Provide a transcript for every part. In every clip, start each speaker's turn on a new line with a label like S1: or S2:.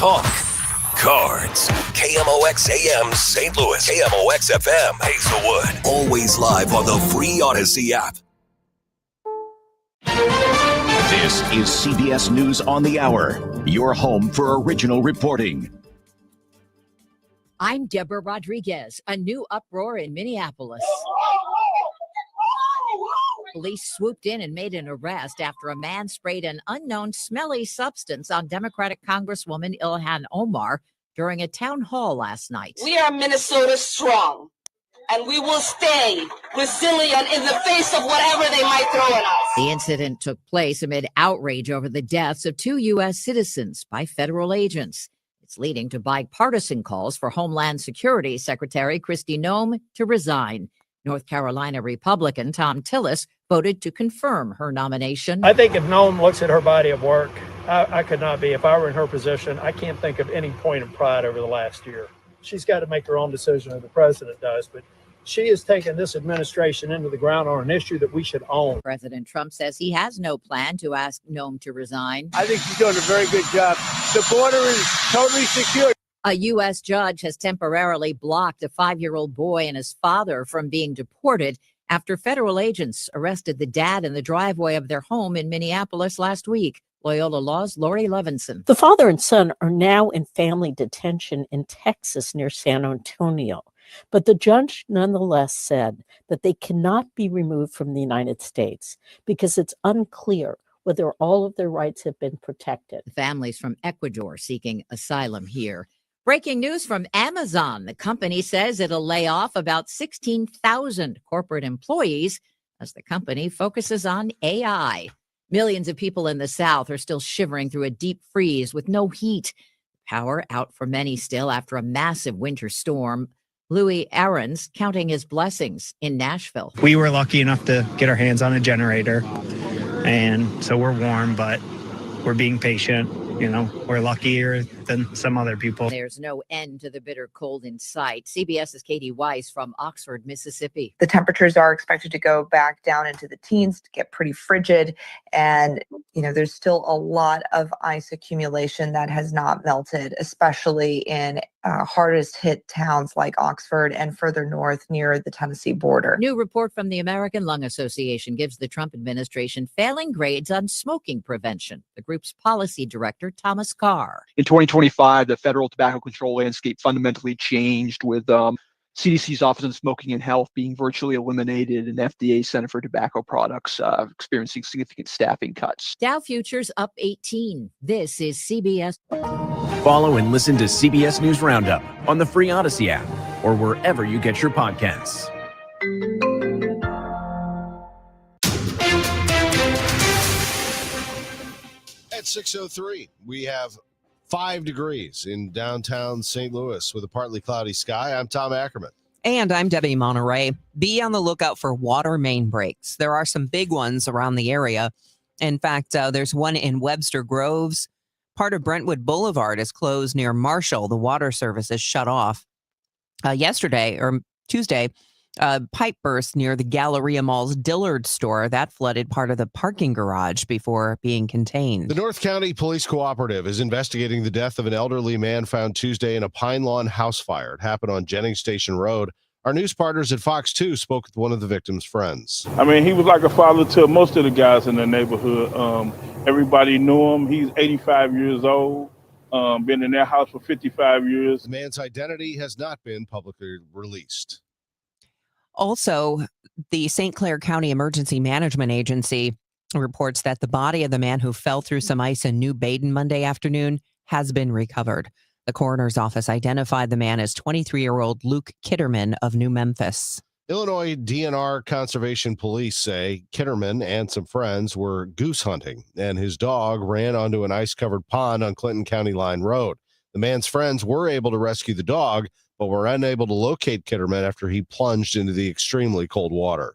S1: Talk Cards. KMOX AM St. Louis. KMOX FM Hazelwood. Always live on the free Odyssey app.
S2: This is CBS News on the Hour, your home for original reporting.
S3: I'm Deborah Rodriguez. A new uproar in Minneapolis. Police swooped in and made an arrest after a man sprayed an unknown smelly substance on Democratic Congresswoman Ilhan Omar during a town hall last night.
S4: We are Minnesota strong, and we will stay resilient in the face of whatever they might throw at us.
S3: The incident took place amid outrage over the deaths of 2 U.S. citizens by federal agents. It's leading to bipartisan calls for Homeland Security Secretary Kristi Noem to resign. North Carolina Republican Tom Tillis voted to confirm her nomination.
S5: I think if Noem looks at her body of work, I could not be. If I were in her position, I can't think of any point of pride over the last year. She's got to make her own decision, or the president does, but she has taken this administration into the ground on an issue that we should own.
S3: President Trump says he has no plan to ask Noem to resign.
S6: I think she's doing a very good job. The border is totally secure.
S3: A U.S. judge has temporarily blocked a 5-year-old boy and his father from being deported after federal agents arrested the dad in the driveway of their home in Minneapolis last week. Loyola Law's Lori Levinson.
S7: The father and son are now in family detention in Texas near San Antonio. But the judge nonetheless said that they cannot be removed from the United States because it's unclear whether all of their rights have been protected.
S3: Families from Ecuador seeking asylum here. Breaking news from Amazon. The company says it'll lay off about 16,000 corporate employees as the company focuses on AI. Millions of people in the South are still shivering through a deep freeze with no heat. Power out for many still after a massive winter storm. Louis Aarons counting his blessings in Nashville.
S8: We were lucky enough to get our hands on a generator, and so we're warm, but we're being patient. You know, we're luckier than some other people.
S3: There's no end to the bitter cold in sight. CBS's Katie Weiss from Oxford, Mississippi.
S9: The temperatures are expected to go back down into the teens, to get pretty frigid. And, there's still a lot of ice accumulation that has not melted, especially in hardest hit towns like Oxford and further north near the Tennessee border.
S3: New report from the American Lung Association gives the Trump administration failing grades on smoking prevention. The group's policy director, Thomas Carr.
S10: In 2025, the federal tobacco control landscape fundamentally changed with CDC's Office of Smoking and Health being virtually eliminated and FDA Center for Tobacco Products experiencing significant staffing cuts.
S3: Dow futures up 18. This is CBS.
S11: Follow and listen to CBS News Roundup on the free Odyssey app or wherever you get your podcasts.
S12: At 6:03, we have 5 degrees in downtown St. Louis with a partly cloudy sky. I'm Tom Ackerman.
S13: And I'm Debbie Monterrey. Be on the lookout for water main breaks. There are some big ones around the area. In fact, there's one in Webster Groves. Part of Brentwood Boulevard is closed near Marshall. The water service is shut off. Yesterday, or Tuesday, pipe burst near the Galleria Mall's Dillard store. That flooded part of the parking garage before being contained.
S12: The North County Police Cooperative is investigating the death of an elderly man found Tuesday in a Pine Lawn house fire. It happened on Jennings Station Road. Our news partners at Fox 2 spoke with one of the victim's friends.
S14: I mean, he was like a father to most of the guys in the neighborhood. Everybody knew him. He's 85 years old. Been in their house for 55 years.
S12: The man's identity has not been publicly released.
S13: Also, the St. Clair County Emergency Management Agency reports that the body of the man who fell through some ice in New Baden Monday afternoon has been recovered. The coroner's office identified the man as 23-year-old Luke Kitterman of New Memphis.
S12: Illinois DNR Conservation Police say Kitterman and some friends were goose hunting, and his dog ran onto an ice-covered pond on Clinton County Line Road. The man's friends were able to rescue the dog, but were unable to locate Kitterman after he plunged into the extremely cold water.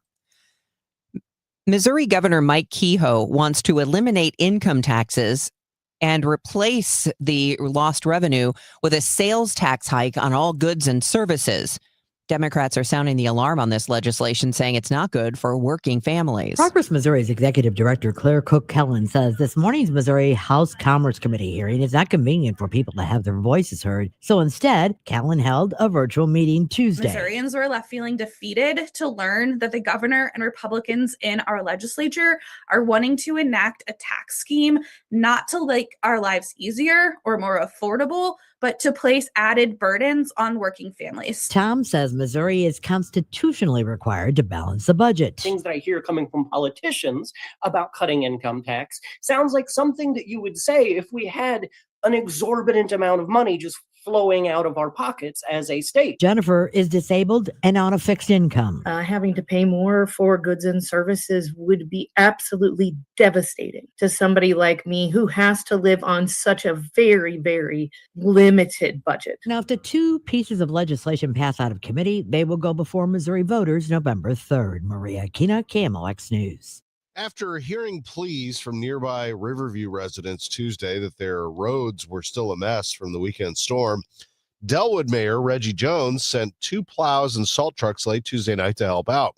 S13: Missouri Governor Mike Kehoe wants to eliminate income taxes and replace the lost revenue with a sales tax hike on all goods and services. Democrats are sounding the alarm on this legislation, saying it's not good for working families.
S15: Progress Missouri's Executive Director Claire Cook-Kellen says this morning's Missouri House Commerce Committee hearing is not convenient for people to have their voices heard. So instead, Kellen held a virtual meeting Tuesday.
S16: Missourians were left feeling defeated to learn that the governor and Republicans in our legislature are wanting to enact a tax scheme not to make our lives easier or more affordable, but to place added burdens on working families.
S15: Tom says Missouri is constitutionally required to balance the budget.
S17: Things that I hear coming from politicians about cutting income tax sounds like something that you would say if we had an exorbitant amount of money just flowing out of our pockets as a state.
S15: Jennifer is disabled and on a fixed income.
S18: Having to pay more for goods and services would be absolutely devastating to somebody like me who has to live on such a very, very limited budget.
S15: Now, if the two pieces of legislation pass out of committee, they will go before Missouri voters November 3rd. Maria Aquina, KMOX News.
S12: After hearing pleas from nearby Riverview residents Tuesday that their roads were still a mess from the weekend storm, Delwood Mayor Reggie Jones sent 2 plows and salt trucks late Tuesday night to help out.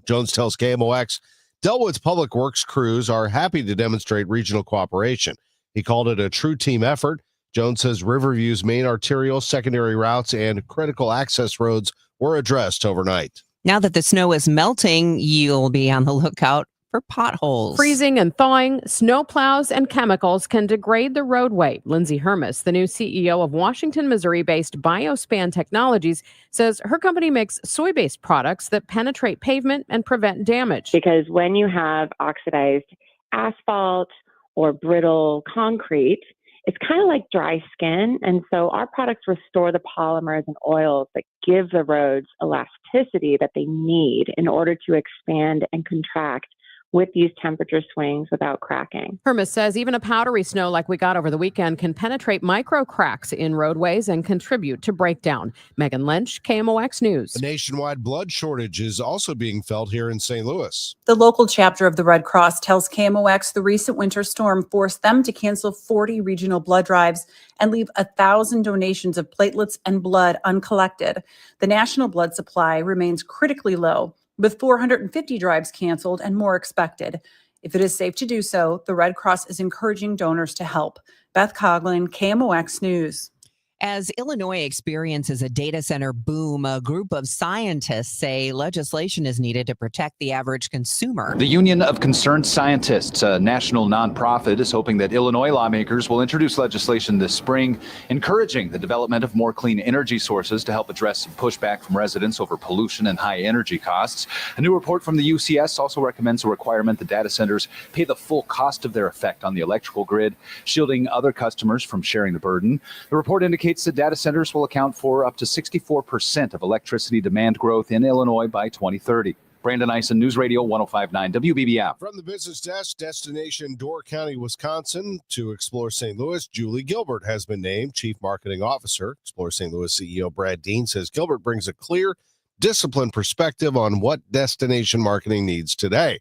S12: Jones tells KMOX Delwood's public works crews are happy to demonstrate regional cooperation. He called it a true team effort. Jones says Riverview's main arterial, secondary routes, and critical access roads were addressed overnight.
S13: Now that the snow is melting, you'll be on the lookout for potholes.
S19: Freezing and thawing, snow plows, and chemicals can degrade the roadway. Lindsay Hermes, the new CEO of Washington, Missouri-based Biospan Technologies, says her company makes soy-based products that penetrate pavement and prevent damage.
S20: Because when you have oxidized asphalt or brittle concrete, it's kind of like dry skin. And so our products restore the polymers and oils that give the roads elasticity that they need in order to expand and contract with these temperature swings without cracking.
S19: Hermes says even a powdery snow like we got over the weekend can penetrate micro cracks in roadways and contribute to breakdown. Megan Lynch, KMOX News.
S12: A nationwide blood shortage is also being felt here in St. Louis.
S21: The local chapter of the Red Cross tells KMOX the recent winter storm forced them to cancel 40 regional blood drives and leave 1,000 donations of platelets and blood uncollected. The national blood supply remains critically low, with 450 drives canceled and more expected. If it is safe to do so, the Red Cross is encouraging donors to help. Beth Coughlin, KMOX News.
S13: As Illinois experiences a data center boom, a group of scientists say legislation is needed to protect the average consumer.
S22: The Union of Concerned Scientists, a national nonprofit, is hoping that Illinois lawmakers will introduce legislation this spring, encouraging the development of more clean energy sources to help address some pushback from residents over pollution and high energy costs. A new report from the UCS also recommends a requirement that data centers pay the full cost of their effect on the electrical grid, shielding other customers from sharing the burden. The report indicates that data centers will account for up to 64% of electricity demand growth in Illinois by 2030. Brandon Eisen, News Radio 105.9 WBBF.
S12: From the business desk, destination Door County, Wisconsin, to Explore St. Louis, Julie Gilbert has been named Chief Marketing Officer. Explore St. Louis CEO Brad Dean says Gilbert brings a clear, disciplined perspective on what destination marketing needs today.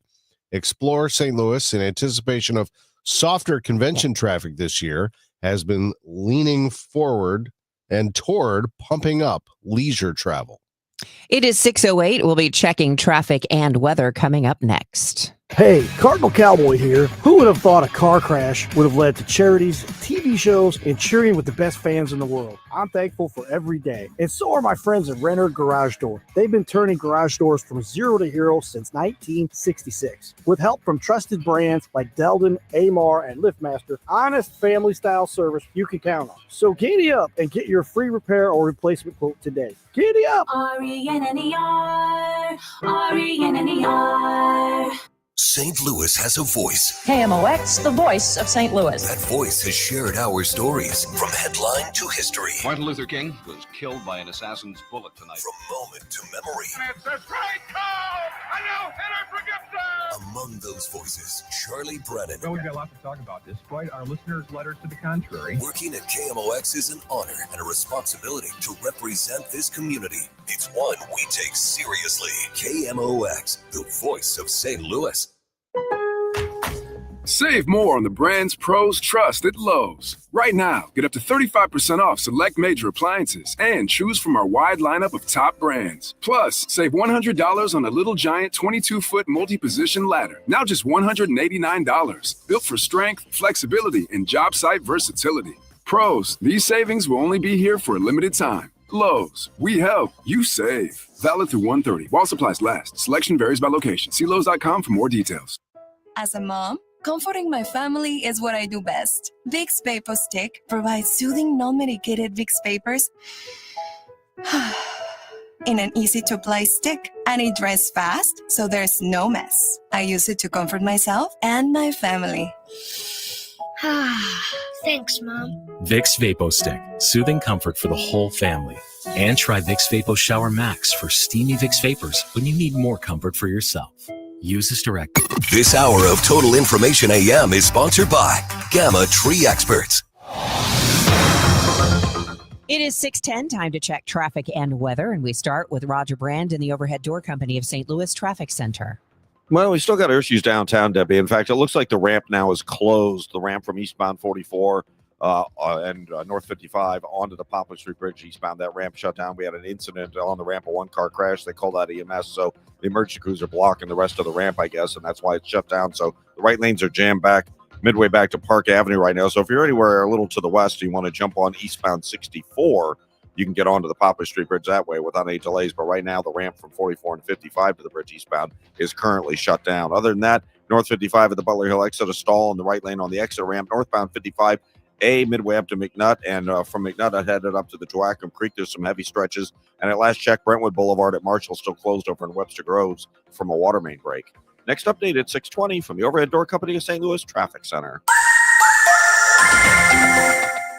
S12: Explore St. Louis, in anticipation of softer convention traffic this year, has been leaning forward and toward pumping up leisure travel.
S13: It is 6:08. We'll be checking traffic and weather coming up next.
S23: Hey, Cardinal Cowboy here. Who would have thought a car crash would have led to charities, TV shows, and cheering with the best fans in the world? I'm thankful for every day. And so are my friends at Renner Garage Door. They've been turning garage doors from zero to hero since 1966. With help from trusted brands like Delden, Amar, and LiftMaster, honest family-style service you can count on. So giddy up and get your free repair or replacement quote today. Giddy up!
S24: RENNER, RENNER.
S1: St. Louis has a voice.
S25: KMOX, the voice of St. Louis.
S1: That voice has shared our stories from headline to history.
S26: Martin Luther King was killed by an assassin's bullet tonight.
S1: From moment to memory.
S24: It's a strike call! I know, and I forget that!
S1: Among those voices, Charlie Brennan.
S27: Well, we've got a lot to talk about, despite our listeners' letters to the contrary.
S1: Working at KMOX is an honor and a responsibility to represent this community. It's one we take seriously. KMOX, the voice of St. Louis.
S2: Save more on the brands pros trust at Lowe's. Right now, get up to 35% off select major appliances and choose from our wide lineup of top brands. Plus, save $100 on a Little Giant 22-foot multi-position ladder, now just $189. Built for strength, flexibility, and job site versatility. Pros, these savings will only be here for a limited time. Lowe's, we help, you save. Valid through 1/30 while supplies last. Selection varies by location. See Lowe's.com for more details.
S4: As a mom, comforting my family is what I do best. Vicks Vapor Stick provides soothing, non-medicated Vicks Vapors in an easy-to-apply stick, and it dries fast, so there's no mess. I use it to comfort myself and my family.
S5: Thanks, Mom.
S6: Vicks Vapo Stick, soothing comfort for the whole family. And try Vicks Vapo Shower Max for steamy Vicks Vapors when you need more comfort for yourself. Use as directed.
S1: This hour of Total Information AM is sponsored by Gamma Tree Experts.
S7: It is 6:10, time to check traffic and weather, and we start with Roger Brand in the Overhead Door Company of St. Louis Traffic Center.
S8: Well, we still got issues downtown, Debbie. In fact, it looks like the ramp now is closed. The ramp from eastbound 44 and North 55 onto the Poplar Street Bridge eastbound. That ramp shut down. We had an incident on the ramp, a one-car crash. They called out EMS, so the emergency crews are blocking the rest of the ramp, I guess, and that's why it's shut down. So the right lanes are jammed back midway back to Park Avenue right now. So if you're anywhere a little to the west, you want to jump on eastbound 64, you can get onto the Poplar Street Bridge that way without any delays. But right now, the ramp from 44 and 55 to the bridge eastbound is currently shut down. Other than that, North 55 at the Butler Hill exit, a stall in the right lane on the exit ramp. Northbound 55A midway up to McNutt, and from McNutt I headed up to the Joachim Creek. There's some heavy stretches. And at last check, Brentwood Boulevard at Marshall still closed over in Webster Groves from a water main break. Next update at 6:20 from the Overhead Door Company of St. Louis Traffic Center.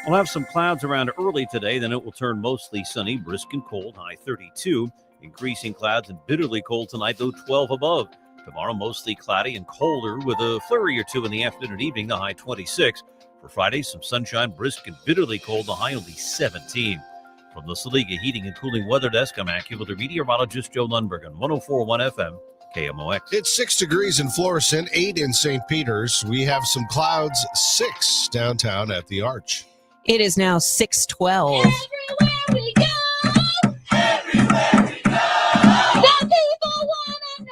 S9: We'll have some clouds around early today, then it will turn mostly sunny, brisk and cold, high 32. Increasing clouds and bitterly cold tonight, though 12 above. Tomorrow, mostly cloudy and colder with a flurry or two in the afternoon and evening, the high 26. For Friday, some sunshine, brisk and bitterly cold, the high only 17. From the Saliga Heating and Cooling Weather Desk, I'm AccuWeather meteorologist Joe Lundberg on 104.1 FM. KMOX.
S12: It's 6 degrees in Florissant, 8 in St. Peter's. We have some clouds, 6 downtown at the Arch.
S7: It is now 6:12.
S5: Everywhere we go, the people want to know.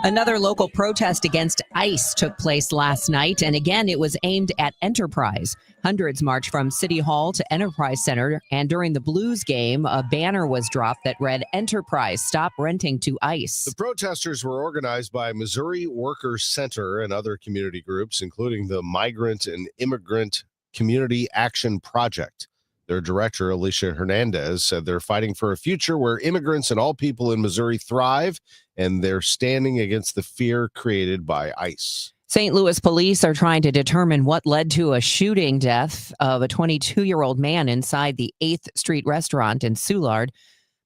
S7: Another local protest against ICE took place last night, and again, it was aimed at Enterprise. Hundreds marched from City Hall to Enterprise Center, and during the Blues game, a banner was dropped that read, "Enterprise, stop renting to ICE."
S12: The protesters were organized by Missouri Workers Center and other community groups, including the Migrant and Immigrant Community Action Project. Their director, Alicia Hernandez, said they're fighting for a future where immigrants and all people in Missouri thrive, and they're standing against the fear created by ICE.
S7: St. Louis police are trying to determine what led to a shooting death of a 22-year-old man inside the 8th Street restaurant in Soulard.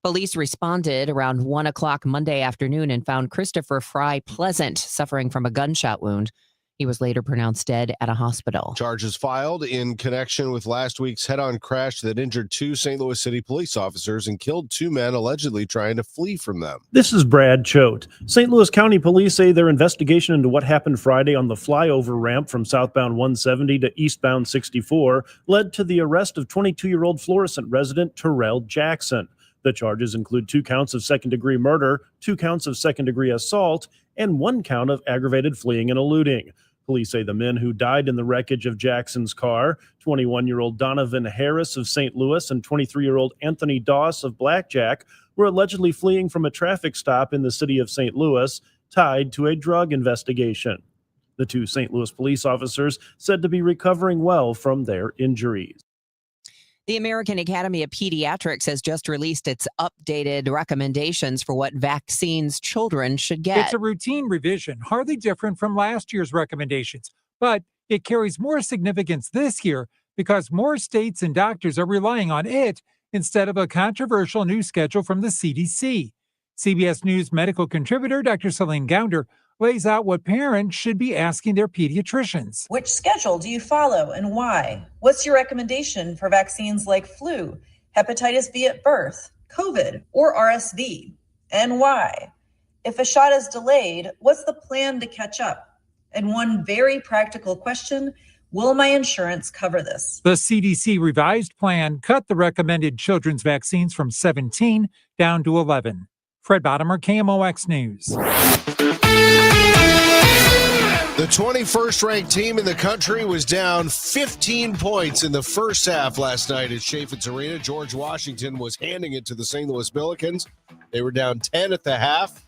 S7: Police responded around 1 o'clock Monday afternoon and found Christopher Fry Pleasant suffering from a gunshot wound. He was later pronounced dead at a hospital.
S12: Charges filed in connection with last week's head-on crash that injured 2 St. Louis City police officers and killed 2 men allegedly trying to flee from them.
S28: This is Brad Choate. St. Louis County Police say their investigation into what happened Friday on the flyover ramp from southbound 170 to eastbound 64 led to the arrest of 22-year-old Florissant resident Terrell Jackson. The charges include 2 counts of second-degree murder, 2 counts of second-degree assault, and 1 count of aggravated fleeing and eluding. Police say the men who died in the wreckage of Jackson's car, 21-year-old Donovan Harris of St. Louis and 23-year-old Anthony Doss of Blackjack, were allegedly fleeing from a traffic stop in the city of St. Louis, tied to a drug investigation. The 2 St. Louis police officers said to be recovering well from their injuries.
S7: The American Academy of Pediatrics has just released its updated recommendations for what vaccines children should get.
S29: It's a routine revision, hardly different from last year's recommendations, but it carries more significance this year because more states and doctors are relying on it instead of a controversial new schedule from the CDC. CBS News medical contributor Dr. Celine Gounder lays out what parents should be asking their pediatricians.
S30: Which schedule do you follow and why? What's your recommendation for vaccines like flu, hepatitis B at birth, COVID, or RSV? And why? If a shot is delayed, what's the plan to catch up? And one very practical question, will my insurance cover this?
S29: The CDC revised plan cut the recommended children's vaccines from 17 down to 11. Fred Bottomer, KMOX News.
S12: The 21st ranked team in the country was down 15 points in the first half last night at Chaffetz Arena. George Washington was handing it to the St. Louis Billikens. They were down 10 at the half,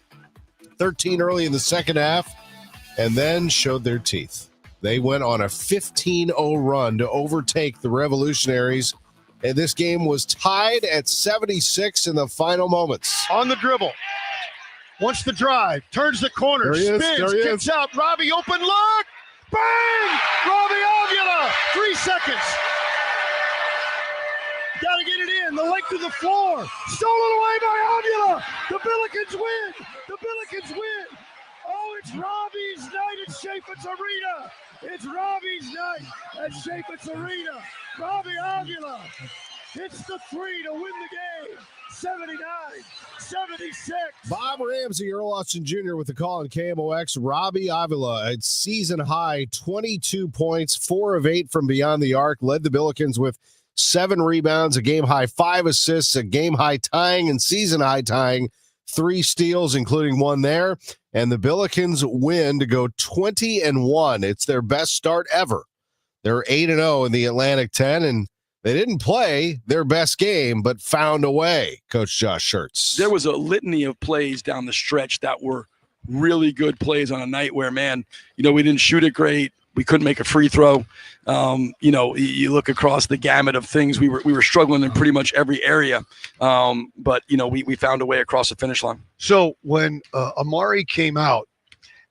S12: 13 early in the second half, and then showed their teeth. They went on a 15-0 run to overtake the Revolutionaries, and this game was tied at 76 in the final moments.
S24: On the dribble. Wants the drive, turns the corner, spins, kicks out. Robbie, open look. Bang! Robbie Avila, 3 seconds. Got to get it in, the length of the floor. Stolen away by Avila. The Billikens win. The Billikens win. Oh, it's Robbie's night at Chaffetz Arena. It's Robbie's night at Chaffetz Arena. Robbie Avila hits the three to win the game. 79-76.
S12: Bob Ramsey, Earl Austin Jr. with the call on KMOX. Robbie Avila at season high, 22 points, 4 of 8 from beyond the arc, led the Billikens with 7 rebounds, a game high 5 assists, a game high tying and season high tying 3 steals, including 1 there. And the Billikens win to go 20-1. It's their best start ever. They're 8-0 in the Atlantic 10, and they didn't play their best game, but found a way, Coach Josh Schertz.
S3: There was a litany of plays down the stretch that were really good plays on a night where, man, we didn't shoot it great. We couldn't make a free throw. You look across the gamut of things. We were struggling in pretty much every area. But we found a way across the finish line.
S24: So when Amari came out,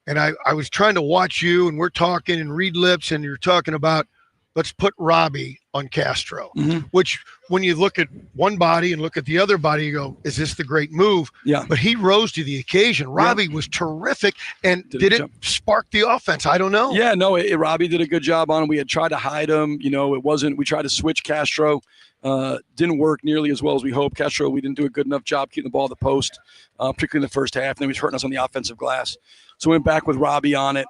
S24: and I was trying to watch you, and we're talking and read lips, and you're talking about, let's put Robbie on Castro, which when you look at one body and look at the other body, you go, is this the great move?
S3: Yeah.
S24: But he rose to the occasion. Robbie was terrific. And did it spark the offense? I don't know.
S3: Yeah, no, Robbie did a good job on him. We had tried to hide him. We tried to switch Castro. Didn't work nearly as well as we hoped. Castro, we didn't do a good enough job keeping the ball at the post, particularly in the first half. And then he was hurting us on the offensive glass. So we went back with Robbie on it.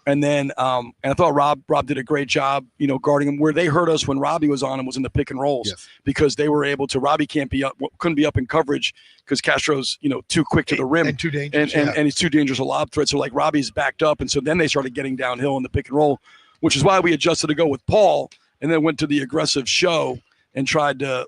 S3: And then and I thought Rob did a great job, guarding him. Where they hurt us when Robbie was on him was in the pick and rolls, because they were able to. Robbie couldn't be up in coverage because Castro's too quick to the rim
S24: and too dangerous,
S3: and he's too dangerous a lob threat. So like Robbie's backed up, and so then they started getting downhill in the pick and roll, which is why we adjusted to go with Paul, and then went to the aggressive show and tried to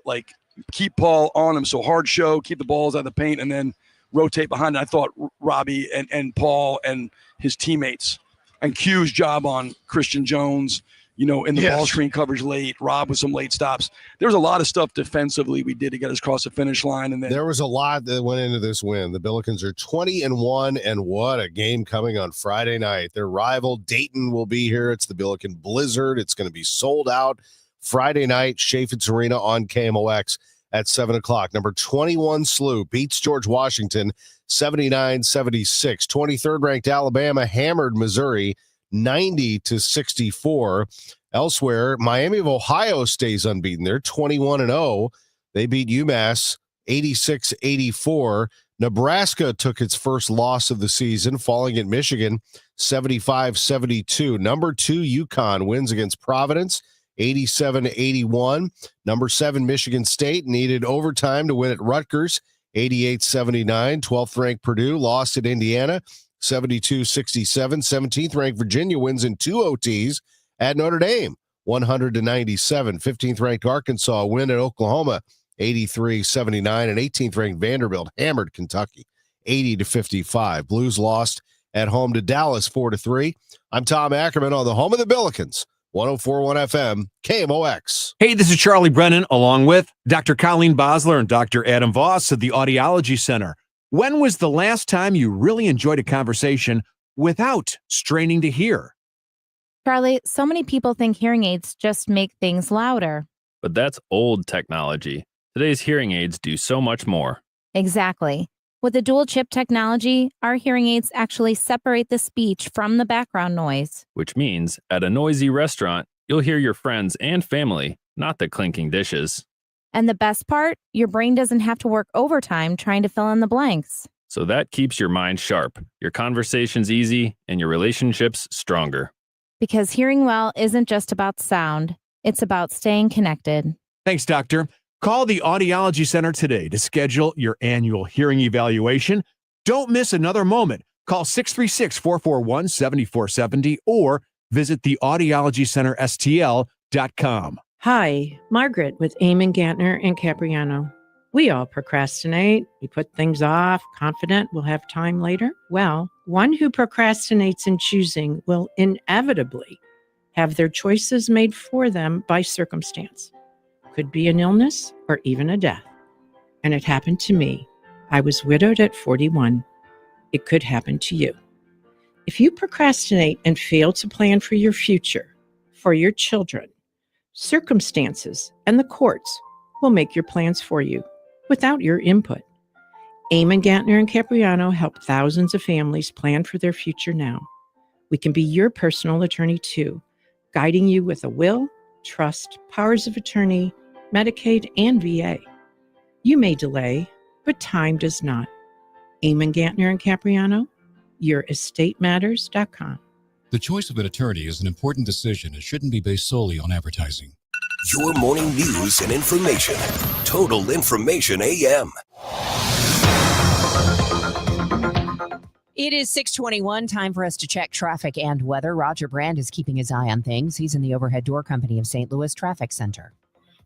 S3: keep Paul on him. So hard show, keep the balls out of the paint, and then rotate behind. And I thought Robbie and Paul and his teammates. And Q's job on Christian Jones, in the ball screen coverage late, Rob with some late stops. There was a lot of stuff defensively we did to get us across the finish line. And then
S12: there was a lot that went into this win. The Billikens are 20-1, and what a game coming on Friday night. Their rival Dayton will be here. It's the Billiken Blizzard. It's going to be sold out Friday night, Chaffetz Arena on KMOX at 7 o'clock. Number 21 SLU beats George Washington 79-76. 23rd ranked Alabama hammered Missouri 90-64. Elsewhere, Miami of Ohio stays unbeaten. They're 21-0. They beat UMass 86-84. Nebraska took its first loss of the season, falling at Michigan 75-72. Number 2 UConn wins against Providence 87-81. Number 7 Michigan State needed overtime to win at Rutgers 88-79. 12th ranked Purdue lost at Indiana 72-67. 17th ranked Virginia wins in 2 OTs at Notre Dame 100-97. 15th ranked Arkansas win at Oklahoma 83-79. And 18th ranked Vanderbilt hammered Kentucky 80-55. Blues lost at home to Dallas 4-3. I'm Tom Ackerman on the home of the Billikens. 104.1 FM, KMOX.
S10: Hey, this is Charlie Brennan, along with Dr. Colleen Bosler and Dr. Adam Voss at the Audiology Center. When was the last time you really enjoyed a conversation without straining to hear?
S11: Charlie, so many people think hearing aids just make things louder.
S14: But that's old technology. Today's hearing aids do so much more.
S11: Exactly. With the dual chip technology, our hearing aids actually separate the speech from the background noise.
S14: Which means at a noisy restaurant, you'll hear your friends and family, not the clinking dishes.
S11: And the best part, your brain doesn't have to work overtime trying to fill in the blanks.
S14: So that keeps your mind sharp, your conversations easy, and your relationships stronger.
S11: Because hearing well isn't just about sound, it's about staying connected.
S10: Thanks, Doctor. Call the Audiology Center today to schedule your annual hearing evaluation. Don't miss another moment. Call 636-441-7470 or visit theaudiologycenterstl.com.
S13: Hi, Margaret with Eamon Gantner and Capriano. We all procrastinate. We put things off, confident we'll have time later. Well, one who procrastinates in choosing will inevitably have their choices made for them by circumstance. Could be an illness or even a death. And it happened to me. I was widowed at 41. It could happen to you. If you procrastinate and fail to plan for your future, for your children, circumstances and the courts will make your plans for you without your input. Eamon Gantner and Capriano help thousands of families plan for their future now. We can be your personal attorney too, guiding you with a will, trust, powers of attorney, Medicaid, and VA. You may delay, but time does not. Eamon Gantner and Capriano, yourestateMatters.com.
S15: The choice of an attorney is an important decision and shouldn't be based solely on advertising.
S1: Your morning news and information. Total Information AM.
S7: It is 6:21, time for us to check traffic and weather. Roger Brand is keeping his eye on things. He's in the Overhead Door Company of St. Louis Traffic Center.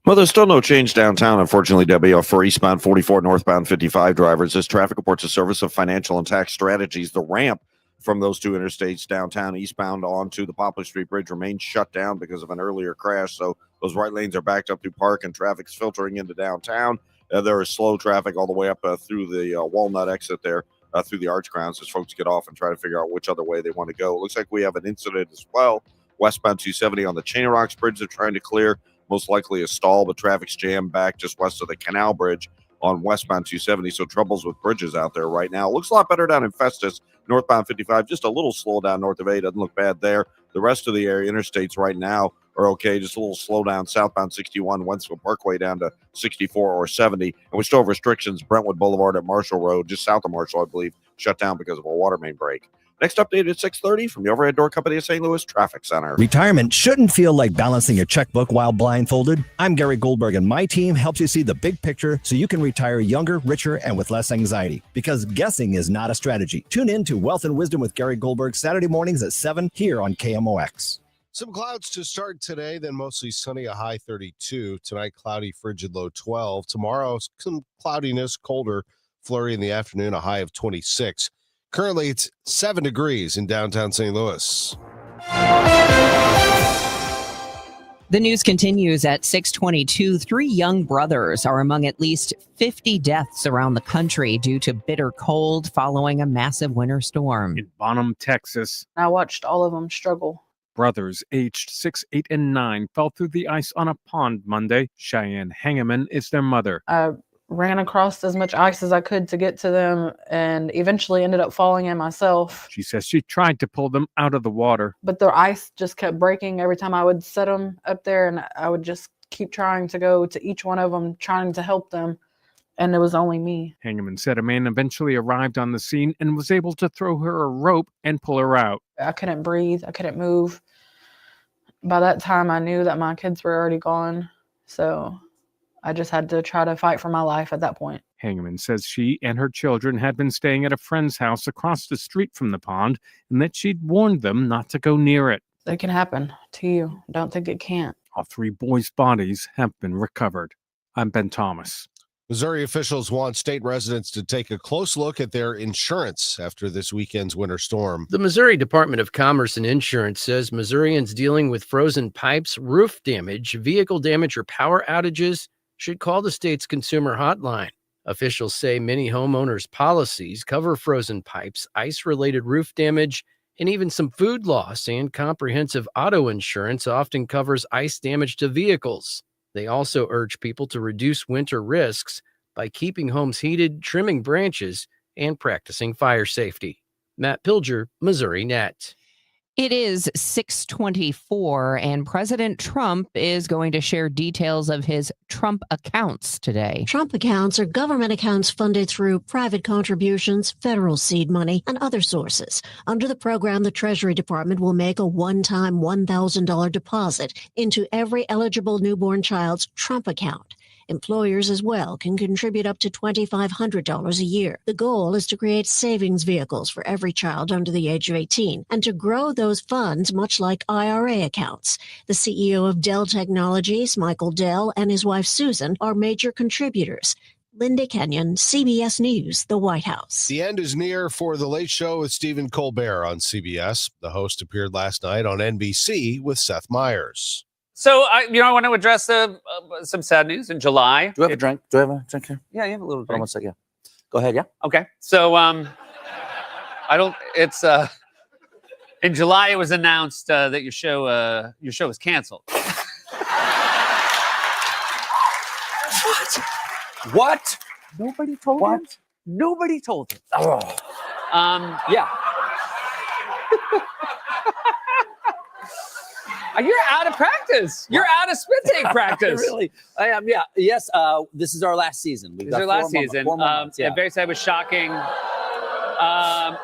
S8: Well, there's still no change downtown, unfortunately, Debbie, for eastbound 44, northbound 55 drivers. This traffic reports a service of Financial and Tax Strategies. The ramp from those two interstates downtown eastbound onto the Poplar Street Bridge remains shut down because of an earlier crash. So those right lanes are backed up through Park and traffic's filtering into downtown. There is slow traffic all the way up through the Walnut exit there, through the Arch Grounds as folks get off and try to figure out which other way they want to go. It looks like we have an incident as well. Westbound 270 on the Chain of Rocks Bridge they're trying to clear. Most likely a stall, but traffic's jammed back just west of the Canal Bridge on westbound 270. So troubles with bridges out there right now. Looks a lot better down in Festus, northbound 55. Just a little slow down north of A. Doesn't look bad there. The rest of the area interstates right now are okay. Just a little slow down southbound 61, Wentzville Parkway down to 64 or 70. And we still have restrictions. Brentwood Boulevard at Marshall Road, just south of Marshall, I believe, shut down because of a water main break. Next update at 6:30 from the Overhead Door Company of St. Louis Traffic Center.
S16: Retirement shouldn't feel like balancing your checkbook while blindfolded. I'm Gary Goldberg, and my team helps you see the big picture so you can retire younger, richer, and with less anxiety. Because guessing is not a strategy. Tune in to Wealth and Wisdom with Gary Goldberg Saturday mornings at 7 here on KMOX.
S12: Some clouds to start today, then mostly sunny, a high 32. Tonight, cloudy, frigid, low 12. Tomorrow, some cloudiness, colder, flurry in the afternoon, a high of 26. Currently, it's 7 degrees in downtown St. Louis.
S7: The news continues at 6:22. 3 young brothers are among at least 50 deaths around the country due to bitter cold following a massive winter storm.
S17: In Bonham, Texas,
S18: I watched all of them struggle.
S17: brothers aged 6, 8, and 9 fell through the ice on a pond Monday. Cheyenne Ackerman is their mother.
S18: I ran across as much ice as I could to get to them and eventually ended up falling in myself.
S17: She says she tried to pull them out of the water.
S18: But the ice just kept breaking every time I would set them up there, and I would just keep trying to go to each one of them, trying to help them. And it was only me.
S17: Ackerman said a man eventually arrived on the scene and was able to throw her a rope and pull her out.
S18: I couldn't breathe. I couldn't move. By that time, I knew that my kids were already gone. So I just had to try to fight for my life at that point.
S17: Ackerman says she and her children had been staying at a friend's house across the street from the pond and that she'd warned them not to go near it.
S18: It can happen to you. Don't think it can't.
S17: All 3 boys' bodies have been recovered. I'm Ben Thomas.
S12: Missouri officials want state residents to take a close look at their insurance after this weekend's winter storm.
S19: The Missouri Department of Commerce and Insurance says Missourians dealing with frozen pipes, roof damage, vehicle damage, or power outages should call the state's consumer hotline. Officials say many homeowners' policies cover frozen pipes, ice-related roof damage, and even some food loss, and comprehensive auto insurance often covers ice damage to vehicles. They also urge people to reduce winter risks by keeping homes heated, trimming branches, and practicing fire safety. Matt Pilger, Missouri Net.
S7: It is 6:24, and President Trump is going to share details of his Trump accounts today.
S2: Trump accounts are government accounts funded through private contributions, federal seed money, and other sources. Under the program, the Treasury Department will make a one-time $1,000 deposit into every eligible newborn child's Trump account. Employers as well can contribute up to $2,500 a year. The goal is to create savings vehicles for every child under the age of 18 and to grow those funds much like IRA accounts. The CEO of Dell Technologies, Michael Dell, and his wife Susan are major contributors. Linda Kenyon, CBS News, the White House.
S12: The end is near for The Late Show with Stephen Colbert on CBS. The host appeared last night on NBC with Seth Meyers.
S4: So, I want to address some sad news in July.
S6: Do I have a drink? Do I have a drink here?
S4: Yeah, you have a little
S6: Hold on
S4: drink.
S6: one second. Yeah. Go ahead, yeah.
S4: Okay. So, in July, it was announced that your show is canceled.
S6: What?
S4: Nobody told him? Nobody told him.
S6: Oh.
S4: Yeah. You're out of practice. You're out of spit take practice.
S6: Really? I am, yeah. Yes, this is our last season.
S4: This is our last season.
S6: 4 months, yeah.
S4: Very sad. It was shocking. I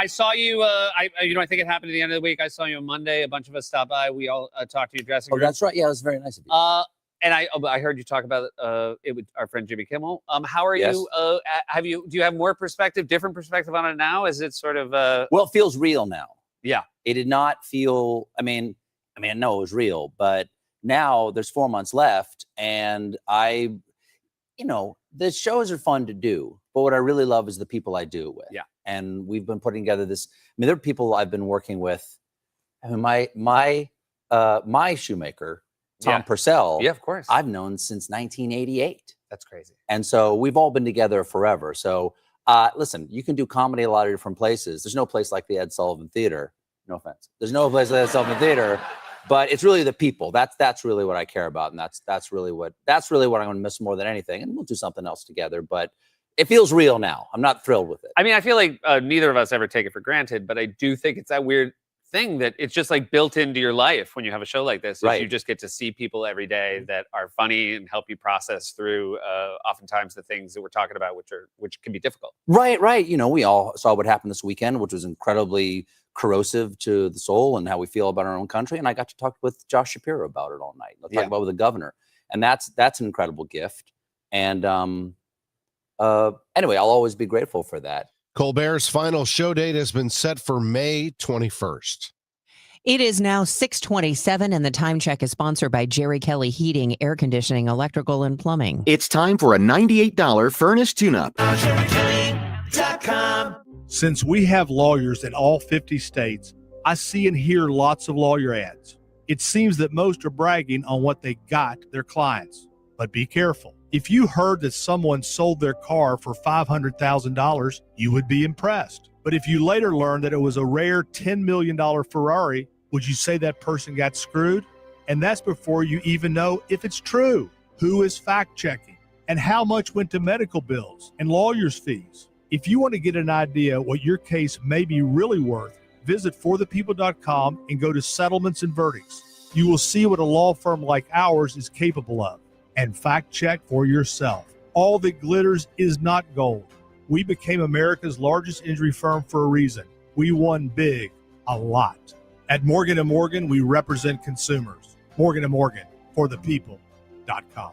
S4: saw you. I think it happened at the end of the week. I saw you on Monday. A bunch of us stopped by. We all talked to you dressing room.
S6: That's right. Yeah, it was very nice of you.
S4: And I heard you talk about it with our friend Jimmy Kimmel. How are
S6: Yes.
S4: you? Do you have more perspective, different perspective on it now? Is it sort of?
S6: Well, it feels real now.
S4: Yeah.
S6: It did not feel. I mean, no, it was real, but now there's 4 months left, and the shows are fun to do, but what I really love is the people I do it with.
S4: Yeah.
S6: And we've been putting together this. There are people I've been working with. I mean, my shoemaker, Tom Purcell.
S4: Yeah, of course.
S6: I've known since 1988.
S4: That's crazy.
S6: And so we've all been together forever. So listen, you can do comedy a lot of different places. There's no place like the Ed Sullivan Theater. No offense. There's no place like the Ed Sullivan Theater. But it's really the people. That's really what I care about, and that's really what I'm going to miss more than anything. And we'll do something else together. But it feels real now. I'm not thrilled with it.
S4: I mean, I feel like neither of us ever take it for granted, but I do think it's that weird thing that it's just like built into your life when you have a show like this.
S6: Right.
S4: You just get to see people every day that are funny and help you process through oftentimes the things that we're talking about, which can be difficult.
S6: Right. We all saw what happened this weekend, which was incredibly corrosive to the soul and how we feel about our own country. And I got to talk with Josh Shapiro about it all night. I'll talk about it with the governor. And that's an incredible gift. And anyway, I'll always be grateful for that.
S12: Colbert's final show date has been set for May 21st.
S7: It is now 6:27, and the time check is sponsored by Jerry Kelly Heating, Air Conditioning, Electrical, and Plumbing.
S20: It's time for a $98 furnace tune-up.
S28: Since we have lawyers in all 50 states, I see and hear lots of lawyer ads. It seems that most are bragging on what they got their clients. But be careful. If you heard that someone sold their car for $500,000, you would be impressed. But if you later learned that it was a rare $10 million Ferrari, would you say that person got screwed? And that's before you even know if it's true. Who is fact-checking? And how much went to medical bills and lawyers' fees? If you want to get an idea what your case may be really worth, visit forthepeople.com and go to settlements and verdicts. You will see what a law firm like ours is capable of. And fact check for yourself. All that glitters is not gold. We became America's largest injury firm for a reason. We won big, a lot. At Morgan & Morgan, we represent consumers. Morgan & Morgan, forthepeople.com.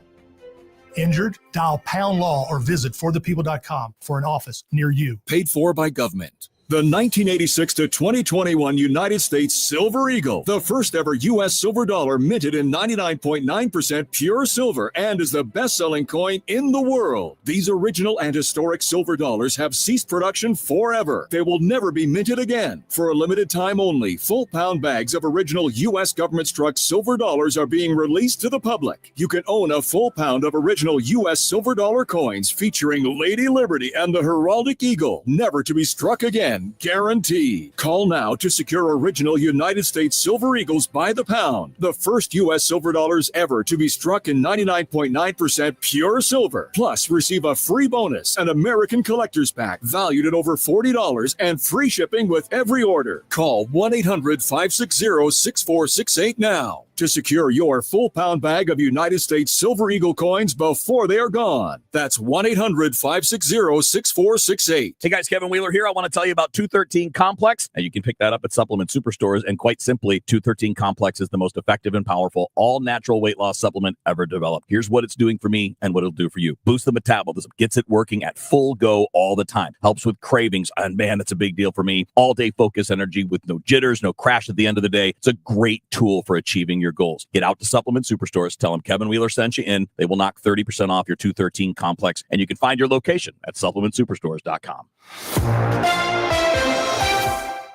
S21: Injured? Dial pound law or visit forthepeople.com for an office near you.
S22: Paid for by government. The 1986 to 2021 United States Silver Eagle, the first ever U.S. silver dollar minted in 99.9% pure silver and is the best-selling coin in the world. These original and historic silver dollars have ceased production forever. They will never be minted again. For a limited time only, full pound bags of original U.S. government-struck silver dollars are being released to the public. You can own a full pound of original U.S. silver dollar coins featuring Lady Liberty and the heraldic eagle, never to be struck again. win guarantee. Call now to secure original United States Silver Eagles by the pound, the first U.S. silver dollars ever to be struck in 99.9% pure silver. Plus, receive a free bonus, an American Collector's Pack valued at over $40 and free shipping with every order. Call 1-800-560-6468 now to secure your full pound bag of United States Silver Eagle coins before they are gone. That's 1-800-560-6468.
S3: Hey guys, Kevin Wheeler here. I want to tell you about 213 Complex, and you can pick that up at supplement superstores. And quite simply, 213 Complex is the most effective and powerful all-natural weight loss supplement ever developed. Here's what it's doing for me and what it'll do for you. Boosts the metabolism, gets it working at full go all the time, helps with cravings, and man, that's a big deal for me. All-day focus energy with no jitters, no crash at the end of the day. It's a great tool for achieving your goals. Get out to supplement superstores. Tell them Kevin Wheeler sent you in. They will knock 30% off your 213 Complex, and you can find your location at supplementsuperstores.com.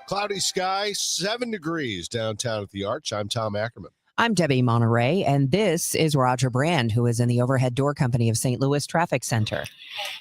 S12: Cloudy sky, 7 degrees downtown at the Arch. I'm Tom Ackerman.
S7: I'm Debbie Monterrey, and this is Roger Brand, who is in the Overhead Door Company of St. Louis Traffic Center.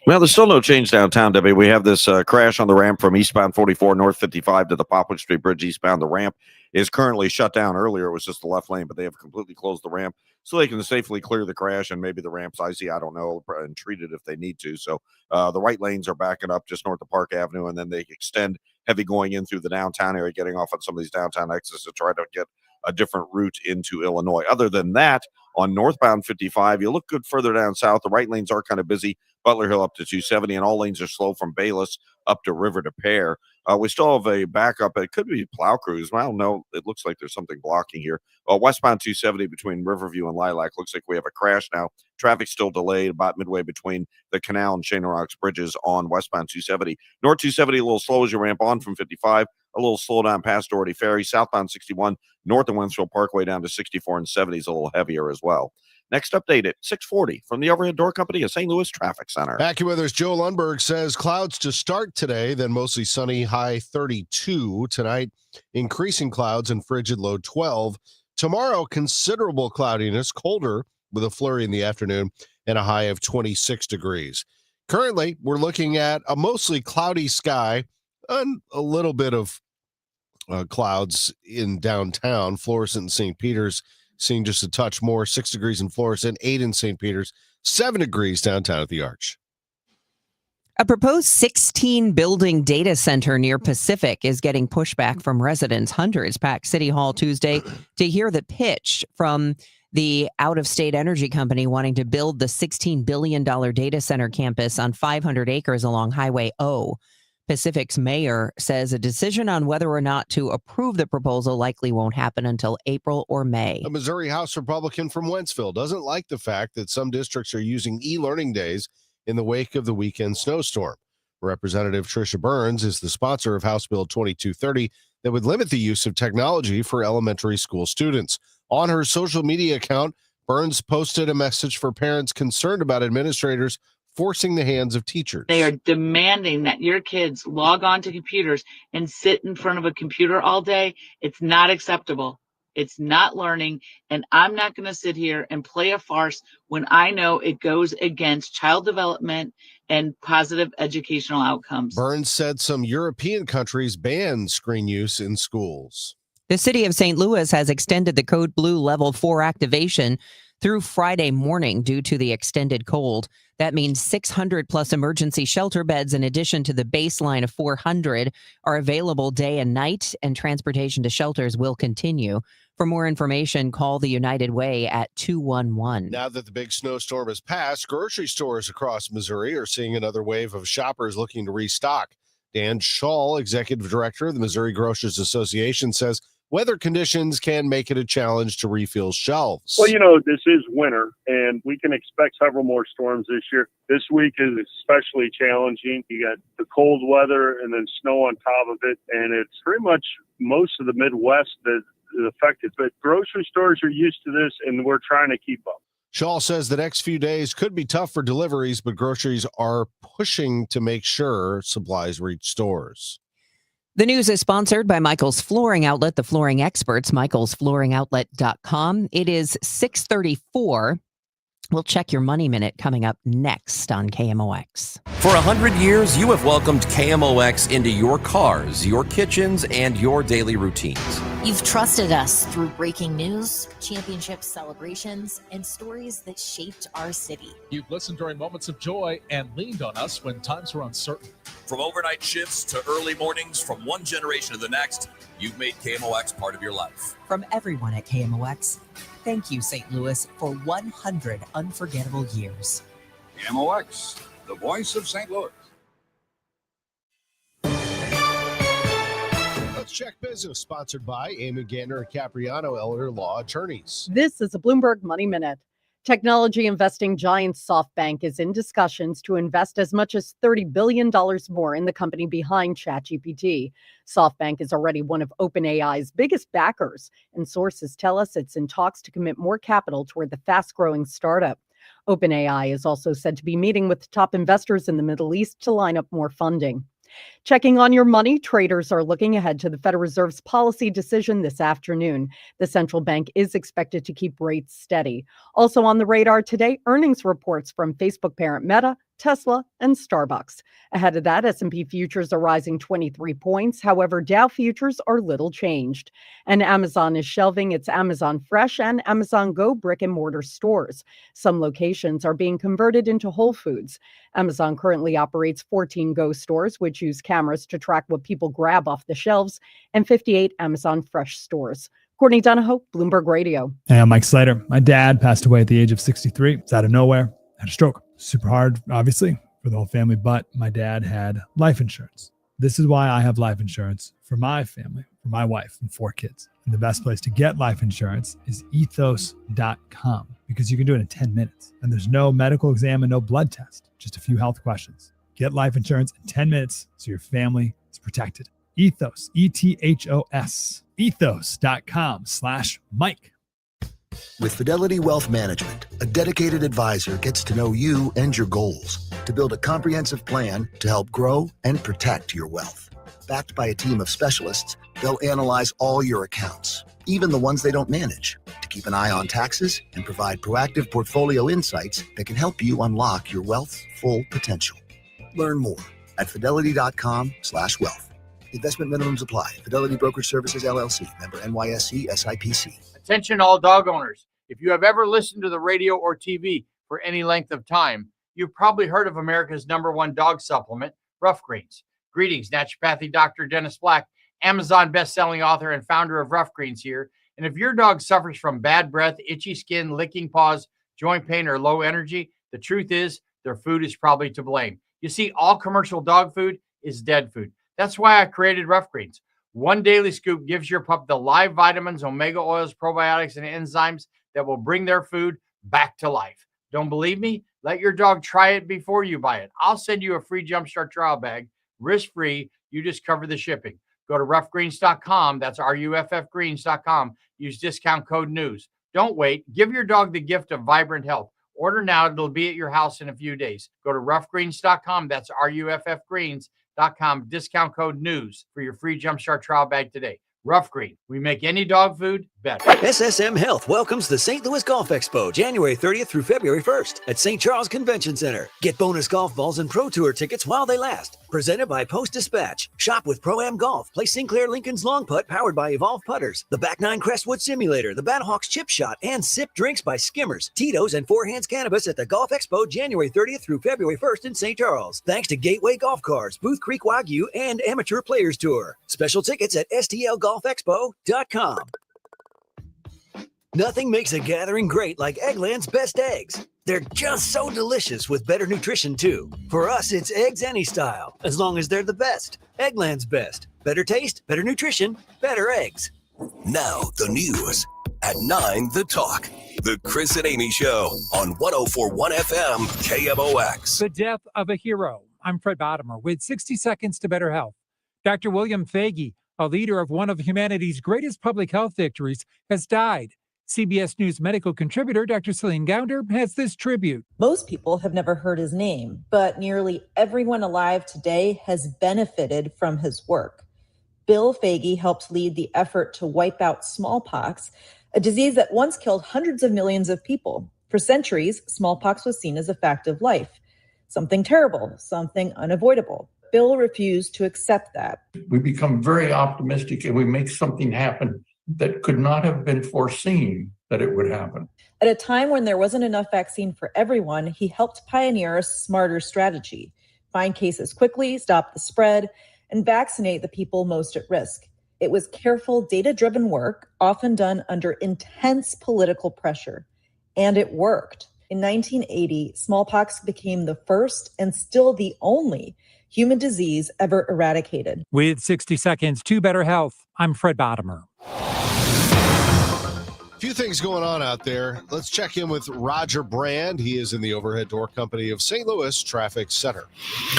S8: Well, there's still no change downtown, Debbie. We have this crash on the ramp from eastbound 44 north 55 to the Poplar Street Bridge eastbound. The ramp is currently shut down. Earlier, it was just the left lane, but they have completely closed the ramp so they can safely clear the crash, and maybe the ramp's icy, I don't know, and treat it if they need to. So the right lanes are backing up just north of Park Avenue, and then they extend heavy going in through the downtown area, getting off on some of these downtown exits to try to get a different route into Illinois. Other than that, on northbound 55, you look good further down south. The right lanes are kind of busy. Butler Hill up to 270, and all lanes are slow from Bayless up to River to Pear. We still have a backup. It could be plow crews. I don't know. It looks like there's something blocking here. Westbound 270 between Riverview and Lilac. Looks like we have a crash now. Traffic's still delayed about midway between the Canal and Shane Rocks bridges on westbound 270. North 270, a little slow as you ramp on from 55. A little slow down past Doherty Ferry. Southbound 61, north of Wensfield Parkway down to 64 and 70 is a little heavier as well. Next update at 6:40 from the Overhead Door Company of St. Louis Traffic Center.
S12: AccuWeather's Joe Lundberg says clouds to start today, then mostly sunny, high 32. Tonight, increasing clouds and frigid, low 12. Tomorrow, considerable cloudiness, colder with a flurry in the afternoon and a high of 26 degrees. Currently, we're looking at a mostly cloudy sky and a little bit of clouds in downtown. Florissant and St. Peter's seeing just a touch more, 6 degrees in Florissant, 8 in St. Peter's, 7 degrees downtown at the Arch.
S7: A proposed 16-building data center near Pacific is getting pushback from residents. Hundreds packed City Hall Tuesday to hear the pitch from the out-of-state energy company wanting to build the $16 billion data center campus on 500 acres along Highway O. Pacific's mayor says a decision on whether or not to approve the proposal likely won't happen until April or May.
S12: A Missouri House Republican from Wentzville doesn't like the fact that some districts are using e-learning days in the wake of the weekend snowstorm. Representative Tricia Burns is the sponsor of House Bill 2230 that would limit the use of technology for elementary school students. On her social media account, Burns posted a message for parents concerned about administrators forcing the hands of teachers.
S5: They are demanding that your kids log on to computers and sit in front of a computer all day. It's not acceptable. It's not learning. And I'm not going to sit here and play a farce when I know it goes against child development and positive educational outcomes.
S12: Burns said some European countries ban screen use in schools.
S7: The city of St. Louis has extended the Code Blue Level 4 activation through Friday morning due to the extended cold. That means 600 plus emergency shelter beds in addition to the baseline of 400 are available day and night, and transportation to shelters will continue. For more information, call the United Way at 211.
S12: Now that the big snowstorm has passed, grocery stores across Missouri are seeing another wave of shoppers looking to restock. Dan Schall, executive director of the Missouri Grocers Association, says weather conditions can make it a challenge to refill shelves.
S9: Well, this is winter, and we can expect several more storms this year. This week is especially challenging. You got the cold weather and then snow on top of it, and it's pretty much most of the Midwest that is affected. But grocery stores are used to this, and we're trying to keep up.
S12: Shaw says the next few days could be tough for deliveries, but groceries are pushing to make sure supplies reach stores.
S7: The news is sponsored by Michael's Flooring Outlet, the flooring experts, michaelsflooringoutlet.com. It is 6:34. We'll check your Money Minute coming up next on KMOX.
S1: For 100 years, you have welcomed KMOX into your cars, your kitchens, and your daily routines.
S10: You've trusted us through breaking news, championship celebrations, and stories that shaped our city.
S11: You've listened during moments of joy and leaned on us when times were uncertain.
S3: From overnight shifts to early mornings, from one generation to the next, you've made KMOX part of your life.
S14: From everyone at KMOX, thank you, St. Louis, for 100 unforgettable years.
S23: KMOX, the voice of St. Louis.
S12: Let's check business, sponsored by Eamon Gantner and Capriano Elder Law Attorneys.
S24: This is a Bloomberg Money Minute. Technology investing giant SoftBank is in discussions to invest as much as $30 billion more in the company behind ChatGPT. SoftBank is already one of OpenAI's biggest backers, and sources tell us it's in talks to commit more capital toward the fast-growing startup. OpenAI is also said to be meeting with top investors in the Middle East to line up more funding. Checking on your money, traders are looking ahead to the Federal Reserve's policy decision this afternoon. The central bank is expected to keep rates steady. Also on the radar today, earnings reports from Facebook parent Meta, Tesla, and Starbucks. Ahead of that, S&P futures are rising 23 points. However, Dow futures are little changed. And Amazon is shelving its Amazon Fresh and Amazon Go brick-and-mortar stores. Some locations are being converted into Whole Foods. Amazon currently operates 14 Go stores, which use cameras to track what people grab off the shelves, and 58 Amazon Fresh stores. Courtney Donahoe, Bloomberg Radio.
S25: Hey, I'm Mike Slater. My dad passed away at the age of 63. It's out of nowhere. Had a stroke. Super hard, obviously, for the whole family, but my dad had life insurance. This is why I have life insurance for my family, for my wife and 4 kids. And the best place to get life insurance is ethos.com, because you can do it in 10 minutes. And there's no medical exam and no blood test, just a few health questions. Get life insurance in 10 minutes so your family is protected. Ethos, ETHOS, ethos.com/Mike.
S26: With Fidelity Wealth Management, a dedicated advisor gets to know you and your goals to build a comprehensive plan to help grow and protect your wealth. Backed by a team of specialists, they'll analyze all your accounts, even the ones they don't manage, to keep an eye on taxes and provide proactive portfolio insights that can help you unlock your wealth's full potential. Learn more at fidelity.com/wealth. Investment minimums apply. Fidelity Brokerage Services, LLC. Member NYSE SIPC.
S27: Attention all dog owners. If you have ever listened to the radio or TV for any length of time, you've probably heard of America's #1 dog supplement, Rough Greens. Greetings, naturopathy Dr. Dennis Black, Amazon best-selling author and founder of Rough Greens here. And if your dog suffers from bad breath, itchy skin, licking paws, joint pain, or low energy, the truth is their food is probably to blame. You see, all commercial dog food is dead food. That's why I created Rough Greens. One daily scoop gives your pup the live vitamins, omega oils, probiotics, and enzymes that will bring their food back to life. Don't believe me? Let your dog try it before you buy it. I'll send you a free Jumpstart trial bag, risk-free. You just cover the shipping. Go to roughgreens.com. That's RUFFgreens.com. Use discount code NEWS. Don't wait. Give your dog the gift of vibrant health. Order now. It'll be at your house in a few days. Go to roughgreens.com. That's RUFFgreens.com. Discount code NEWS for your free Jumpstart trial bag today. Rough Green. We make any dog food better.
S29: SSM Health welcomes the St. Louis Golf Expo, January 30th through February 1st at St. Charles Convention Center. Get bonus golf balls and Pro Tour tickets while they last. Presented by Post Dispatch. Shop with Pro-Am Golf. Play Sinclair Lincoln's Long Putt powered by Evolve Putters. The Back 9 Crestwood Simulator. The Battlehawks Chip Shot. And sip drinks by Skimmers, Tito's, and Four Hands Cannabis at the Golf Expo, January 30th through February 1st in St. Charles. Thanks to Gateway Golf Cars, Booth Creek Wagyu, and Amateur Players Tour. Special tickets at STLGolfExpo.com. Nothing makes a gathering great like Eggland's Best Eggs. They're just so delicious with better nutrition, too. For us, it's eggs any style, as long as they're the best. Eggland's Best. Better taste, better nutrition, better eggs.
S1: Now, the news. At 9, The Talk. The Chris and Amy Show on 104.1 FM KMOX.
S30: The death of a hero. I'm Fred Bottomer with 60 Seconds to Better Health. Dr. William Fagey, a leader of one of humanity's greatest public health victories, has died. CBS News medical contributor Dr. Celine Gounder has this tribute.
S31: Most people have never heard his name, but nearly everyone alive today has benefited from his work. Bill Fagey helped lead the effort to wipe out smallpox, a disease that once killed hundreds of millions of people. For centuries, smallpox was seen as a fact of life, something terrible, something unavoidable. Bill refused to accept that.
S2: We become very optimistic and we make something happen that could not have been foreseen that it would happen.
S31: At a time when there wasn't enough vaccine for everyone, he helped pioneer a smarter strategy: find cases quickly, stop the spread, and vaccinate the people most at risk. It was careful, data-driven work, often done under intense political pressure. And it worked. In 1980, smallpox became the first and still the only human disease ever eradicated.
S30: With 60 seconds to better health, I'm Fred Bottomer.
S12: A few things going on out there. Let's check in with Roger Brand. He is in the overhead door company of St. Louis Traffic Center.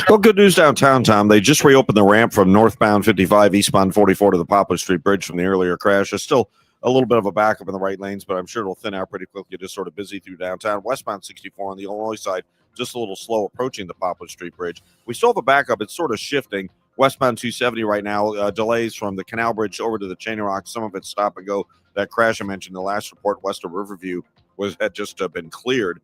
S8: Well, good news downtown, Tom. They just reopened the ramp from northbound 55, eastbound 44 to the Poplar Street Bridge from the earlier crash. There's still a little bit of a backup in the right lanes, but I'm sure it'll thin out pretty quickly. Just sort of busy through downtown. Westbound 64 on the Illinois side, just a little slow approaching the Poplar Street Bridge. We still have a backup. It's sort of shifting. Westbound 270 right now, delays from the Canal Bridge over to the Chain Rock. Some of it's stop and go. That crash I mentioned, the last report west of Riverview, had just been cleared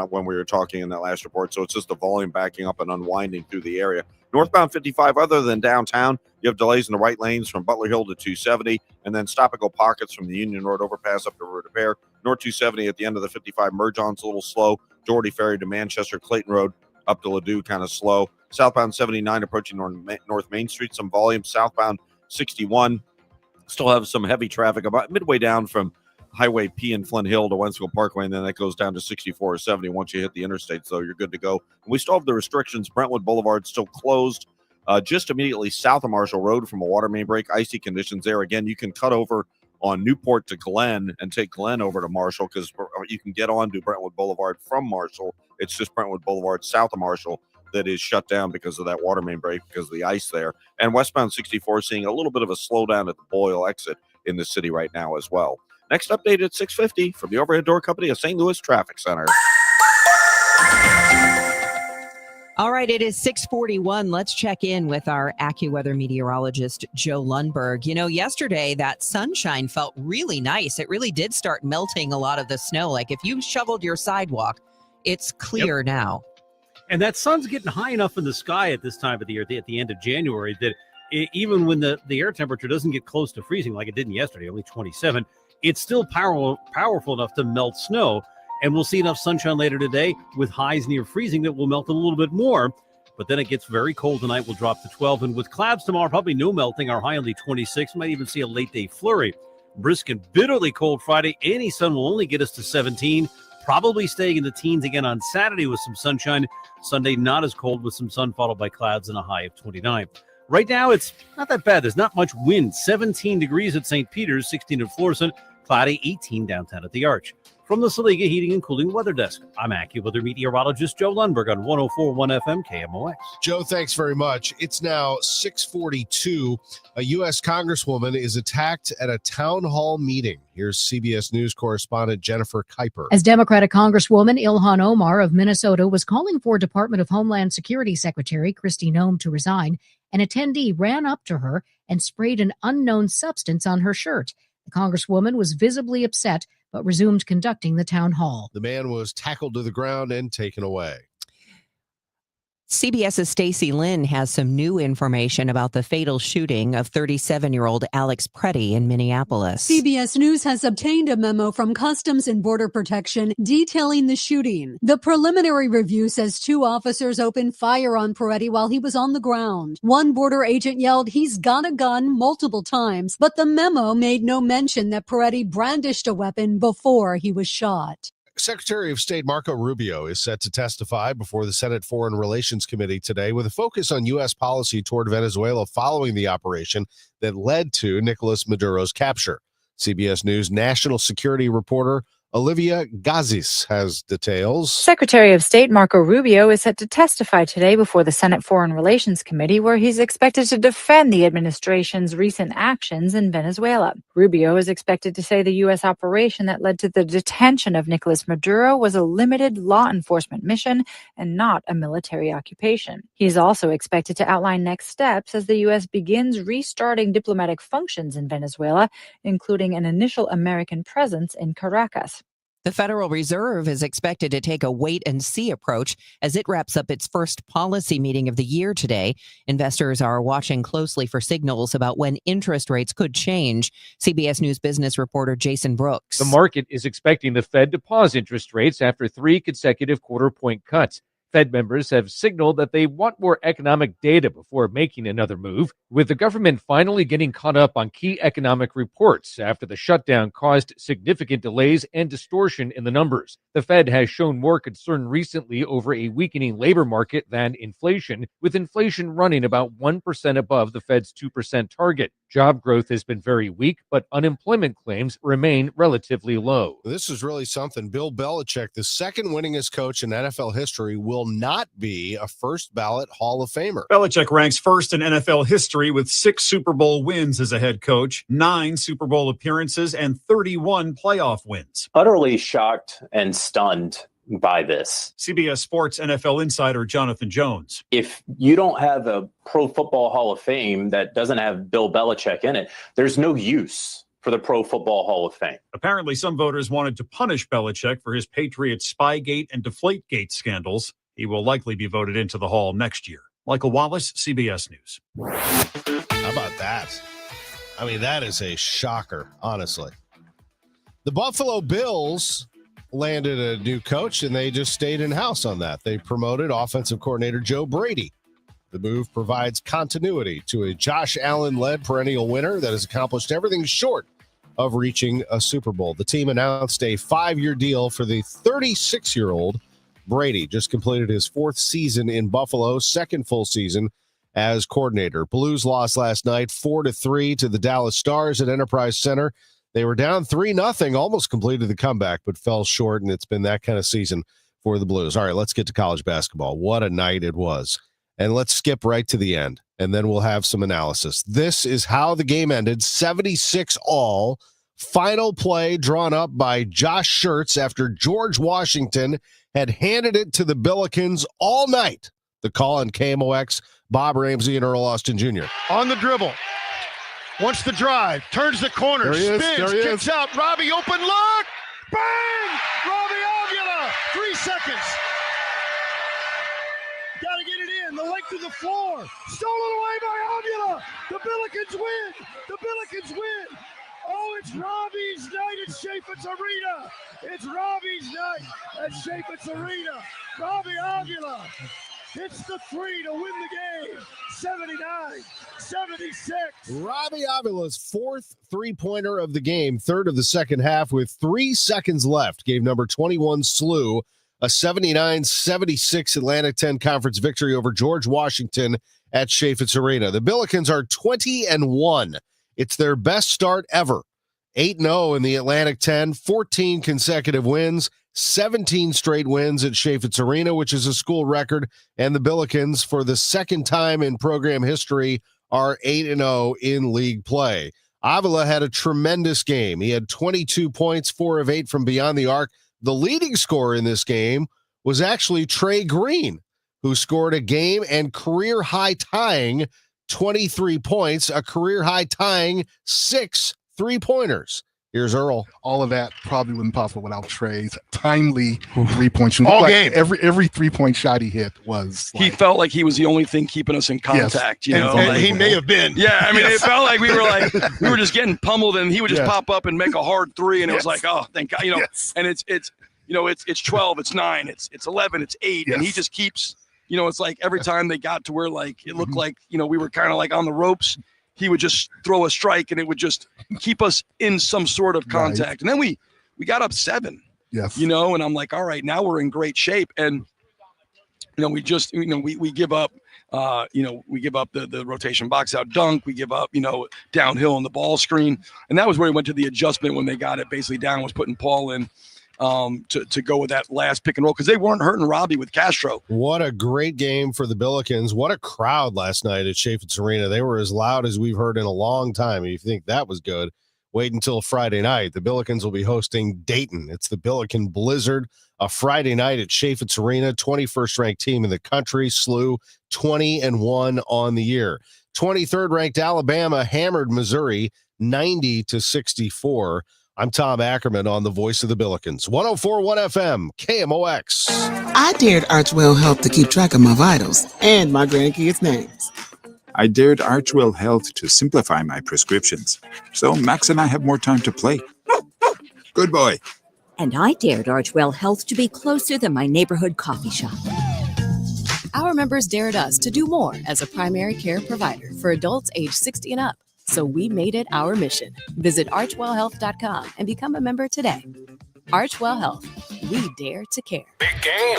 S8: when we were talking in that last report. So it's just the volume backing up and unwinding through the area. Northbound 55, other than downtown, you have delays in the right lanes from Butler Hill to 270, and then stop-and-go pockets from the Union Road overpass up to River to Bear. North 270 at the end of the 55 merge-on's a little slow. Doherty Ferry to Manchester, Clayton Road up to Ladue, kind of slow. Southbound 79 approaching North Main Street, some volume. Southbound 61, still have some heavy traffic about midway down from Highway P in Flint Hill to Wentzville Parkway, and then that goes down to 64 or 70. Once you hit the interstate, so you're good to go. And we still have the restrictions. Brentwood Boulevard still closed just immediately south of Marshall Road from a water main break. Icy conditions there. Again, you can cut over on Newport to Glen and take Glen over to Marshall because you can get on to Brentwood Boulevard from Marshall. It's just Brentwood Boulevard south of Marshall that is shut down because of that water main break, because of the ice there. And westbound 64 seeing a little bit of a slowdown at the Boyle exit in the city right now as well. Next update at 6:50 from the overhead door company of St. Louis Traffic Center.
S7: All right, it is 6:41. Let's check in with our AccuWeather meteorologist, Joe Lundberg. You know, yesterday that sunshine felt really nice. It really did start melting a lot of the snow. Like if you shoveled your sidewalk, it's clear now.
S4: And that sun's getting high enough in the sky at this time of the year, at the end of January, that even when the air temperature doesn't get close to freezing like it didn't yesterday, only 27, it's still powerful enough to melt snow. And we'll see enough sunshine later today with highs near freezing that will melt a little bit more. But then it gets very cold tonight. We'll drop to 12. And with clouds tomorrow, probably no melting. Our high only 26. Might even see a late day flurry. Brisk and bitterly cold Friday. Any sun will only get us to 17. Probably staying in the teens again on Saturday with some sunshine. Sunday, not as cold with some sun, followed by clouds and a high of 29. Right now, it's not that bad. There's not much wind. 17 degrees at St. Peter's, 16 at Florissant, cloudy, 18 downtown at the Arch. From the Saliga Heating and Cooling Weather Desk, I'm AccuWeather meteorologist Joe Lundberg on 104.1 FM KMOX.
S12: Joe, thanks very much. It's now 6:42. A U.S. Congresswoman is attacked at a town hall meeting. Here's CBS News correspondent Jennifer Kuiper.
S6: As Democratic Congresswoman Ilhan Omar of Minnesota was calling for Department of Homeland Security Secretary Kristi Noem to resign, an attendee ran up to her and sprayed an unknown substance on her shirt. The Congresswoman was visibly upset, but resumed conducting the town hall.
S12: The man was tackled to the ground and taken away.
S7: CBS's Stacey Lynn has some new information about the fatal shooting of 37-year-old Alex Preddy in Minneapolis.
S13: CBS News has obtained a memo from Customs and Border Protection detailing the shooting. The preliminary review says 2 officers opened fire on Preddy while he was on the ground. One border agent yelled, "He's got a gun," multiple times, but the memo made no mention that Preddy brandished a weapon before he was shot.
S12: Secretary of State Marco Rubio is set to testify before the Senate Foreign Relations Committee today with a focus on U.S. policy toward Venezuela following the operation that led to Nicolas Maduro's capture. CBS News national security reporter Olivia Gazis has details.
S15: Secretary of State Marco Rubio is set to testify today before the Senate Foreign Relations Committee, where he's expected to defend the administration's recent actions in Venezuela. Rubio is expected to say the U.S. operation that led to the detention of Nicolas Maduro was a limited law enforcement mission and not a military occupation. He's also expected to outline next steps as the U.S. begins restarting diplomatic functions in Venezuela, including an initial American presence in Caracas.
S7: The Federal Reserve is expected to take a wait-and-see approach as it wraps up its first policy meeting of the year today. Investors are watching closely for signals about when interest rates could change. CBS News business reporter Jason Brooks.
S5: The market is expecting the Fed to pause interest rates after 3 consecutive quarter-point cuts. Fed members have signaled that they want more economic data before making another move, with the government finally getting caught up on key economic reports after the shutdown caused significant delays and distortion in the numbers. The Fed has shown more concern recently over a weakening labor market than inflation, with inflation running about 1% above the Fed's 2% target. Job growth has been very weak, but unemployment claims remain relatively low.
S12: This is really something. Bill Belichick, the second winningest coach in NFL history, will not be a first ballot Hall of Famer.
S9: Belichick ranks first in NFL history with 6 Super Bowl wins as a head coach, 9 Super Bowl appearances, and 31 playoff wins.
S10: Utterly shocked and stunned by this.
S9: CBS Sports NFL insider Jonathan Jones.
S10: If you don't have a Pro Football Hall of Fame that doesn't have Bill Belichick in it, there's no use for the Pro Football Hall of Fame.
S9: Apparently, some voters wanted to punish Belichick for his Patriots Spygate and Deflategate scandals. He will likely be voted into the Hall next year. Michael Wallace, CBS News.
S12: How about that? I mean, that is a shocker, honestly. The Buffalo Bills landed a new coach, and they just stayed in-house on that. They promoted offensive coordinator Joe Brady. The move provides continuity to a Josh Allen-led perennial winner that has accomplished everything short of reaching a Super Bowl. The team announced a 5-year deal for the 36-year-old Brady. Just completed his 4th season in Buffalo, 2nd full season as coordinator. Blues lost last night 4-3 to the Dallas Stars at Enterprise Center. They were down 3-0, almost completed the comeback, but fell short, and it's been that kind of season for the Blues. All right, let's get to college basketball. What a night it was. And let's skip right to the end, and then we'll have some analysis. This is how the game ended, 76-all. Final play drawn up by Josh Schertz after George Washington had handed it to the Billikens all night. The call on KMOX, Bob Ramsey and Earl Austin Jr.
S16: On the dribble. Wants the drive. Turns the corner. Spins. Gets out. Robbie open look. Bang! Robbie Avila. 3 seconds. Got to get it in. The length of the floor. Stolen away by Avila. The Billikens win. The Billikens win. Oh, it's Robbie's night at Chaffetz Arena. It's Robbie's night at Chaffetz Arena. Robbie Avila hits the 3 to win the game. 79-76.
S12: Robbie Avila's 4th three-pointer of the game, 3rd of the second half with 3 seconds left, gave number 21 SLU a 79-76 Atlantic 10 conference victory over George Washington at Chaffetz Arena. The Billikens are 20-1. It's their best start ever. 8-0 in the Atlantic 10, 14 consecutive wins, 17 straight wins at Chaffetz Arena, which is a school record. And the Billikens, for the second time in program history, are 8-0 in league play. Avila had a tremendous game. He had 22 points, 4 of 8 from beyond the arc. The leading scorer in this game was actually Trey Green, who scored a game and career high tying 23 points, a career high tying 6 3-pointers. Here's Earl.
S17: All of that probably wouldn't be possible without Trey's timely 3-point shooting.
S18: All
S17: like
S18: game.
S17: Every 3-point shot he hit was
S18: He felt like he was the only thing keeping us in contact, you know.
S17: And he may have been.
S18: Yeah, I mean, it felt like we were just getting pummeled, and he would just pop up and make a hard 3, and it was like, oh, thank God, you know. And it's 12, it's 9, it's 11, it's 8, and he just keeps, you know, it's like every time they got to where like it looked like, you know, we were kind of like on the ropes, he would just throw a strike, and it would just keep us in some sort of contact. Right. And then we got up 7.
S17: Yes.
S18: You know, and I'm like, all right, now we're in great shape. And you know, we just, you know, we give up, we give up the rotation box out dunk. We give up, you know, downhill on the ball screen. And that was where we went to the adjustment when they got it basically down, was putting Paul in to go with that last pick and roll, because they weren't hurting Robbie with Castro.
S12: What a great game for the Billikens. What a crowd last night at Chaffetz Arena. They were as loud as we've heard in a long time. If you think that was good, wait until Friday night. The Billikens will be hosting Dayton. It's the Billiken Blizzard, a Friday night at Chaffetz Arena. 21st ranked team in the country. SLU 20-1 on the year. 23rd ranked Alabama hammered Missouri 90-64. I'm Tom Ackerman on the Voice of the Billikens. 104.1 FM, KMOX.
S3: I dared Archwell Health to keep track of my vitals and my grandkids' names.
S11: I dared Archwell Health to simplify my prescriptions, so Max and I have more time to play. Good boy.
S14: And I dared Archwell Health to be closer than my neighborhood coffee shop.
S19: Our members dared us to do more as a primary care provider for adults age 60 and up. So we made it our mission. Visit archwellhealth.com and become a member today. Archwell Health. We dare to care.
S20: Big game,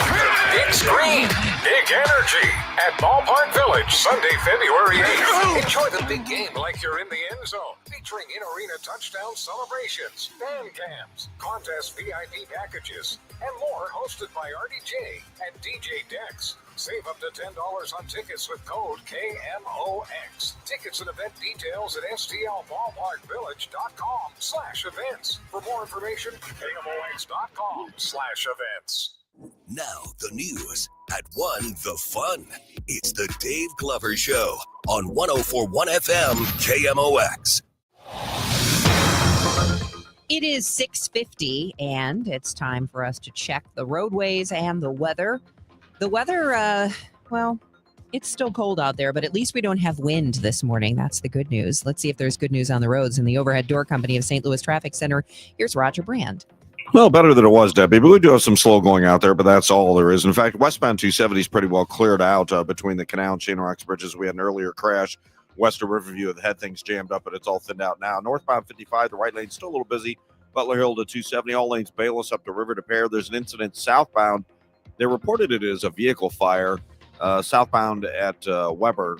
S20: big screen, big energy at Ballpark Village, Sunday, February 8th. Enjoy the big game like you're in the end zone, featuring in-arena touchdown celebrations, fan cams, contest VIP packages, and more, hosted by RDJ and DJ Dex. Save up to $10 on tickets with code KMOX. Tickets and event details at stlballparkvillage.com/events. For more information, KMOX.com/events.
S1: Now the news at 1 the fun. It's the Dave Glover Show on 104.1 FM KMOX.
S7: It is 6:50 and it's time for us to check the roadways and the weather. The weather, well, it's still cold out there, but at least we don't have wind this morning. That's the good news. Let's see if there's good news on the roads. In the Overhead Door Company of St. Louis Traffic Center, here's Roger Brand.
S8: Well, better than it was, Debbie, but we do have some slow going out there, but that's all there is. In fact, westbound 270 is pretty well cleared out between the Canal and Chain Rocks bridges. We had an earlier crash west of Riverview that had things jammed up, but it's all thinned out now. Northbound 55, the right lane's still a little busy. Butler Hill to 270, all lanes Bayless up to River to Pear. There's an incident southbound. They reported it as a vehicle fire southbound at Weber,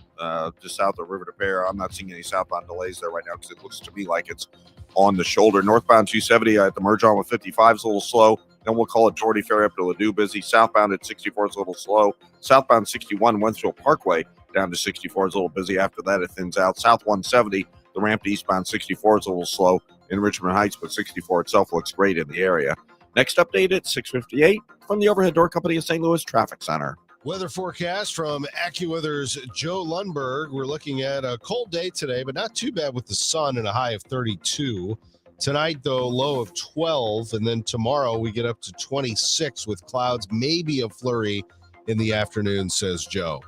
S8: just south of River to Pear. I'm not seeing any southbound delays there right now because it looks to me like it's on the shoulder. Northbound 270 at the merge on with 55 is a little slow. Then we'll call it Jordy Ferry up to Ladue busy. Southbound at 64 is a little slow. Southbound 61 Wentworth Parkway down to 64 is a little busy. After that, it thins out. South 170, the ramp to eastbound 64 is a little slow in Richmond Heights, but 64 itself looks great in the area. Next update at 6:58 from the Overhead Door Company of St. Louis Traffic Center.
S12: Weather forecast from AccuWeather's Joe Lundberg. We're looking at a cold day today, but not too bad with the sun and a high of 32. Tonight, though, low of 12. And then tomorrow we get up to 26 with clouds, maybe a flurry in the afternoon, says Joe.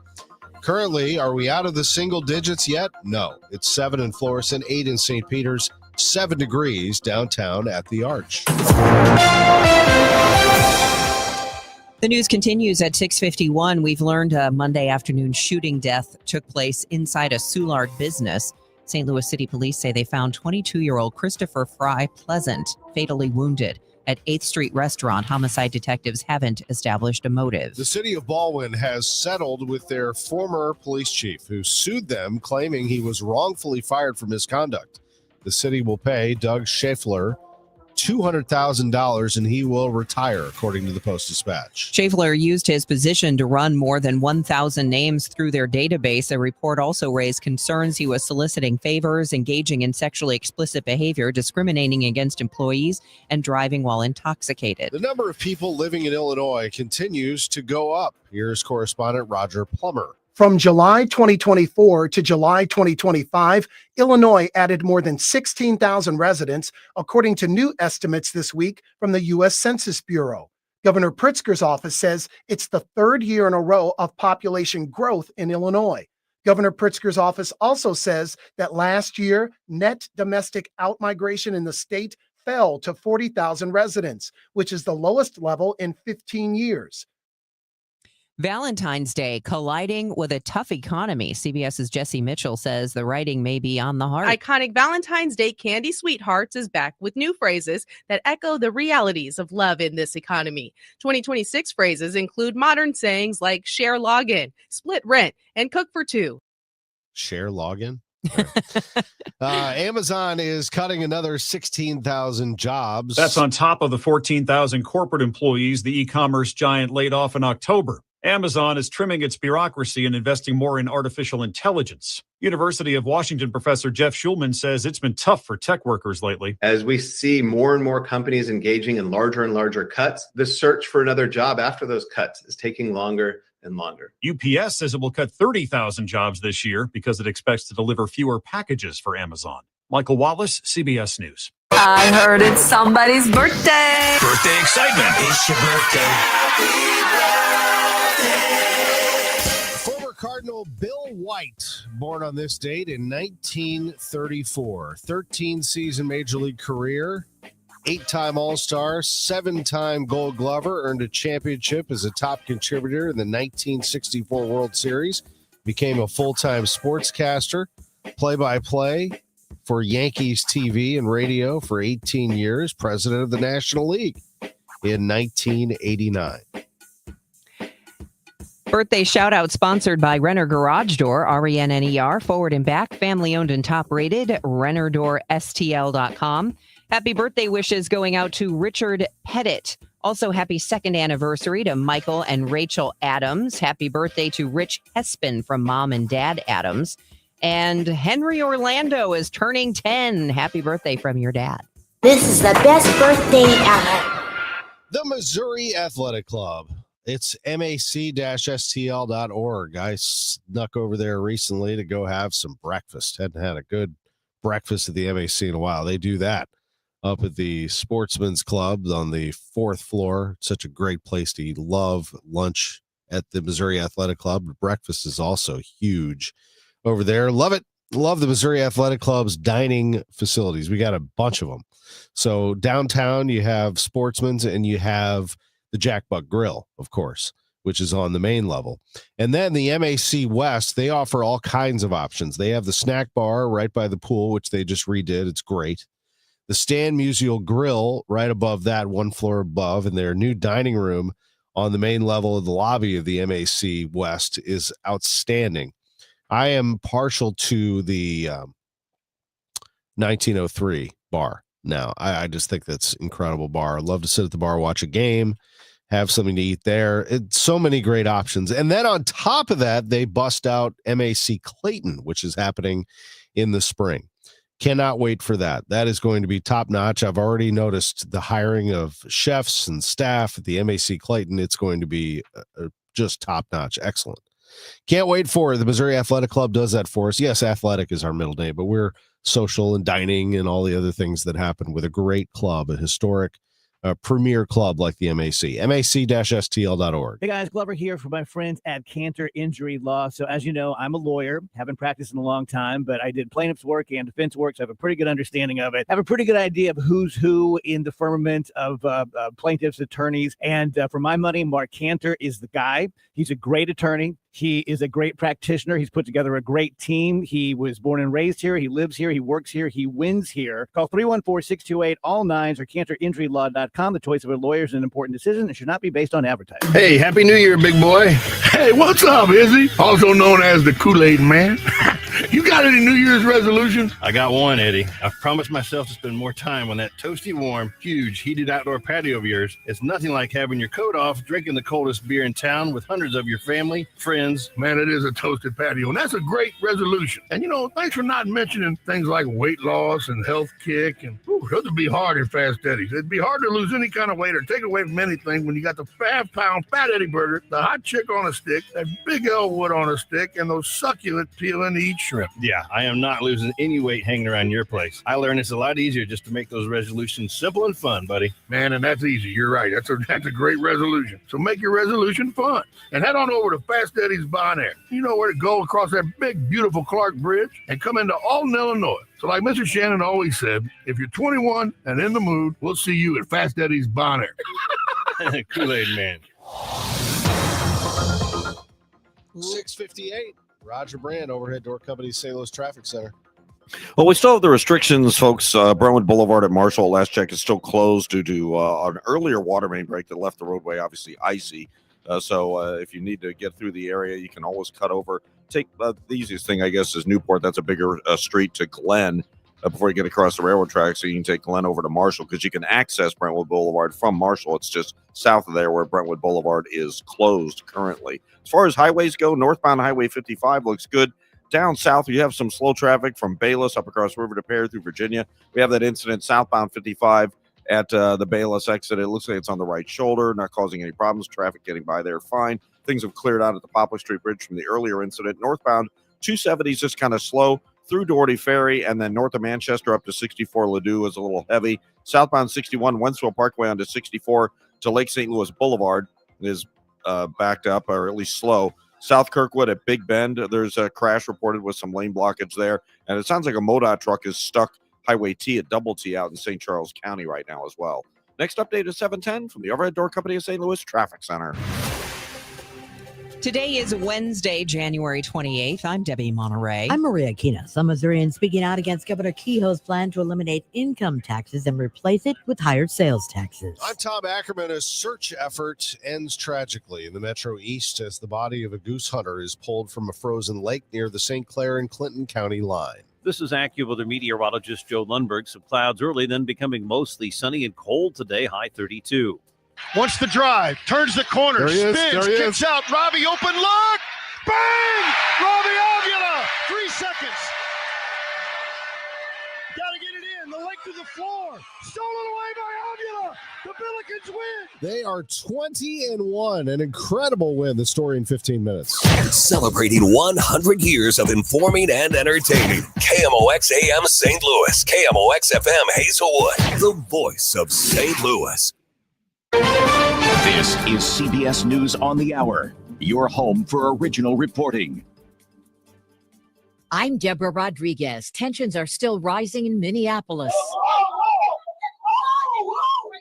S12: Currently, are we out of the single digits yet? No. It's 7 in Florissant, 8 in St. Peter's, 7 degrees downtown at the Arch.
S7: The news continues at 6:51. We've learned a Monday afternoon shooting death took place inside a Soulard business. St. Louis City Police say they found 22-year-old Christopher Fry Pleasant fatally wounded at 8th Street Restaurant. Homicide detectives haven't established a motive.
S12: The city of Baldwin has settled with their former police chief, who sued them, claiming he was wrongfully fired for misconduct. The city will pay Doug Schaeffler $200,000 and he will retire, according to the Post-Dispatch.
S7: Schaeffler used his position to run more than 1,000 names through their database. A report also raised concerns he was soliciting favors, engaging in sexually explicit behavior, discriminating against employees, and driving while intoxicated.
S12: The number of people living in Illinois continues to go up. Here's correspondent Roger Plummer.
S21: From July 2024 to July 2025, Illinois added more than 16,000 residents, according to new estimates this week from the U.S. Census Bureau. Governor Pritzker's office says it's the third year in a row of population growth in Illinois. Governor Pritzker's office also says that last year, net domestic outmigration in the state fell to 40,000 residents, which is the lowest level in 15 years.
S7: Valentine's Day colliding with a tough economy. CBS's Jesse Mitchell says the writing may be on the heart.
S22: Iconic Valentine's Day Candy Sweethearts is back with new phrases that echo the realities of love in this economy. 2026 phrases include modern sayings like share login, split rent, and cook for two.
S12: Share login? Amazon is cutting another 16,000 jobs.
S9: That's on top of the 14,000 corporate employees the e-commerce giant laid off in October. Amazon is trimming its bureaucracy and investing more in artificial intelligence. University of Washington professor Jeff Schulman says it's been tough for tech workers lately.
S20: As we see more and more companies engaging in larger and larger cuts, the search for another job after those cuts is taking longer and longer.
S9: UPS says it will cut 30,000 jobs this year because it expects to deliver fewer packages for Amazon. Michael Wallace, CBS News.
S2: I heard it's somebody's birthday.
S20: Birthday excitement.
S2: It's your birthday.
S12: Former Cardinal Bill White, born on this date in 1934. 13-season Major League career, 8-time All-Star, 7-time Gold Glover, earned a championship as a top contributor in the 1964 World Series, became a full-time sportscaster, play-by-play for Yankees TV and radio for 18 years, president of the National League in 1989.
S7: Birthday shout out sponsored by Renner Garage Door, RENNER, forward and back, family owned and top rated, RennerDoorSTL.com. Happy birthday wishes going out to Richard Pettit. Also, happy second anniversary to Michael and Rachel Adams. Happy birthday to Rich Hespin from Mom and Dad Adams. And Henry Orlando is turning 10. Happy birthday from your dad.
S4: This is the best birthday ever.
S12: The Missouri Athletic Club. It's mac-stl.org. I snuck over there recently to go have some breakfast. Hadn't had a good breakfast at the MAC in a while. They do that up at the Sportsman's Club on the 4th floor. Such a great place to eat. Love lunch at the Missouri Athletic Club. Breakfast is also huge over there. Love it. Love the Missouri Athletic Club's dining facilities. We got a bunch of them. So downtown you have Sportsman's and you have the Jack Buck Grill, of course, which is on the main level. And then the MAC West, they offer all kinds of options. They have the snack bar right by the pool, which they just redid. It's great. The Stan Musial Grill right above that, one floor above, and their new dining room on the main level of the lobby of the MAC West is outstanding. I am partial to the 1903 bar now. I just think that's an incredible bar. I love to sit at the bar, watch a game, have something to eat there. It's so many great options. And then on top of that, they bust out MAC Clayton, which is happening in the spring. Cannot wait for that. That is going to be top notch. I've already noticed the hiring of chefs and staff at the MAC Clayton. It's going to be just top notch. Excellent. Can't wait for it. The Missouri Athletic Club does that for us. Yes, athletic is our middle name, but we're social and dining and all the other things that happen with a great club, a historic premier club like the mac-stl.org.
S23: Hey guys, Glover here for my friends at Cantor Injury Law. So as you know, I'm a lawyer, haven't practiced in a long time, but I did plaintiff's work and defense work, so I have a pretty good understanding of it. I have a pretty good idea of who's who in the firmament of plaintiffs, attorneys, and for my money, Mark Cantor is the guy. He's a great attorney. He is a great practitioner. He's put together a great team. He was born and raised here. He lives here. He works here. He wins here. Call 314-628-ALL-9s or CantorInjuryLaw.com. The choice of a lawyer is an important decision and should not be based on advertising.
S16: Hey, Happy New Year, big boy. Hey, what's up, Izzy? Also known as the Kool-Aid Man. You got any New Year's resolutions?
S24: I got one, Eddie. I've promised myself to spend more time on that toasty, warm, huge, heated outdoor patio of yours. It's nothing like having your coat off, drinking the coldest beer in town with hundreds of your family, friends.
S16: Man, it is a toasted patio, and that's a great resolution. And, you know, thanks for not mentioning things like weight loss and health kick. And those would be hard in Fast Eddie's. It'd be hard to lose any kind of weight or take away from anything when you got the 5-pound Fat Eddie burger, the hot chick on a stick, that big Elwood on a stick, and those succulent peel-and-eat shrimp.
S24: Yeah, I am not losing any weight hanging around your place. I learned it's a lot easier just to make those resolutions simple and fun, buddy.
S16: Man, and that's easy. You're right. That's a great resolution. So make your resolution fun. And head on over to Fast Eddie's Bon Air. You know where to go across that big, beautiful Clark Bridge and come into Alton, Illinois. So like Mr. Shannon always said, if you're 21 and in the mood, we'll see you at Fast Eddie's Bon Air.
S24: Kool-Aid Man.
S12: 658. Roger Brand, Overhead Door Company, St. Louis Traffic Center.
S8: Well, we still have the restrictions, folks. Brentwood Boulevard at Marshall, last check, is still closed due to an earlier water main break that left the roadway obviously icy. So if you need to get through the area, you can always cut over. Take the easiest thing, I guess, is Newport. That's a bigger street to Glen before you get across the railroad tracks. So you can take Glen over to Marshall because you can access Brentwood Boulevard from Marshall. It's just south of there where Brentwood Boulevard is closed currently. As far as highways go, northbound Highway 55 looks good. Down south, you have some slow traffic from Bayless up across River to Pear through Virginia. We have that incident southbound 55 at the Bayless exit. It looks like it's on the right shoulder, not causing any problems. Traffic getting by there fine. Things have cleared out at the Poplar Street Bridge from the earlier incident. Northbound 270 is just kind of slow. through Doherty Ferry, and then north of Manchester up to 64 Ladue is a little heavy. Southbound 61 Wentzville Parkway onto 64 to Lake St. Louis Boulevard is backed up, or at least slow. South Kirkwood at Big Bend, there's a crash reported with some lane blockage there, and it sounds like a MoDOT truck is stuck Highway T at Double T out in St. Charles County right now as well. Next update is 710 from the Overhead Door Company of St. Louis Traffic Center.
S7: Today is Wednesday, January 28th. I'm Debbie Monterrey.
S5: I'm Maria Kina. Some Missourians speaking out against Governor Kehoe's plan to eliminate income taxes and replace it with higher sales taxes.
S12: I'm Tom Ackerman. A search effort ends tragically in the Metro East as the body of a goose hunter is pulled from a frozen lake near the St. Clair and Clinton County line.
S6: This is AccuWeather meteorologist Joe Lundberg. Some clouds early, then becoming mostly sunny and cold today, high 32.
S16: Wants the drive, turns the corner, spins, kicks out, Robbie open look, bang! Robbie Avila, 3 seconds. Gotta get it in, the length of the floor, stolen away by Avila. The Billikens win.
S12: They are 20-1, an incredible win. The story in 15 minutes.
S1: Celebrating 100 years of informing and entertaining. KMOX AM St. Louis, KMOX FM Hazelwood, the voice of St. Louis.
S13: This is CBS News on the Hour, your home for original reporting.
S14: I'm Deborah Rodriguez. Tensions are still rising in Minneapolis.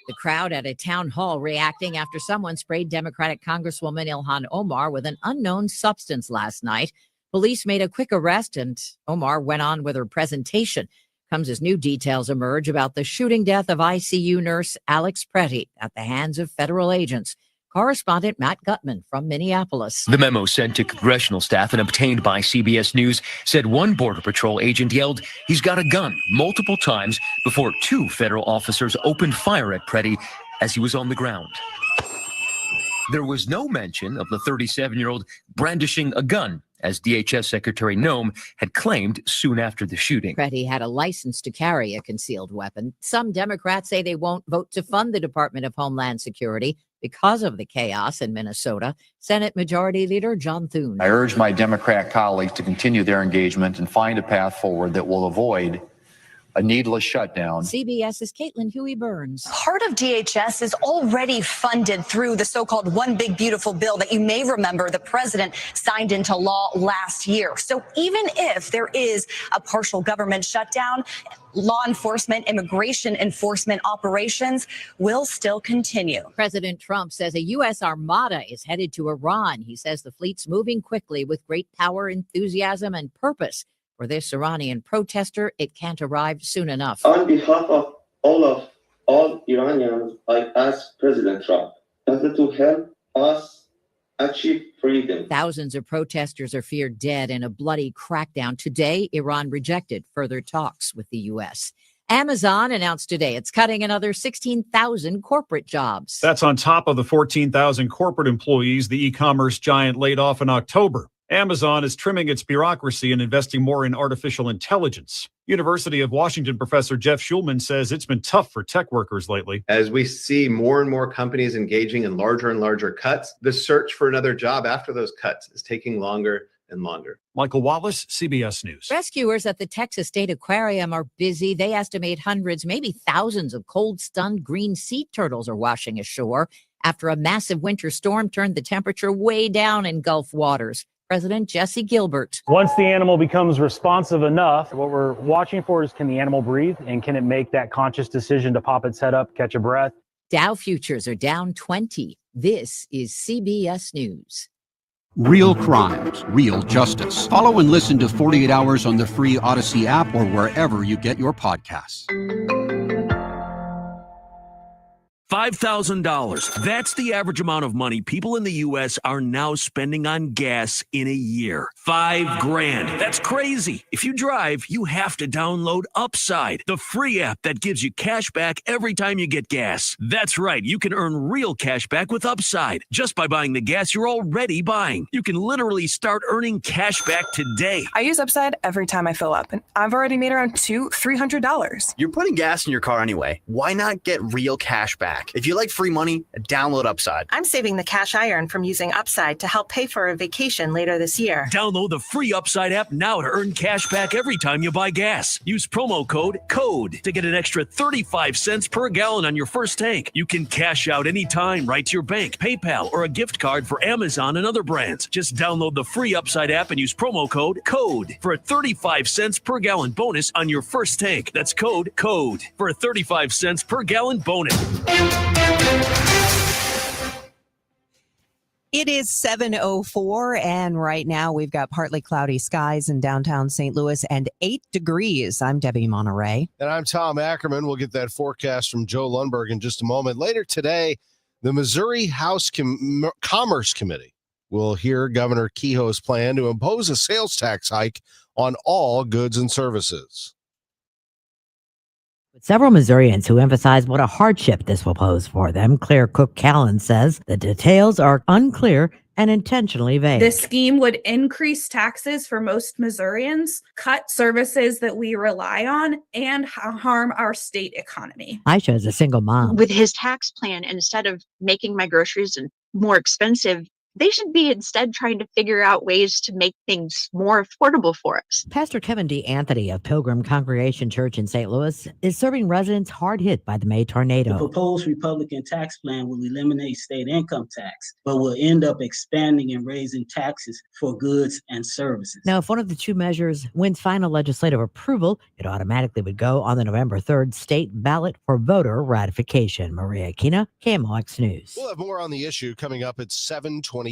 S14: The crowd at a town hall reacting after someone sprayed Democratic Congresswoman Ilhan Omar with an unknown substance last night. Police made a quick arrest and Omar went on with her presentation. Comes as new details emerge about the shooting death of ICU nurse Alex Pretty at the hands of federal agents. Correspondent Matt Gutman from Minneapolis.
S15: The memo sent to congressional staff and obtained by CBS News said one Border Patrol agent yelled, "He's got a gun," multiple times before 2 federal officers opened fire at Pretty as he was on the ground. There was no mention of the 37-year-old brandishing a gun, as DHS Secretary Noem had claimed soon after the shooting.
S14: Pretty had a license to carry a concealed weapon. Some Democrats say they won't vote to fund the Department of Homeland Security because of the chaos in Minnesota. Senate Majority Leader John Thune.
S25: I urge my Democrat colleagues to continue their engagement and find a path forward that will avoid a needless shutdown.
S14: CBS's Caitlin Huey-Burns.
S26: Part of DHS is already funded through the so-called One Big Beautiful Bill that you may remember the president signed into law last year. So even if there is a partial government shutdown, law enforcement, immigration enforcement operations will still continue.
S14: President Trump says a U.S. armada is headed to Iran. He says the fleet's moving quickly with great power, enthusiasm, and purpose. For this Iranian protester, it can't arrive soon enough.
S27: On behalf of all Iranians, I ask President Trump to help us achieve freedom.
S14: Thousands of protesters are feared dead in a bloody crackdown. Today, Iran rejected further talks with the U.S. Amazon announced today it's cutting another 16,000 corporate jobs.
S9: That's on top of the 14,000 corporate employees the e-commerce giant laid off in October. Amazon is trimming its bureaucracy and investing more in artificial intelligence. University of Washington professor Jeff Schulman says it's been tough for tech workers lately.
S28: As we see more and more companies engaging in larger and larger cuts, the search for another job after those cuts is taking longer and longer.
S9: Michael Wallace, CBS News.
S14: Rescuers at the Texas State Aquarium are busy. They estimate hundreds, maybe thousands of cold-stunned green sea turtles are washing ashore after a massive winter storm turned the temperature way down in Gulf waters. President Jesse Gilbert.
S29: Once the animal becomes responsive enough, what we're watching for is, can the animal breathe, and can it make that conscious decision to pop its head up, catch a breath?
S14: Dow futures are down 20. This is CBS News.
S30: Real crimes, real justice. Follow and listen to 48 Hours on the free Odyssey app or wherever you get your podcasts.
S31: $5,000. That's the average amount of money people in the U.S. are now spending on gas in a year. $5,000. That's crazy. If you drive, you have to download Upside, the free app that gives you cash back every time you get gas. That's right. You can earn real cash back with Upside just by buying the gas you're already buying. You can literally start earning cash back today.
S32: I use Upside every time I fill up, and I've already made around $300.
S33: You're putting gas in your car anyway. Why not get real cash back?
S2: back. If you like free money, download Upside.
S3: I'm saving the cash I earn from using Upside to help pay for a vacation later this year.
S31: Download the free Upside app now to earn cash back every time you buy gas. Use promo code CODE to get an extra 35 cents per gallon on your first tank. You can cash out anytime right to your bank, PayPal, or a gift card for Amazon and other brands. Just download the free Upside app and use promo code CODE for a 35 cents per gallon bonus on your first tank. That's code CODE for a 35 cents per gallon bonus.
S7: It is 7:04, and right now we've got partly cloudy skies in downtown St. Louis and 8 degrees. I'm Debbie Monterrey.
S12: And I'm Tom Ackerman. We'll get that forecast from Joe Lundberg in just a moment. Later today, the Missouri House Commerce Committee will hear Governor Kehoe's plan to impose a sales tax hike on all goods and services.
S5: Several Missourians who emphasize what a hardship this will pose for them. Claire Cook-Callan says the details are unclear and intentionally vague.
S4: This scheme would increase taxes for most Missourians, cut services that we rely on, and harm our state economy.
S5: Aisha is a single mom.
S10: With his tax plan, instead of making my groceries more expensive, they should be instead trying to figure out ways to make things more affordable for us.
S5: Pastor Kevin D. Anthony of Pilgrim Congregation Church in St. Louis is serving residents hard hit by the May tornado.
S11: The proposed Republican tax plan will eliminate state income tax, but will end up expanding and raising taxes for goods and services.
S5: Now, if one of the two measures wins final legislative approval, it automatically would go on the November 3rd state ballot for voter ratification. Maria Aquina, KMOX News.
S12: We'll have more on the issue coming up at 7:22.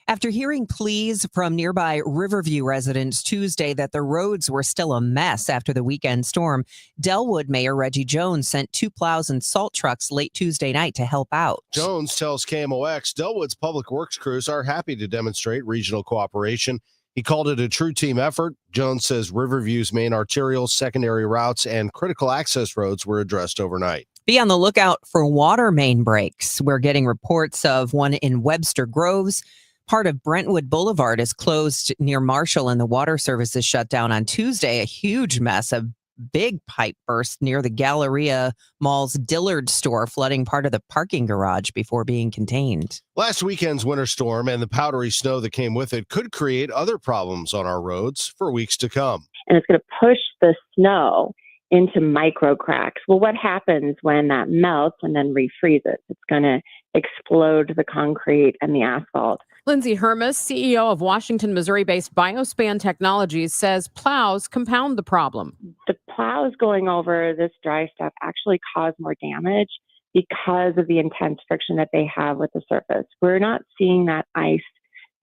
S7: After hearing pleas from nearby Riverview residents Tuesday that the roads were still a mess after the weekend storm, Delwood Mayor Reggie Jones sent 2 plows and salt trucks late Tuesday night to help out.
S12: Jones tells KMOX Delwood's public works crews are happy to demonstrate regional cooperation. He called it a true team effort. Jones says Riverview's main arterial, secondary routes, and critical access roads were addressed overnight.
S7: Be on the lookout for water main breaks. We're getting reports of one in Webster Groves. Part of Brentwood Boulevard is closed near Marshall, and the water service is shut down on Tuesday. A huge mess. A big pipe burst near the Galleria Mall's Dillard store, flooding part of the parking garage before being contained.
S12: Last weekend's winter storm and the powdery snow that came with it could create other problems on our roads for weeks to come.
S17: And it's going to push the snow into micro cracks. Well, what happens when that melts and then refreezes? It's going to explode the concrete and the asphalt.
S18: Lindsay Hermes, CEO of Washington, Missouri-based Biospan Technologies, says plows compound the problem.
S17: The plows going over this dry stuff actually cause more damage because of the intense friction that they have with the surface. We're not seeing that ice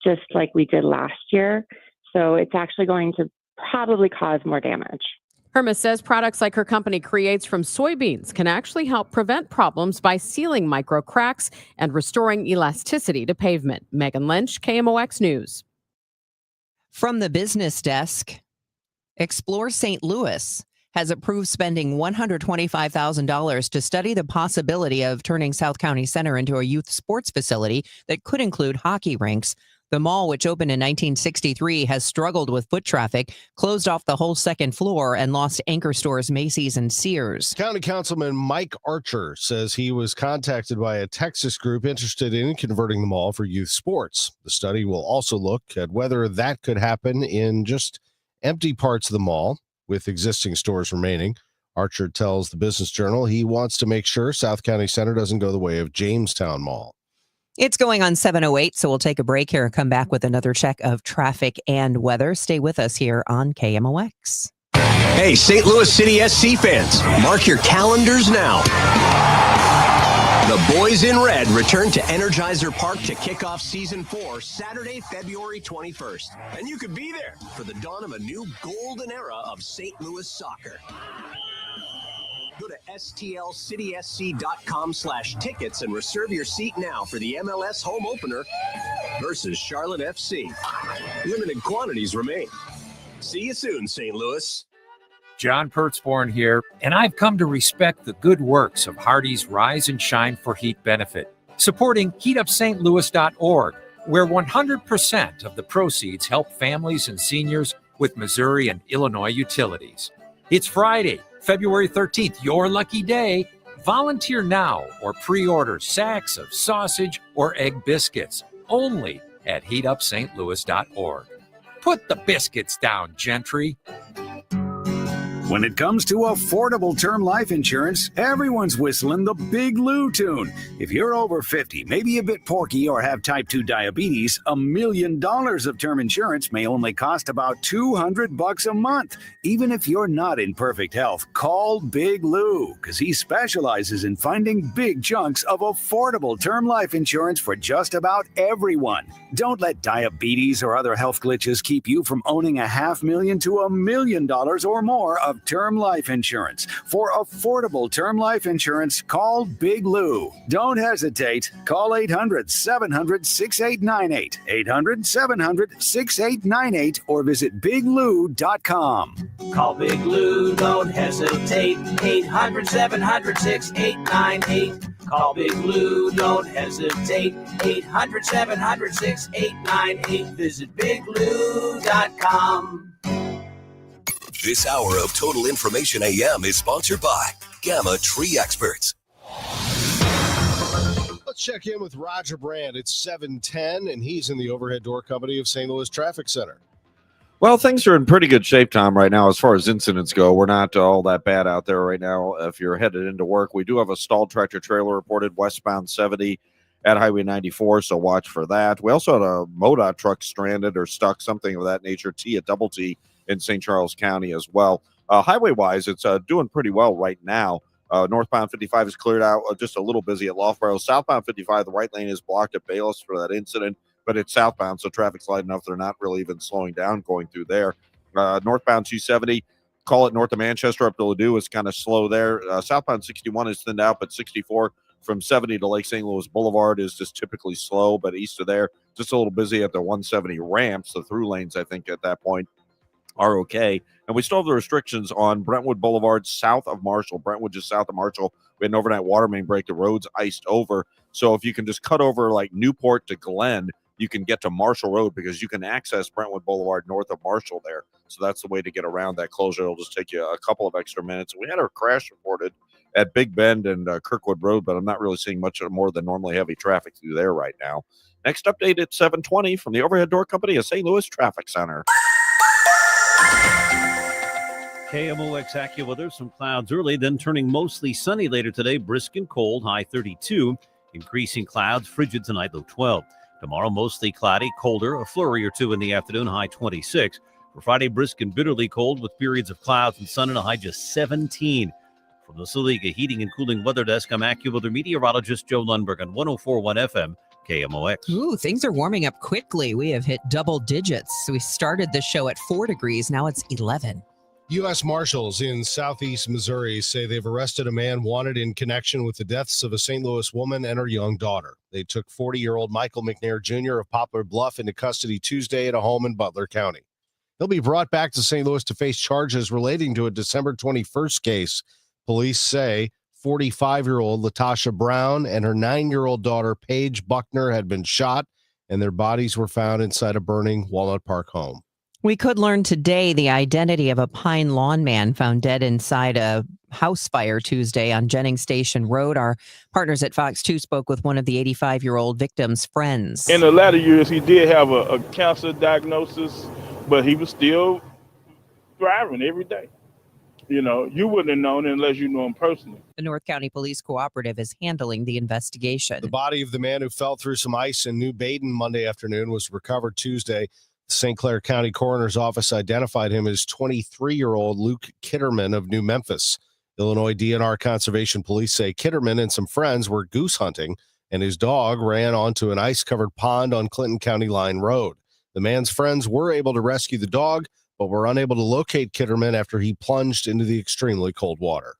S17: just like we did last year, so it's actually going to probably cause more damage.
S18: Hermes says products like her company creates from soybeans can actually help prevent problems by sealing micro cracks and restoring elasticity to pavement. Megan Lynch, KMOX News.
S7: From the business desk, Explore St. Louis has approved spending $125,000 to study the possibility of turning South County Center into a youth sports facility that could include hockey rinks. The mall, which opened in 1963, has struggled with foot traffic, closed off the whole second floor, and lost anchor stores Macy's and Sears.
S12: County Councilman Mike Archer says he was contacted by a Texas group interested in converting the mall for youth sports. The study will also look at whether that could happen in just empty parts of the mall, with existing stores remaining. Archer tells the Business Journal he wants to make sure South County Center doesn't go the way of Jamestown Mall.
S7: It's going on 7:08, so we'll take a break here and come back with another check of traffic and weather. Stay with us here on KMOX.
S1: Hey, St. Louis City SC fans, mark your calendars now. The Boys in Red return to Energizer Park to kick off Season 4 Saturday, February 21st. And you could be there for the dawn of a new golden era of St. Louis soccer. Go to stlcitysc.com/tickets and reserve your seat now for the MLS home opener versus Charlotte FC. Limited quantities remain. See you soon, St. Louis.
S19: John Pertzborn here, and I've come to respect the good works of Hardy's Rise and Shine for Heat benefit, supporting heatupstlouis.org, where 100% of the proceeds help families and seniors with Missouri and Illinois utilities. It's Friday, February 13th, your lucky day. Volunteer now or pre-order sacks of sausage or egg biscuits only at heatupstlouis.org. Put the biscuits down, gentry.
S6: When it comes to affordable term life insurance, everyone's whistling the Big Lou tune. If you're over 50, maybe a bit porky, or have type 2 diabetes, $1 million of term insurance may only cost about $200 a month. Even if you're not in perfect health, call Big Lou, because he specializes in finding big chunks of affordable term life insurance for just about everyone. Don't let diabetes or other health glitches keep you from owning $500,000 to $1 million or more of term life insurance. For affordable term life insurance, call Big Lou. Don't hesitate. Call 800-700-6898, 800-700-6898, or visit biglou.com.
S8: Call Big Lou, don't hesitate. 800-700-6898. Call Big Lou, don't hesitate. 800-700-6898. Visit biglou.com.
S13: This hour of Total Information AM is sponsored by Gamma Tree Experts.
S12: Let's check in with Roger Brand. It's 7:10, and he's in the overhead door company of St. Louis Traffic Center.
S15: Well, things are in pretty good shape, Tom, right now as far as incidents go. We're not all that bad out there right now if you're headed into work. We do have a stalled tractor-trailer reported westbound 70 at Highway 94, so watch for that. We also had a MoDOT truck stranded or stuck, something of that nature, Double T, in St. Charles County as well. Highway-wise, it's doing pretty well right now. Northbound 55 is cleared out, just a little busy at Loughborough. Southbound 55, the right lane is blocked at Bayless for that incident, but it's southbound, so traffic's light enough. They're not really even slowing down going through there. Northbound 270, call it north of Manchester up to Ladue, is kind of slow there. Southbound 61 is thinned out, but 64 from 70 to Lake St. Louis Boulevard is just typically slow, but east of there, just a little busy at the 170 ramps. The through lanes, I think, at that point are okay. And we still have the restrictions on Brentwood Boulevard south of Marshall. Brentwood just south of Marshall. We had an overnight water main break. The road's iced over. So if you can just cut over like Newport to Glen, you can get to Marshall Road because you can access Brentwood Boulevard north of Marshall there. So that's the way to get around that closure. It'll just take you a couple of extra minutes. We had a crash reported at Big Bend and Kirkwood Road, but I'm not really seeing much more than normally heavy traffic through there right now. Next update at 7:20 from the Overhead Door Company of St. Louis Traffic Center.
S16: KMOX AccuWeather, some clouds early, then turning mostly sunny later today. Brisk and cold, high 32. Increasing clouds, frigid tonight, low 12. Tomorrow, mostly cloudy, colder, a flurry or two in the afternoon, high 26. For Friday, brisk and bitterly cold with periods of clouds and sun and a high just 17. From the Saliga Heating and Cooling Weather Desk, I'm AccuWeather meteorologist Joe Lundberg on 104.1 FM. KMOX.
S7: Ooh, things are warming up quickly. We have hit double digits. We started the show at 4 degrees. Now it's 11.
S12: U.S. Marshals in southeast Missouri say they've arrested a man wanted in connection with the deaths of a St. Louis woman and her young daughter. They took 40-year-old Michael McNair Jr. of Poplar Bluff into custody Tuesday at a home in Butler County. He'll be brought back to St. Louis to face charges relating to a December 21st case. Police say 45-year-old Latasha Brown and her 9-year-old daughter Paige Buckner had been shot, and their bodies were found inside a burning Walnut Park home.
S7: We could learn today the identity of a Pine Lawn man found dead inside a house fire Tuesday on Jennings Station Road. Our partners at Fox 2 spoke with one of the 85-year-old victim's friends.
S20: In the latter years, he did have a cancer diagnosis, but he was still thriving every day. You know, you wouldn't have known unless you knew him personally.
S7: The North County Police Cooperative is handling the investigation.
S12: The body of the man who fell through some ice in New Baden Monday afternoon was recovered Tuesday. The St. Clair County Coroner's Office identified him as 23-year-old Luke Kitterman of New Memphis. Illinois DNR Conservation Police say Kitterman and some friends were goose hunting, and his dog ran onto an ice-covered pond on Clinton County Line Road. The man's friends were able to rescue the dog, but were unable to locate Kitterman after he plunged into the extremely cold water.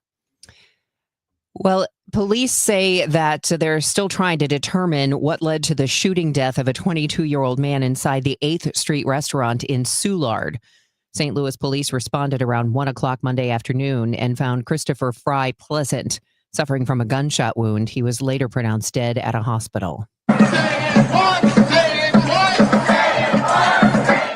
S7: Well, police say that they're still trying to determine what led to the shooting death of a 22-year-old man inside the 8th Street restaurant in Soulard. St. Louis police responded around 1 o'clock Monday afternoon and found Christopher Fry Pleasant suffering from a gunshot wound. He was later pronounced dead at a hospital.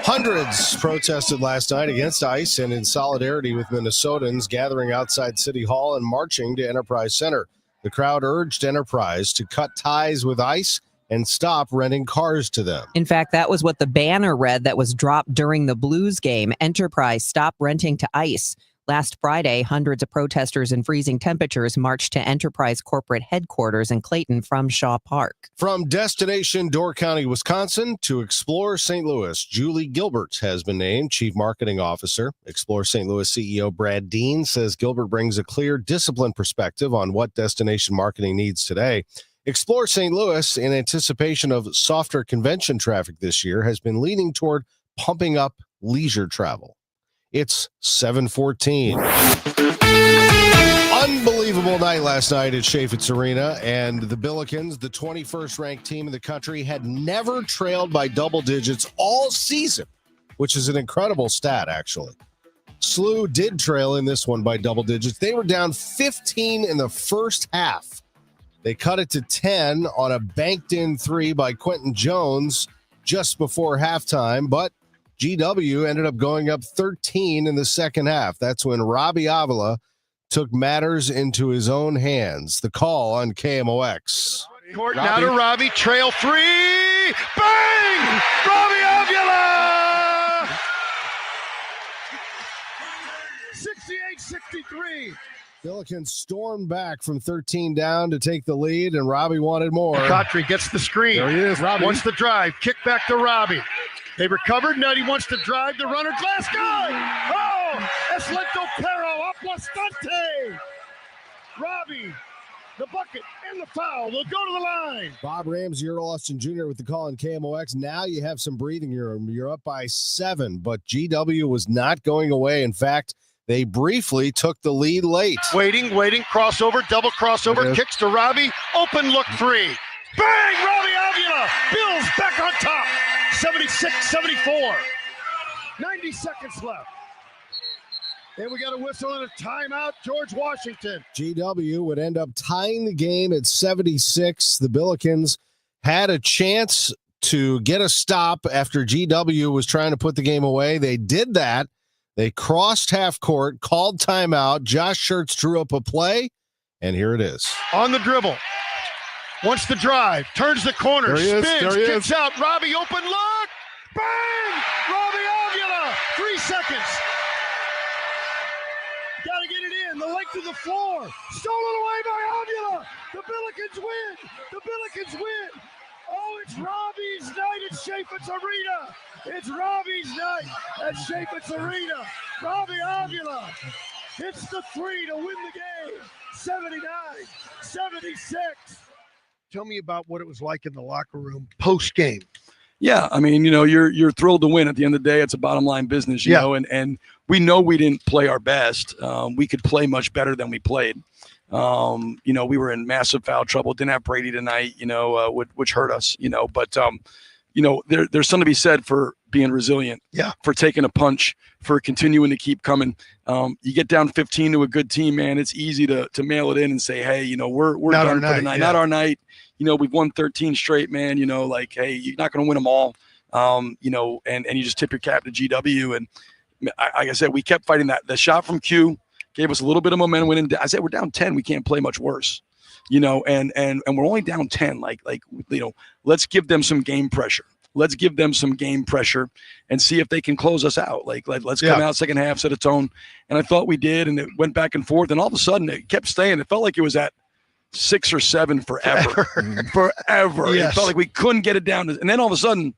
S12: Hundreds protested last night against ICE and in solidarity with Minnesotans gathering outside City Hall and marching to Enterprise Center. The crowd urged Enterprise to cut ties with ICE and stop renting cars to them.
S7: In fact, that was what the banner read that was dropped during the Blues game. Enterprise, stop renting to ICE. Last Friday, hundreds of protesters in freezing temperatures marched to Enterprise corporate headquarters in Clayton from Shaw Park.
S12: From destination Door County, Wisconsin to Explore St. Louis, Julie Gilbert has been named Chief Marketing Officer. Explore St. Louis CEO Brad Dean says Gilbert brings a clear, disciplined perspective on what destination marketing needs today. Explore St. Louis, in anticipation of softer convention traffic this year, has been leaning toward pumping up leisure travel. It's 7:14. Unbelievable night last night at Chaffetz Arena, and the Billikens, the 21st ranked team in the country, had never trailed by double digits all season, which is an incredible stat, actually. SLU did trail in this one by double digits. They were down 15 in the first half. They cut it to 10 on a banked-in three by Quentin Jones just before halftime, but GW ended up going up 13 in the second half. That's when Robbie Avila took matters into his own hands. The call on KMOX.
S9: Court now to Robbie, trail three, bang! Robbie Avila! 68-63.
S12: Billikens stormed back from 13 down to take the lead, and Robbie wanted more.
S9: Cotry gets the screen.
S12: There he is, Robbie.
S9: Wants the drive. Kick back to Robbie. They recovered. Nutty wants to drive the runner. Glass guy. Oh, es lento pero aplastante. Robbie, the bucket and the foul. They'll go to the line.
S12: Bob Ramsey, Earl Austin Jr. with the call on KMOX. Now you have some breathing room. You're up by 7, but GW was not going away. In fact, they briefly took the lead late.
S9: Waiting, crossover, double crossover, kicks to Robbie, open look three. Bang, Robbie Avila, Bills back on top, 76-74. 90 seconds left. And we got a whistle and a timeout, George Washington.
S12: GW would end up tying the game at 76. The Billikens had a chance to get a stop after GW was trying to put the game away. They did that. They crossed half court, called timeout. Josh Schertz drew up a play, and here it is.
S9: On the dribble. Wants the drive. Turns the corner. Spins. Kicks out. Robbie, open look. Bang! Robbie Avila. 3 seconds. Got to get it in. The length of the floor. Stolen away by Avila. The Billikens win. The Billikens win. Oh, it's Robbie's night at Chaffetz Arena. It's Robbie's night at Chaffetz Arena. Robbie Avila hits the three to win the game. 79-76. Tell me about what it was like in the locker room post-game.
S14: Yeah, I mean, you're thrilled to win. At the end of the day, it's a bottom line business, you know, and we know we didn't play our best. We could play much better than we played. We were in massive foul trouble. Didn't have Brady tonight, which hurt us, but there's something to be said for being resilient, for taking a punch, for continuing to keep coming. You get down 15 to a good team, man. It's easy to mail it in and say, hey, we're
S9: not
S14: done
S9: our
S14: for the
S9: night,
S14: night. Not our night. We've won 13 straight, man. Hey, you're not going to win them all. And you just tip your cap to GW. And like I said, we kept fighting that. The shot from Q gave us a little bit of momentum. Winning. I said, we're down 10. We can't play much worse, and we're only down 10. Let's give them some game pressure. Let's give them some game pressure and see if they can close us out. Let's come out second half, set a tone. And I thought we did, and it went back and forth. And all of a sudden, it kept staying. It felt like it was at 6 or 7 forever. Forever. Yes. It felt like we couldn't get it down. And then all of a sudden,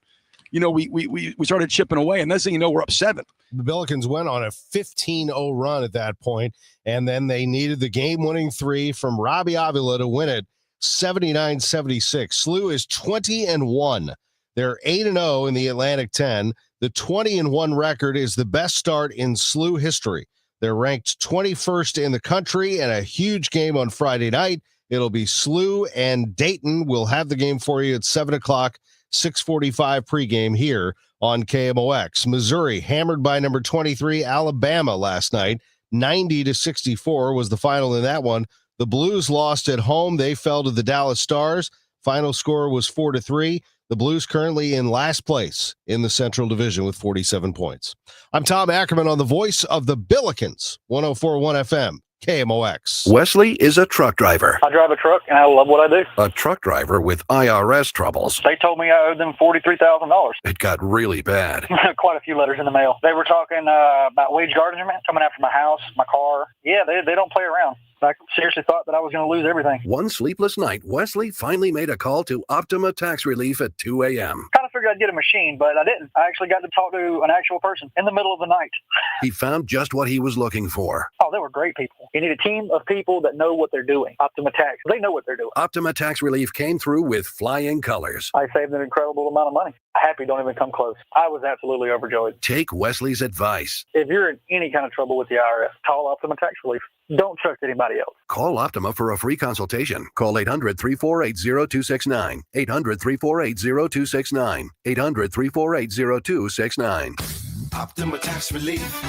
S14: we started chipping away. And next thing you know, we're up 7.
S12: The Billikens went on a 15-0 run at that point, and then they needed the game-winning three from Robbie Avila to win it 79-76. SLU is 20-1. They're 8-0 in the Atlantic 10. The 20-1 record is the best start in SLU history. They're ranked 21st in the country, and a huge game on Friday night. It'll be SLU and Dayton. We'll have the game for you at 7 o'clock, 6:45 pregame here on KMOX. Missouri hammered by number 23 Alabama last night. 90-64 was the final in that one. The Blues lost at home. They fell to the Dallas Stars. Final score was 4-3. The Blues currently in last place in the Central Division with 47 points. I'm Tom Ackerman on the voice of the Billikens, 104.1 FM, KMOX.
S13: Wesley is a truck driver.
S2: I drive a truck and I love what I do.
S13: A truck driver with IRS troubles.
S2: They told me I owed them $43,000.
S13: It got really bad.
S2: Quite a few letters in the mail. They were talking about wage garnishment coming after my house, my car. Yeah, they don't play around. I seriously thought that I was going to lose everything.
S13: One sleepless night, Wesley finally made a call to Optima Tax Relief at 2 a.m.
S2: Kind of figured I'd get a machine, but I didn't. I actually got to talk to an actual person in the middle of the night.
S13: He found just what he was looking for.
S2: Oh, they were great people. You need a team of people that know what they're doing. Optima Tax, they know what they're doing.
S13: Optima Tax Relief came through with flying colors.
S2: I saved an incredible amount of money. Happy don't even come close. I was absolutely overjoyed.
S13: Take Wesley's advice.
S2: If you're in any kind of trouble with the IRS, call Optima Tax Relief. Don't trust anybody else.
S13: Call Optima for a free consultation. Call 800-348-0269. 800-348-0269. 800-348-0269.
S1: Optima Tax Relief.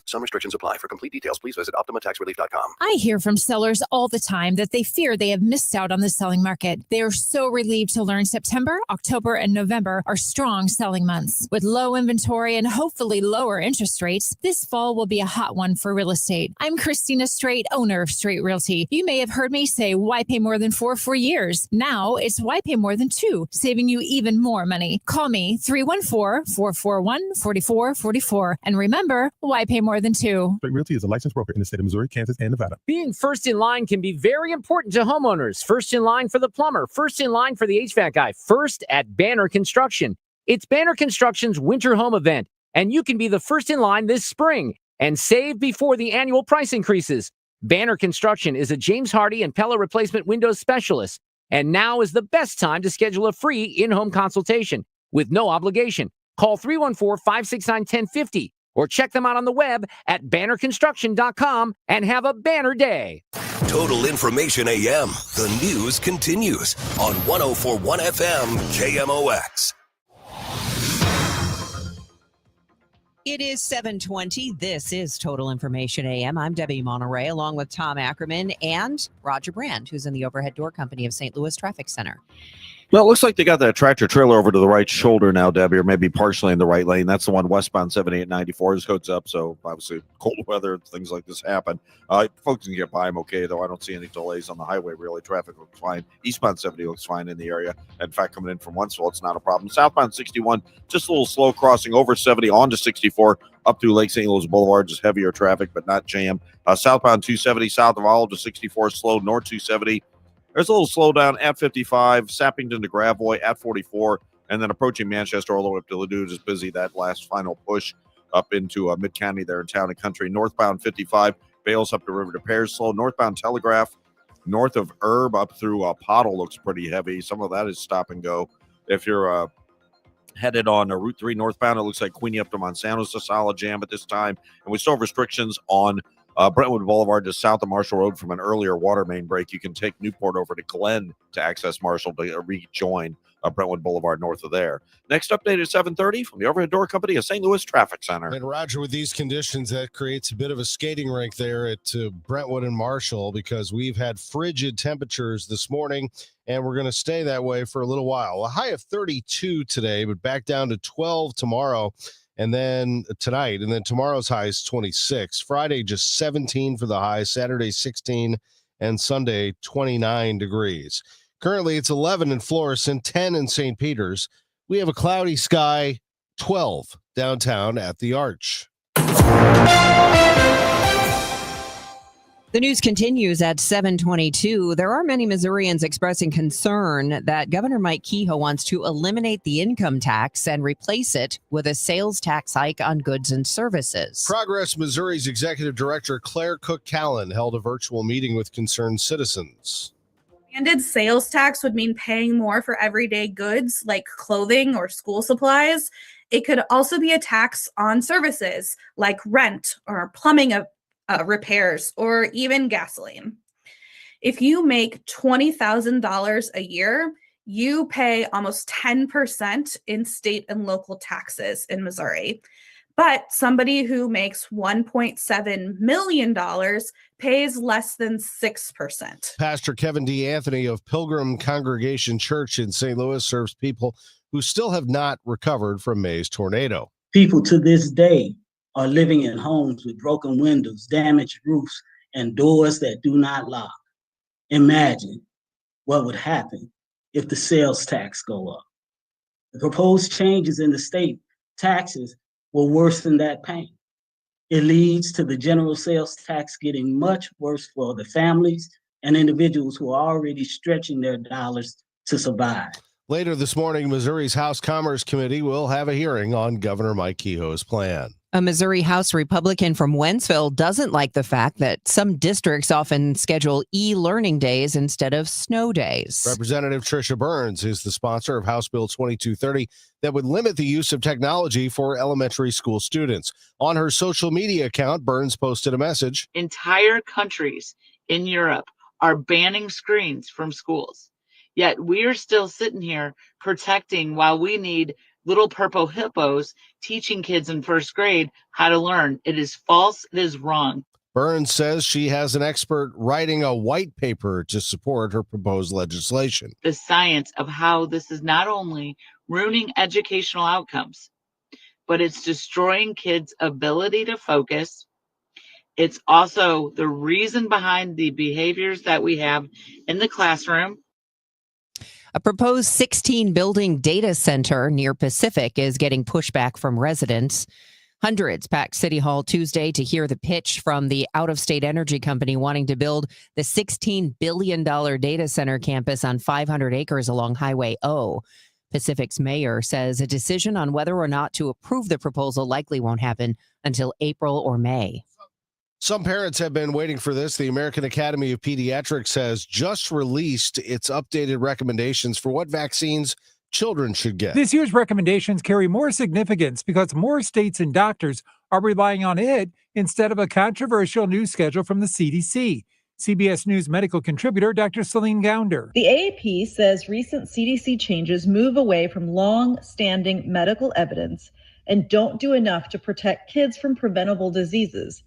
S13: Some restrictions apply. For complete details, please visit OptimaTaxRelief.com.
S21: I hear from sellers all the time that they fear they have missed out on the selling market. They are so relieved to learn September, October, and November are strong selling months. With low inventory and hopefully lower interest rates, this fall will be a hot one for real estate. I'm Christina Straight, owner of Straight Realty. You may have heard me say, why pay more than 4 for years? Now it's why pay more than 2, saving you even more money. Call me 314-441-4444. And remember, why pay more than 2?
S22: Straight Realty is a licensed broker in the state of Missouri, Kansas, and Nevada.
S23: Being first in line can be very important to homeowners. First in line for the plumber, first in line for the HVAC guy, first at Banner Construction. It's Banner Construction's winter home event, and you can be the first in line this spring and save before the annual price increases. Banner Construction is a James Hardy and Pella replacement windows specialist, and now is the best time to schedule a free in-home consultation with no obligation. Call 314-569-1050. or check them out on the web at bannerconstruction.com and have a banner day.
S13: Total Information AM. The news continues on 104.1 FM KMOX.
S7: It is 7:20. This is Total Information AM. I'm Debbie Monterrey, along with Tom Ackerman and Roger Brand, who's in the Overhead Door Company of St. Louis Traffic Center.
S15: Well, it looks like they got that tractor trailer over to the right shoulder now, Debbie, or maybe partially in the right lane. That's the one westbound 7894. His hood's up, so obviously cold weather, things like this happen. Folks can get by them okay, though. I don't see any delays on the highway, really. Traffic looks fine. Eastbound 70 looks fine in the area. In fact, coming in from Wentzville, it's not a problem. Southbound 61, just a little slow crossing over 70 onto 64 up through Lake St. Louis Boulevard, just heavier traffic, but not jam. Southbound 270 south of Olive to 64, slow. North 270. There's a little slowdown at 55, Sappington to Gravois at 44, and then approaching Manchester all the way up to Ladue, just busy that last final push up into Mid-County there in Town and Country. Northbound 55, Bales up to River to Pears, slow. Northbound Telegraph, north of Herb up through Pottle looks pretty heavy. Some of that is stop and go. If you're headed on Route 3 northbound, it looks like Queenie up to Monsanto's a solid jam at this time. And we still have restrictions on Brentwood Boulevard just south of Marshall Road from an earlier water main break. You can take Newport over to Glen to access Marshall to rejoin Brentwood Boulevard north of there. Next update at 7:30 from the Overhead Door Company of St. Louis Traffic Center.
S12: And Roger, with these conditions, that creates a bit of a skating rink there at Brentwood and Marshall, because we've had frigid temperatures this morning, and we're going to stay that way for a little while. A high of 32 today, but back down to 12 tomorrow. And then tonight, and then tomorrow's high is 26. Friday, just 17 for the high. Saturday, 16, and Sunday, 29 degrees. Currently, it's 11 in Florissant, 10 in St. Peters. We have a cloudy sky, 12 downtown at the Arch.
S7: The news continues at 7:22. There are many Missourians expressing concern that Governor Mike Kehoe wants to eliminate the income tax and replace it with a sales tax hike on goods and services.
S12: Progress Missouri's executive director, Claire Cook-Callan, held a virtual meeting with concerned citizens.
S4: Expanded sales tax would mean paying more for everyday goods like clothing or school supplies. It could also be a tax on services like rent or plumbing repairs, or even gasoline. If you make $20,000 a year, you pay almost 10% in state and local taxes in Missouri. But somebody who makes $1.7 million pays less than 6%.
S12: Pastor Kevin D. Anthony of Pilgrim Congregation Church in St. Louis serves people who still have not recovered from May's tornado.
S11: People to this day are living in homes with broken windows, damaged roofs, and doors that do not lock. Imagine what would happen if the sales tax go up. The proposed changes in the state taxes will worsen that pain. It leads to the general sales tax getting much worse for the families and individuals who are already stretching their dollars to survive.
S12: Later this morning, Missouri's House Commerce Committee will have a hearing on Governor Mike Kehoe's plan.
S7: A Missouri House Republican from Wentzville doesn't like the fact that some districts often schedule e-learning days instead of snow days.
S12: Representative Tricia Burns is the sponsor of House Bill 2230 that would limit the use of technology for elementary school students. On her social media account, Burns posted a message.
S3: Entire countries in Europe are banning screens from schools. Yet we are still sitting here protecting while we need little purple hippos teaching kids in first grade how to learn. It is false. It is wrong.
S12: Burns says she has an expert writing a white paper to support her proposed legislation.
S3: The science of how this is not only ruining educational outcomes, but it's destroying kids' ability to focus. It's also the reason behind the behaviors that we have in the classroom.
S7: A proposed 16-building data center near Pacific is getting pushback from residents. Hundreds packed City Hall Tuesday to hear the pitch from the out-of-state energy company wanting to build the $16 billion data center campus on 500 acres along Highway O. Pacific's mayor says a decision on whether or not to approve the proposal likely won't happen until April or May.
S12: Some parents have been waiting for this. The American Academy of Pediatrics has just released its updated recommendations for what vaccines children should get.
S5: This year's recommendations carry more significance because more states and doctors are relying on it instead of a controversial new schedule from the CDC. CBS News medical contributor Dr. Celine Gounder.
S10: The AAP says recent CDC changes move away from long-standing medical evidence and don't do enough to protect kids from preventable diseases.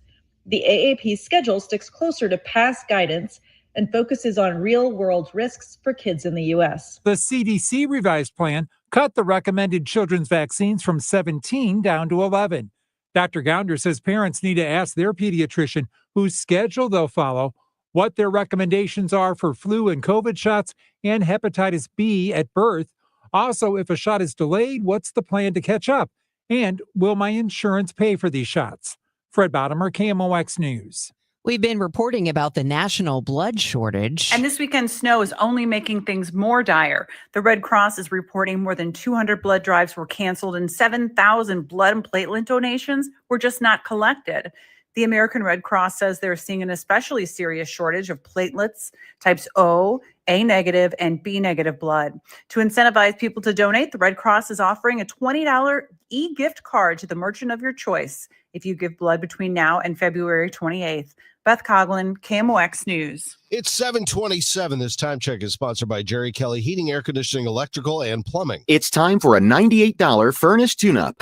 S10: The AAP schedule sticks closer to past guidance and focuses on real-world risks for kids in the U.S.
S5: The CDC revised plan cut the recommended children's vaccines from 17 down to 11. Dr. Gounder says parents need to ask their pediatrician whose schedule they'll follow, what their recommendations are for flu and COVID shots and hepatitis B at birth. Also, if a shot is delayed, what's the plan to catch up? And will my insurance pay for these shots? Fred Bottomer, KMOX News.
S7: We've been reporting about the national blood shortage.
S24: And this weekend's snow is only making things more dire. The Red Cross is reporting more than 200 blood drives were canceled and 7,000 blood and platelet donations were just not collected. The American Red Cross says they're seeing an especially serious shortage of platelets, types O, A negative, and B negative blood. To incentivize people to donate, the Red Cross is offering a $20 e-gift card to the merchant of your choice if you give blood between now and February 28th. Beth Coughlin, KMOX News.
S12: It's 7:27. This time check is sponsored by Jerry Kelly Heating, Air Conditioning, Electrical, and Plumbing.
S25: It's time for a $98 furnace tune-up.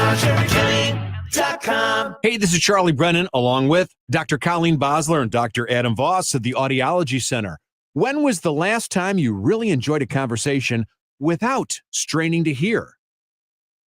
S26: Hey, this is Charlie Brennan, along with Dr. Colleen Bosler and Dr. Adam Voss at the Audiology Center. When was the last time you really enjoyed a conversation without straining to hear?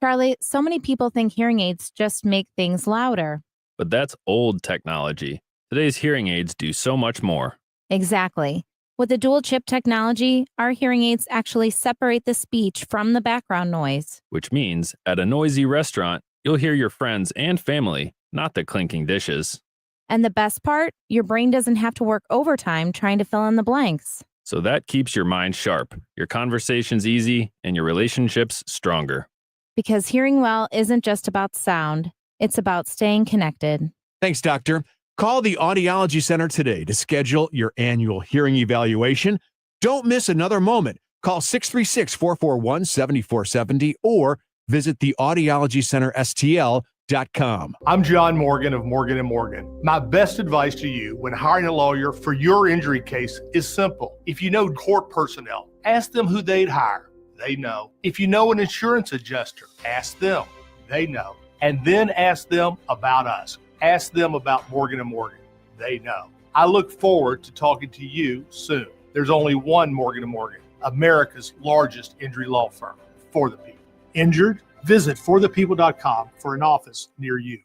S27: Charlie, so many people think hearing aids just make things louder.
S28: But that's old technology. Today's hearing aids do so much more.
S27: Exactly. With the dual chip technology, our hearing aids actually separate the speech from the background noise.
S28: Which means at a noisy restaurant, you'll hear your friends and family, not the clinking dishes.
S27: And the best part, your brain doesn't have to work overtime trying to fill in the blanks.
S28: So that keeps your mind sharp, your conversations easy, and your relationships stronger.
S27: Because hearing well isn't just about sound, it's about staying connected.
S26: Thanks, Doctor. Call the Audiology Center today to schedule your annual hearing evaluation. Don't miss another moment. Call 636-441-7470 or visit the audiologycenterstl.com.
S9: I'm John Morgan of Morgan & Morgan. My best advice to you when hiring a lawyer for your injury case is simple. If you know court personnel, ask them who they'd hire. They know. If you know an insurance adjuster, ask them. They know. And then ask them about us. Ask them about Morgan & Morgan. They know. I look forward to talking to you soon. There's only one Morgan & Morgan, America's largest injury law firm, for the people. Injured? Visit forthepeople.com for an office near you.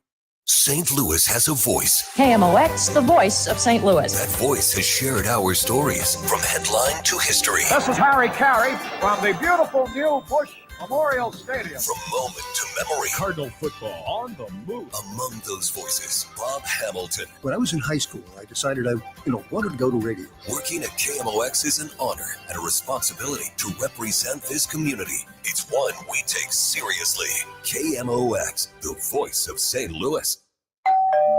S13: St. Louis has a voice.
S6: KMOX, the voice of St. Louis.
S13: That voice has shared our stories from headline to history.
S8: This is Harry Carey from the beautiful new Busch Memorial Stadium.
S13: From moment to memory.
S8: Cardinal football on the move.
S13: Among those voices, Bob Hamilton.
S14: When I was in high school, I decided I wanted to go to radio.
S13: Working at KMOX is an honor and a responsibility to represent this community. It's one we take seriously. KMOX, the voice of St. Louis.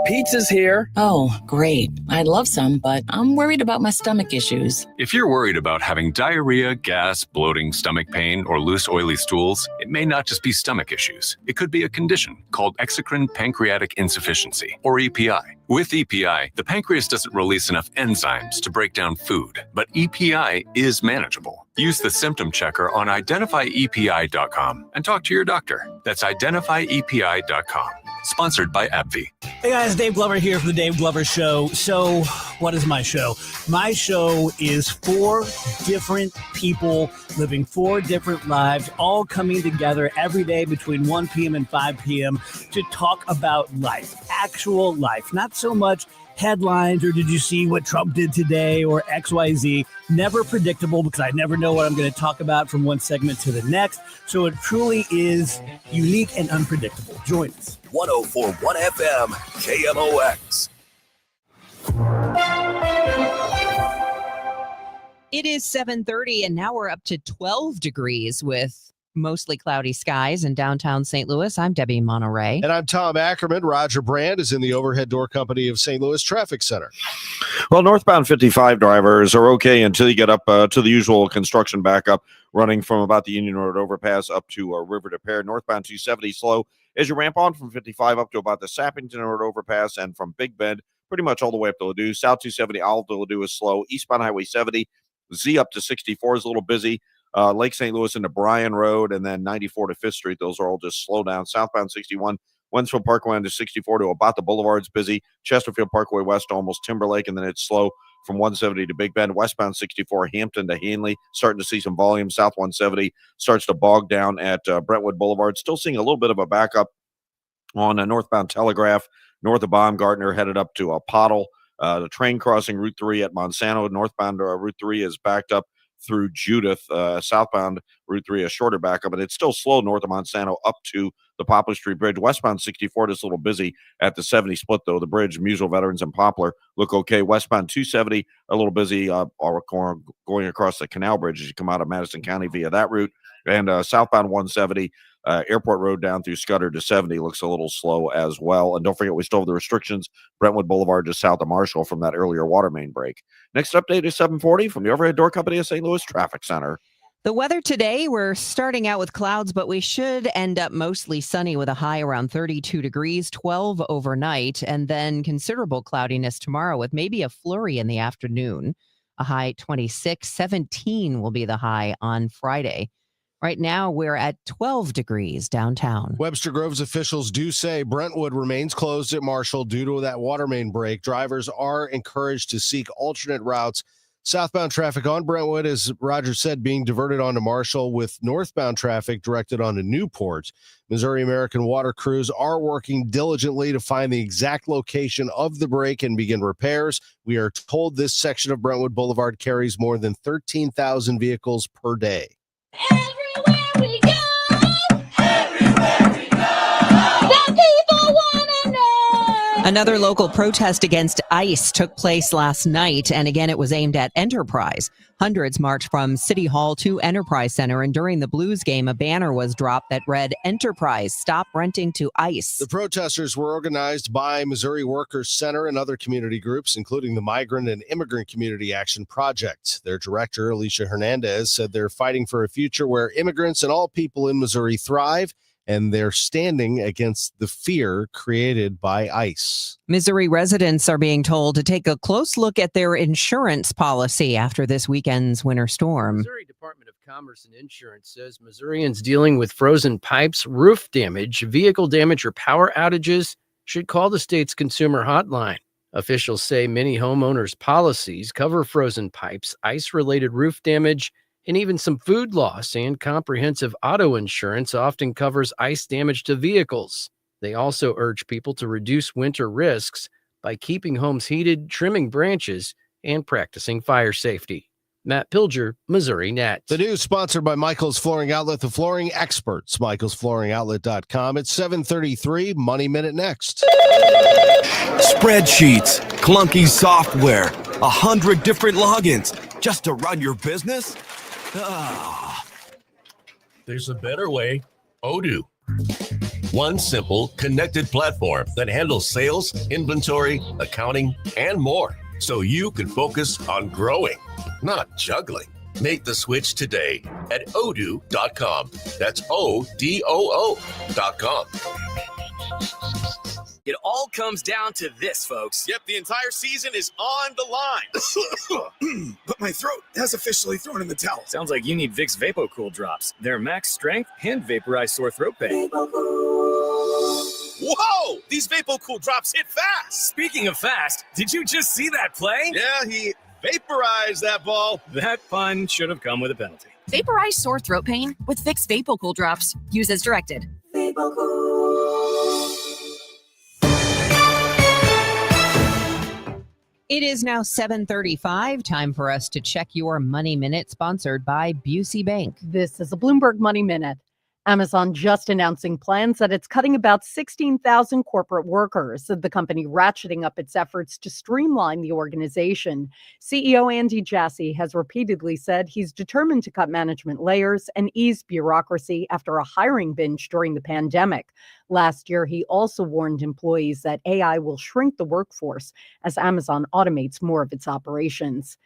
S16: Pizza's here.
S6: Oh, great. I'd love some, but I'm worried about my stomach issues.
S17: If you're worried about having diarrhea, gas, bloating, stomach pain, or loose, oily stools, it may not just be stomach issues. It could be a condition called exocrine pancreatic insufficiency, or EPI. With EPI, the pancreas doesn't release enough enzymes to break down food, but EPI is manageable. Use the symptom checker on identifyepi.com and talk to your doctor. That's identifyepi.com. Sponsored by AbbVie.
S18: Hey guys, Dave Glover here for the Dave Glover Show. So, what is my show? My show is 4 different people living 4 different lives, all coming together every day between 1 p.m. and 5 p.m. to talk about life, actual life, not so much headlines or did you see what Trump did today or XYZ. Never predictable because I never know what I'm going to talk about from one segment to the next. So it truly is unique and unpredictable. Join us.
S13: 104.1 FM, KMOX.
S7: It is 7:30 and now we're up to 12 degrees with mostly cloudy skies in downtown St. Louis. I'm Debbie Monterrey.
S12: And I'm Tom Ackerman. Roger Brand is in the Overhead Door Company of St. Louis Traffic Center.
S15: Well, northbound 55 drivers are okay until you get up to the usual construction backup running from about the Union Road overpass up to River to Pear. Northbound 270 slow as you ramp on from 55 up to about the Sappington Road overpass and from Big Bend pretty much all the way up to Ladue. South 270 Olive to Ladue is slow. Eastbound Highway 70 Z up to 64 is a little busy. Lake St. Louis into Bryan Road and then 94 to 5th Street. Those are all just slow down. Southbound 61, Wensfield Parkway into 64 to Abata Boulevard's busy. Chesterfield Parkway West to almost Timberlake, and then it's slow from 170 to Big Bend. Westbound 64, Hampton to Hanley, starting to see some volume. South 170 starts to bog down at Brentwood Boulevard. Still seeing a little bit of a backup on northbound Telegraph, north of Baumgartner, headed up to Pottle. The train crossing Route 3 at Monsanto. Northbound Route 3 is backed up through Judith. Southbound Route 3 a shorter backup, but it's still slow north of Monsanto up to the Poplar Street Bridge. Westbound 64 is a little busy at the 70 split, though. The bridge, Musel Veterans and Poplar look okay. Westbound 270 a little busy going across the Canal Bridge as you come out of Madison County via that route. And southbound 170, Airport Road down through Scudder to 70 looks a little slow as well. And don't forget, we still have the restrictions. Brentwood Boulevard just south of Marshall from that earlier water main break. Next update is 740 from the Overhead Door Company of St. Louis Traffic Center.
S7: The weather today, we're starting out with clouds, but we should end up mostly sunny with a high around 32 degrees, 12 overnight, and then considerable cloudiness tomorrow with maybe a flurry in the afternoon. A high 26, 17 will be the high on Friday. Right now, we're at 12 degrees downtown.
S12: Webster Groves officials do say Brentwood remains closed at Marshall due to that water main break. Drivers are encouraged to seek alternate routes. Southbound traffic on Brentwood, as Roger said, being diverted onto Marshall, with northbound traffic directed onto Newport. Missouri American water crews are working diligently to find the exact location of the break and begin repairs. We are told this section of Brentwood Boulevard carries more than 13,000 vehicles per day.
S9: We go. Everywhere we go. The people want to know.
S7: Another local protest against ICE took place last night, and again, it was aimed at Enterprise. Hundreds marched from City Hall to Enterprise Center, and during the Blues game, a banner was dropped that read, "Enterprise, stop renting to ICE."
S12: The protesters were organized by Missouri Workers Center and other community groups, including the Migrant and Immigrant Community Action Project. Their director, Alicia Hernandez, said they're fighting for a future where immigrants and all people in Missouri thrive, and they're standing against the fear created by ICE.
S7: Missouri residents are being told to take a close look at their insurance policy after this weekend's winter storm.
S19: Missouri Department of Commerce and Insurance says Missourians dealing with frozen pipes, roof damage, vehicle damage, or power outages should call the state's consumer hotline. Officials say many homeowners' policies cover frozen pipes, ice-related roof damage, and even some food loss, and comprehensive auto insurance often covers ice damage to vehicles. They also urge people to reduce winter risks by keeping homes heated, trimming branches, and practicing fire safety. Matt Pilger, Missouri Net.
S12: The news sponsored by Michael's Flooring Outlet, the flooring experts, michaelsflooringoutlet.com. It's 7:33, Money Minute next.
S1: Spreadsheets, clunky software, 100 different logins just to run your business?
S2: There's a better way. Odoo. One simple, connected platform that handles sales, inventory, accounting, and more, so you can focus on growing, not juggling. Make the switch today at odoo.com. That's ODOO.com.
S4: It all comes down to this, folks.
S11: Yep, the entire season is on the line.
S4: But my throat has officially thrown in the towel. Sounds like you need Vicks VapoCool drops. They're max strength and vaporize sore throat pain.
S11: Whoa! These VapoCool drops hit fast.
S4: Speaking of fast, did you just see that play?
S11: Yeah, he vaporized that ball.
S4: That pun should have come with a penalty.
S20: Vaporize sore throat pain with Vicks VapoCool drops. Use as directed.
S7: It is now 7:35. Time for us to check your Money Minute, sponsored by Busey Bank.
S21: This is a Bloomberg Money Minute. Amazon just announcing plans that it's cutting about 16,000 corporate workers, the company ratcheting up its efforts to streamline the organization. CEO Andy Jassy has repeatedly said he's determined to cut management layers and ease bureaucracy after a hiring binge during the pandemic. Last year, he also warned employees that AI will shrink the workforce as Amazon automates more of its operations.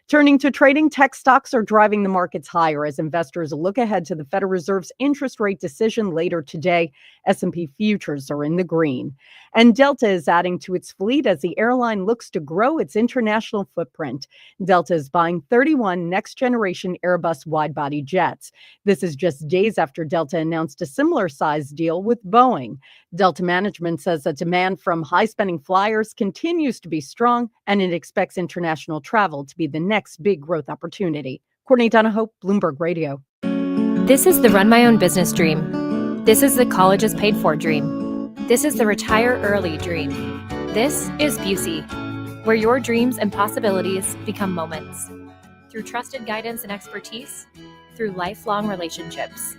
S21: Turning to trading, tech stocks are driving the markets higher as investors look ahead to the Federal Reserve's interest rate decision later today. S&P futures are in the green. And Delta is adding to its fleet as the airline looks to grow its international footprint. Delta is buying 31 next-generation Airbus wide-body jets. This is just days after Delta announced a similar-sized deal with Boeing. Delta management says that demand from high-spending flyers continues to be strong, and it expects international travel to be the next big growth opportunity. Courtney Donahoe, Bloomberg Radio.
S22: This is the run my own business dream. This is the college is paid for dream. This is the retire early dream. This is Busey, where your dreams and possibilities become moments. Through trusted guidance and expertise, through lifelong relationships.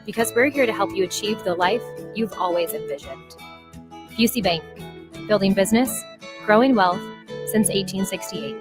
S22: Because we're here to help you achieve the life you've always envisioned. Busey Bank, building business, growing wealth since 1868.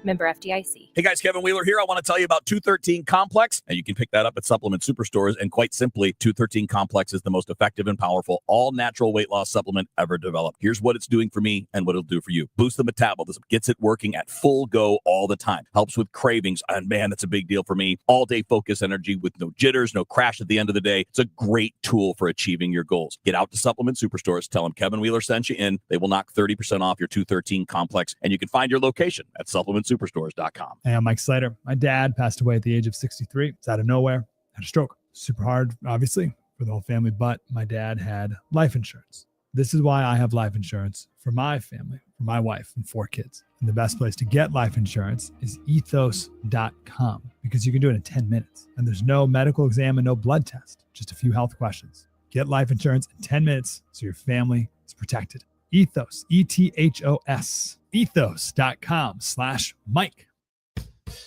S22: Member FDIC.
S23: Hey guys, Kevin Wheeler here. I want to tell you about 213 Complex, and you can pick that up at supplement superstores. And quite simply, 213 Complex is the most effective and powerful all-natural weight loss supplement ever developed. Here's what it's doing for me and what it'll do for you. Boost the metabolism, gets it working at full go all the time. Helps with cravings, and man, that's a big deal for me. All-day focus energy with no jitters, no crash at the end of the day. It's a great tool for achieving your goals. Get out to supplement superstores. Tell them Kevin Wheeler sent you in. They will knock 30% off your 213 Complex, and you can find your location at supplementsuperstores.com.
S29: Hey, I'm Mike Slater. My dad passed away at the age of 63. It's out of nowhere. Had a stroke. Super hard, obviously, for the whole family, but my dad had life insurance. This is why I have life insurance for my family, for my wife and 4 kids. And the best place to get life insurance is ethos.com because you can do it in 10 minutes. And there's no medical exam and no blood test, just a few health questions. Get life insurance in 10 minutes so your family is protected. Ethos, ETHOS, ethos.com/Mike.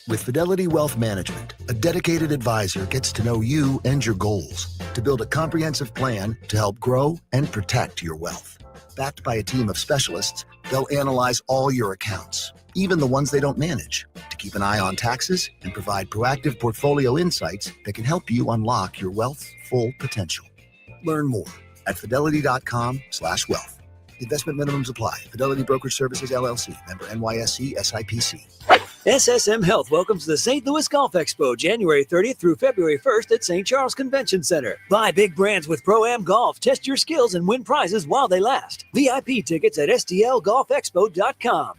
S14: With Fidelity Wealth Management, a dedicated advisor gets to know you and your goals to build a comprehensive plan to help grow and protect your wealth. Backed by a team of specialists, they'll analyze all your accounts, even the ones they don't manage, to keep an eye on taxes and provide proactive portfolio insights that can help you unlock your wealth's full potential. Learn more at fidelity.com/wealth. Investment minimums apply. Fidelity Brokerage Services, LLC. Member NYSE SIPC.
S30: SSM Health welcomes the St. Louis Golf Expo January 30th through February 1st at St. Charles Convention Center. Buy big brands with Pro-Am Golf. Test your skills and win prizes while they last. VIP tickets at STLGolfExpo.com.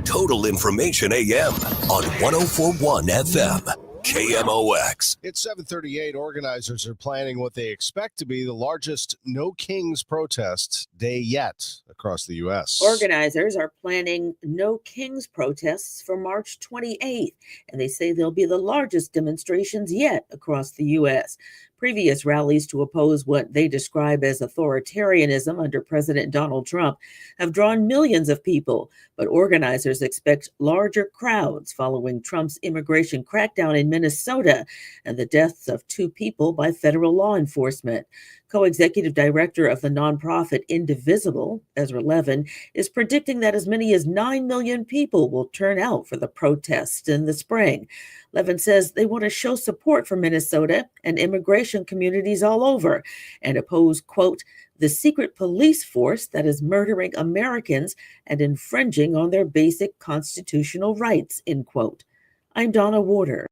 S13: Total Information AM on 104.1 FM. KMOX.
S12: It's 7:38. Organizers are planning what they expect to be the largest No Kings protest day yet across the U.S.
S31: Organizers are planning No Kings protests for March 28th, and they say they'll be the largest demonstrations yet across the U.S. Previous rallies to oppose what they describe as authoritarianism under President Donald Trump have drawn millions of people, but organizers expect larger crowds following Trump's immigration crackdown in Minnesota and the deaths of 2 people by federal law enforcement. Co-executive director of the nonprofit Indivisible, Ezra Levin, is predicting that as many as 9 million people will turn out for the protests in the spring. Levin says they want to show support for Minnesota and immigration communities all over and oppose, quote, the secret police force that is murdering Americans and infringing on their basic constitutional rights, end quote. I'm Donna Warder.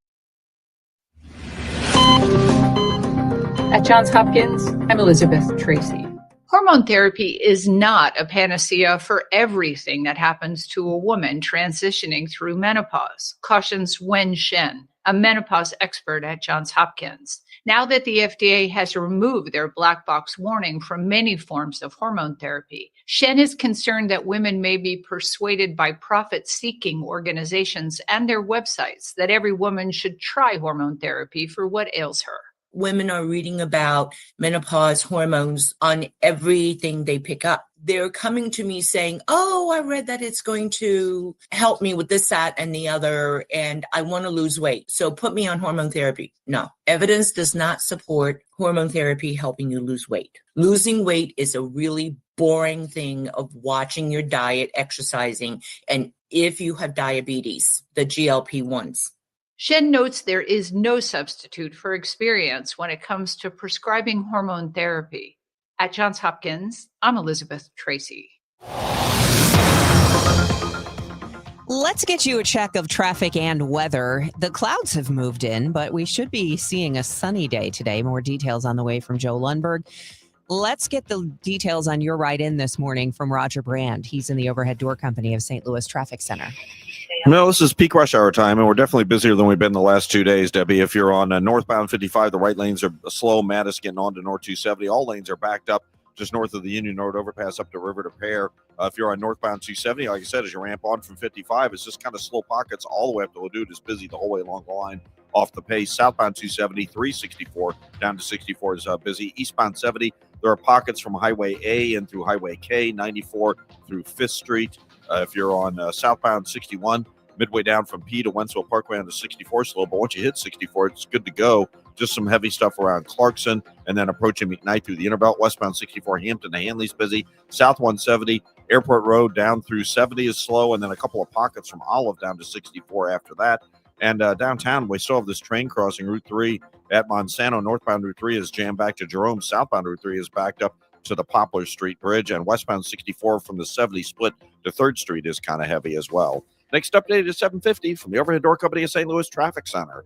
S3: At Johns Hopkins, I'm Elizabeth Tracy. Hormone therapy is not a panacea for everything that happens to a woman transitioning through menopause, cautions Wen Shen, a menopause expert at Johns Hopkins. Now that the FDA has removed their black box warning from many forms of hormone therapy, Shen is concerned that women may be persuaded by profit-seeking organizations and their websites that every woman should try hormone therapy for what ails her.
S5: Women are reading about menopause hormones on everything they pick up. They're coming to me saying, oh, I read that it's going to help me with this, that, and the other, and I want to lose weight. So put me on hormone therapy. No, evidence does not support hormone therapy helping you lose weight. Losing weight is a really boring thing of watching your diet, exercising, and if you have diabetes, the GLP-1s.
S3: Shen notes there is no substitute for experience when it comes to prescribing hormone therapy. At Johns Hopkins, I'm Elizabeth Tracy.
S7: Let's get you a check of traffic and weather. The clouds have moved in, but we should be seeing a sunny day today. More details on the way from Joe Lundberg. Let's get the details on your ride in this morning from Roger Brand. He's in the overhead door company of St. Louis Traffic Center.
S15: No, this is peak rush hour time, and we're definitely busier than we've been the last 2 days, Debbie. If you're on northbound 55, the right lanes are slow. Mattis getting on to North 270. All lanes are backed up just north of the Union Road overpass up to River to Pear. If you're on northbound 270, like I said, as you ramp on from 55, it's just kind of slow pockets all the way up to Ladue. It's busy the whole way along the line off the pace. Southbound 270, 364 down to 64 is busy. Eastbound 70, there are pockets from Highway A and through Highway K, 94 through 5th Street. If you're on southbound 61, midway down from P to Wentzville Parkway on the 64 slow, but once you hit 64, it's good to go. Just some heavy stuff around Clarkson, and then approaching McKnight through the Interbelt. Westbound 64, Hampton to Hanley's busy. South 170, Airport Road down through 70 is slow, and then a couple of pockets from Olive down to 64 after that. And downtown, we still have this train crossing Route 3 at Monsanto. Northbound Route 3 is jammed back to Jerome. Southbound Route 3 is backed up to the Poplar Street Bridge, and westbound 64 from the 70 split to 3rd Street is kind of heavy as well. Next update is 7:50 from the overhead door company of St. Louis Traffic Center.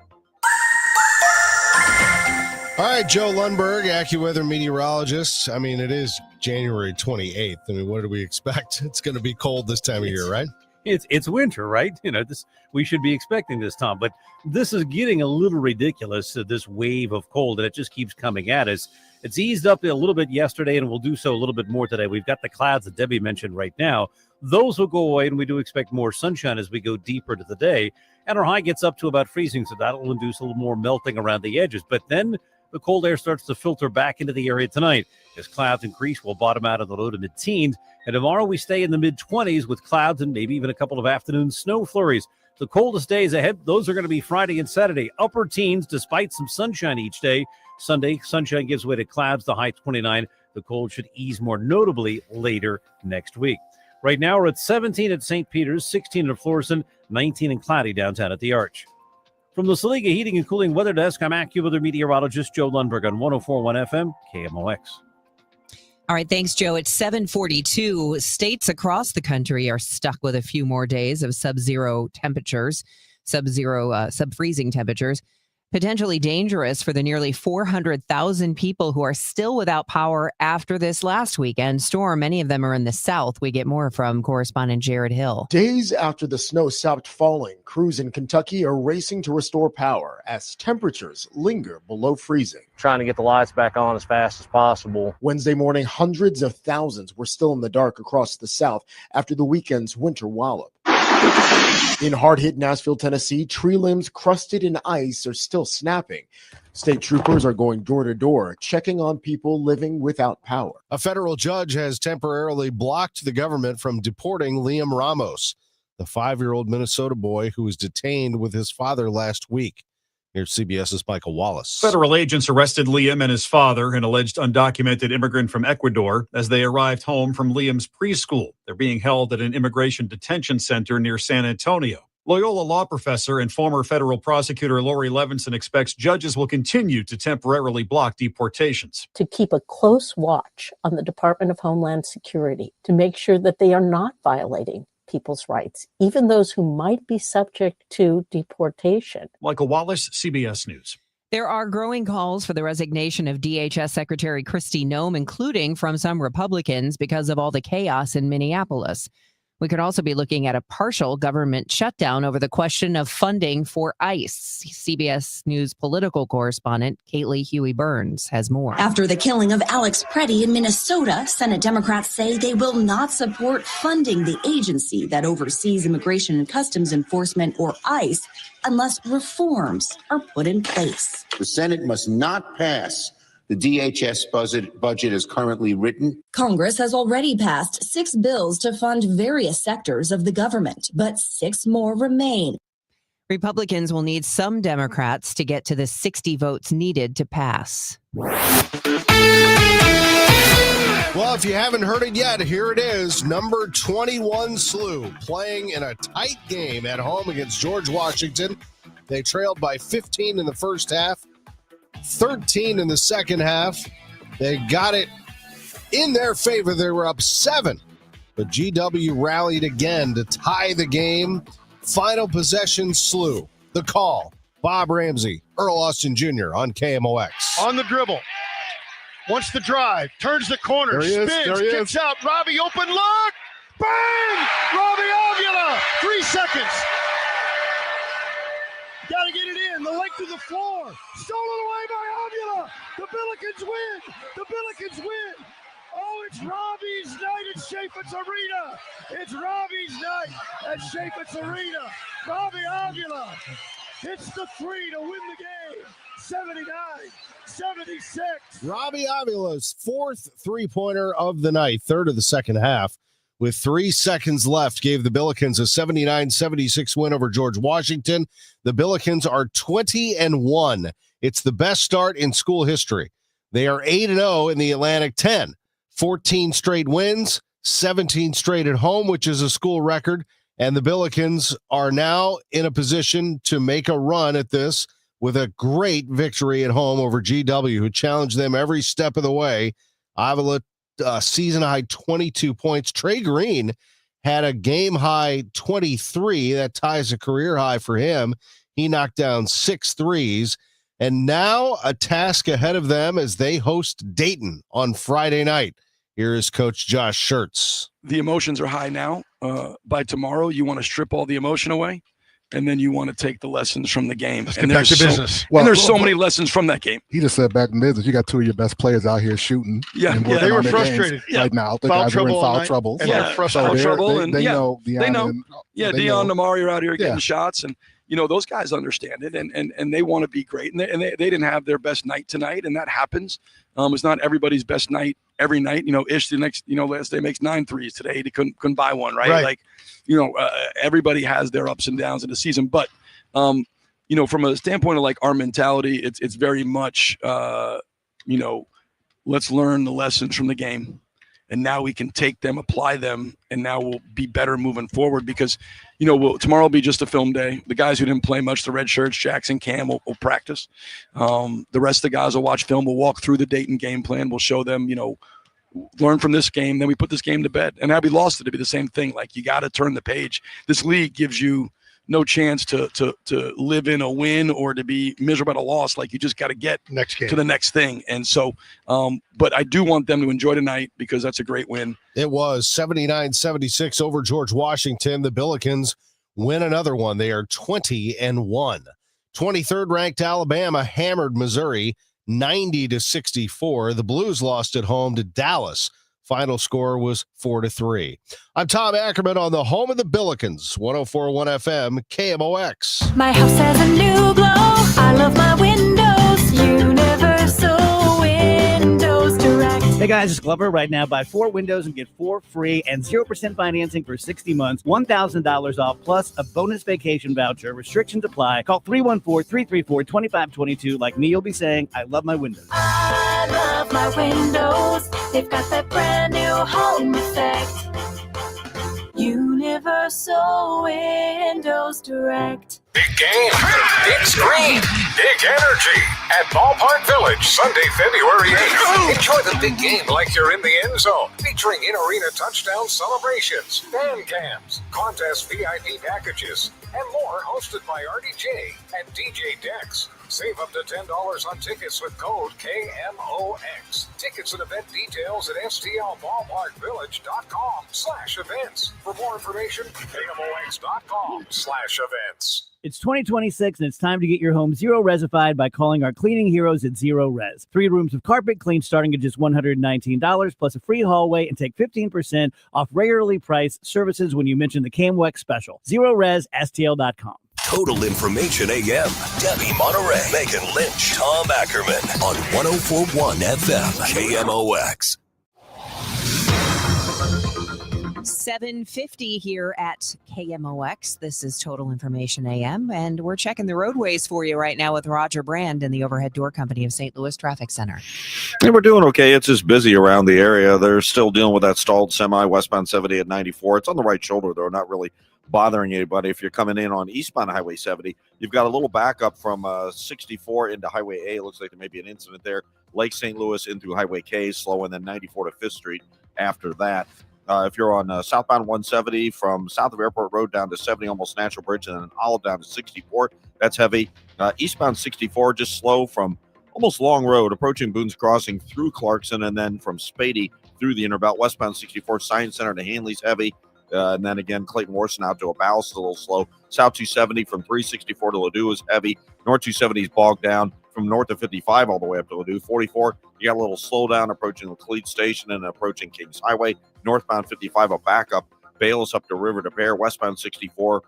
S12: All right, Joe Lundberg, AccuWeather meteorologist. I mean, it is January 28th. I mean, what do we expect? It's going to be cold this time of year, right?
S6: It's winter, right? You know, we should be expecting this, Tom. But this is getting a little ridiculous, this wave of cold, and it just keeps coming at us. It's eased up a little bit yesterday, and we'll do so a little bit more today. We've got the clouds that Debbie mentioned right now. Those will go away, and we do expect more sunshine as we go deeper into the day. And our high gets up to about freezing, so that'll induce a little more melting around the edges. But then the cold air starts to filter back into the area tonight. As clouds increase, we'll bottom out in the low to mid-teens. And tomorrow we stay in the mid-20s with clouds and maybe even a couple of afternoon snow flurries. The coldest days ahead, those are going to be Friday and Saturday. Upper teens despite some sunshine each day. Sunday, sunshine gives way to clouds, the high 29. The cold should ease more notably later next week. Right now we're at 17 at St. Peter's, 16 at Florissant, 19 and cloudy downtown at the Arch. From the Saliga Heating and Cooling Weather Desk, I'm AccuWeather meteorologist Joe Lundberg on 104.1 FM, KMOX.
S7: All right, thanks, Joe. It's 7:42. States across the country are stuck with a few more days of sub-zero temperatures, sub-freezing temperatures. Potentially dangerous for the nearly 400,000 people who are still without power after this last weekend storm. Many of them are in the south. We get more from correspondent Jared Hill.
S8: Days after the snow stopped falling, crews in Kentucky are racing to restore power as temperatures linger below freezing.
S10: Trying to get the lights back on as fast as possible.
S8: Wednesday morning, hundreds of thousands were still in the dark across the south after the weekend's winter wallop. In hard-hit Nashville, Tennessee, tree limbs crusted in ice are still snapping. State troopers are going door to door, checking on people living without power.
S12: A federal judge has temporarily blocked the government from deporting Liam Ramos, the 5-year-old Minnesota boy who was detained with his father last week. Here's CBS's Michael Wallace.
S1: Federal agents arrested Liam and his father, an alleged undocumented immigrant from Ecuador, as they arrived home from Liam's preschool. They're being held at an immigration detention center near San Antonio. Loyola law professor and former federal prosecutor Lori Levinson expects judges will continue to temporarily block deportations.
S9: To keep a close watch on the Department of Homeland Security to make sure that they are not violating people's rights, even those who might be subject to deportation.
S1: Michael Wallace, CBS News.
S7: There are growing calls for the resignation of DHS Secretary Kristi Noem, including from some Republicans, because of all the chaos in Minneapolis. We could also be looking at a partial government shutdown over the question of funding for ICE. CBS News political correspondent Kaylee Huey-Burns has more.
S16: After the killing of Alex Preddy in Minnesota, Senate Democrats say they will not support funding the agency that oversees Immigration and Customs Enforcement, or ICE, unless reforms are put in place.
S17: The Senate must not pass the DHS budget is currently written.
S16: Congress has already passed 6 bills to fund various sectors of the government, but 6 more remain.
S7: Republicans will need some Democrats to get to the 60 votes needed to pass.
S12: Well, if you haven't heard it yet, here it is. Number 21 SLU playing in a tight game at home against George Washington. They trailed by 15 in the first half. 13 in the second half. They got it in their favor. They were up 7, but GW rallied again to tie the game. Final possession, SLU. The call, Bob Ramsey, Earl Austin Jr. on KMOX.
S18: On the dribble. Wants the drive. Turns the corner. Spins. Kicks out. Robbie, open look. Bang! Robbie Avila. 3 seconds. Got to get it in. The length of the floor. Stolen away by Avila. The Billikens win. The Billikens win. Oh, it's Robbie's night at Chaffetz Arena. It's Robbie's night at Chaffetz Arena. Robbie Avila hits the 3 to win the game. 79-76.
S12: Robbie Avila's 4th three-pointer of the night, 3rd of the second half. With 3 seconds left, gave the Billikens a 79-76 win over George Washington. The Billikens are 20-1. It's the best start in school history. They are 8-0 in the Atlantic 10. 14 straight wins, 17 straight at home, which is a school record. And the Billikens are now in a position to make a run at this with a great victory at home over GW, who challenged them every step of the way. Avila season-high 22 points. Trey Green had a game-high 23. That ties a career high for him. He knocked down 6 threes. And now a task ahead of them as they host Dayton on Friday night. Here is Coach Josh Schertz.
S19: The emotions are high now. By tomorrow, you want to strip all the emotion away. And then you want to take the lessons from the game.
S18: Let's get back to business.
S19: And there's so many lessons from that game.
S24: He just said back in business. You got 2 of your best players out here shooting.
S19: Yeah,
S24: they
S18: were frustrated
S24: right now. The guys are in foul trouble.
S19: And they're frustrated.
S24: They know Deion.
S19: They know. Deion and Amari are out here getting
S24: Yeah.
S19: shots. And, those guys understand it. And they want to be great. And they didn't have their best night tonight. And that happens. It's not everybody's best night every night. Ish the next, last day makes 9 threes today. He couldn't buy one, right? Like, everybody has their ups and downs in the season. But, from a standpoint of like our mentality, it's very much, let's learn the lessons from the game. And now we can take them, apply them, and now we'll be better moving forward because, tomorrow will be just a film day. The guys who didn't play much, the red shirts, Jackson, Cam, will practice. The rest of the guys will watch film. We'll walk through the Dayton game plan. We'll show them, learn from this game. Then we put this game to bed. And Abby lost it to be the same thing. Like, you got to turn the page. This league gives you no chance to live in a win or to be miserable at a loss. Like, you just got to get
S18: next game
S19: to the next thing. And so, but I do want them to enjoy tonight because that's a great win.
S12: It was 79-76 over George Washington. The Billikens win another one. They are 20-1. 23rd ranked Alabama hammered Missouri 90-64. The Blues lost at home to Dallas Final score was 4-3. I'm Tom Ackerman on the home of the Billikens, 104.1 FM, KMOX.
S2: My house has a new glow. I love my windows. Universal Windows Direct.
S4: Hey guys, it's Glover. Right now, buy 4 windows and get 4 free and 0% financing for 60 months, $1,000 off, plus a bonus vacation voucher. Restrictions apply. Call 314-334-2522. Like me, you'll be saying, I love my windows.
S2: I love my windows. They've got that brand new home effect. Universal Windows Direct.
S11: Big game, big screen, big energy at Ballpark Village, Sunday, February 8th. Enjoy the big game like you're in the end zone, featuring in-arena touchdown celebrations, fan cams, contest VIP packages, and more, hosted by RDJ and DJ Dex. Save up to $10 on tickets with code KMOX. Tickets and event details at stlballparkvillage.com/events. For more information, KMOX.com/events.
S4: It's 2026 and it's time to get your home zero-resified by calling our cleaning heroes at Zero Res. 3 rooms of carpet clean starting at just $119 plus a free hallway, and take 15% off regularly priced services when you mention the KMOX special. ZeroResSTL.com.
S13: Total Information AM. Debbie Monterrey, Megan Lynch, Tom Ackerman on 104.1 FM KMOX.
S7: 7:50 here at KMOX. This is Total Information AM, and we're checking the roadways for you right now with Roger Brand and the Overhead Door Company of St. Louis Traffic Center.
S15: And we're doing okay. It's just busy around the area. They're still dealing with that stalled semi westbound 70 at 94. It's on the right shoulder, though, not really bothering anybody. If you're coming in on eastbound Highway 70, you've got a little backup from 64 into Highway A. It looks like there may be an incident there. Lake St. Louis in through Highway K, slow, and then 94 to 5th Street after that. If you're on southbound 170 from south of Airport Road down to 70, almost Natural Bridge, and then Olive down to 64, that's heavy. Eastbound 64, just slow from almost Long Road, approaching Boone's Crossing through Clarkson, and then from Spady through the Interbelt. Westbound 64, Science Center to Hanley's heavy. And then again, Clayton Warson out to a Ballast, a little slow. South 270 from 364 to Ladue is heavy. North 270 is bogged down from north of 55 all the way up to Ladue. 44, you got a little slowdown approaching Laclede Station and approaching Kings Highway. Northbound 55, a backup. Bayless up to River to Bear. Westbound 64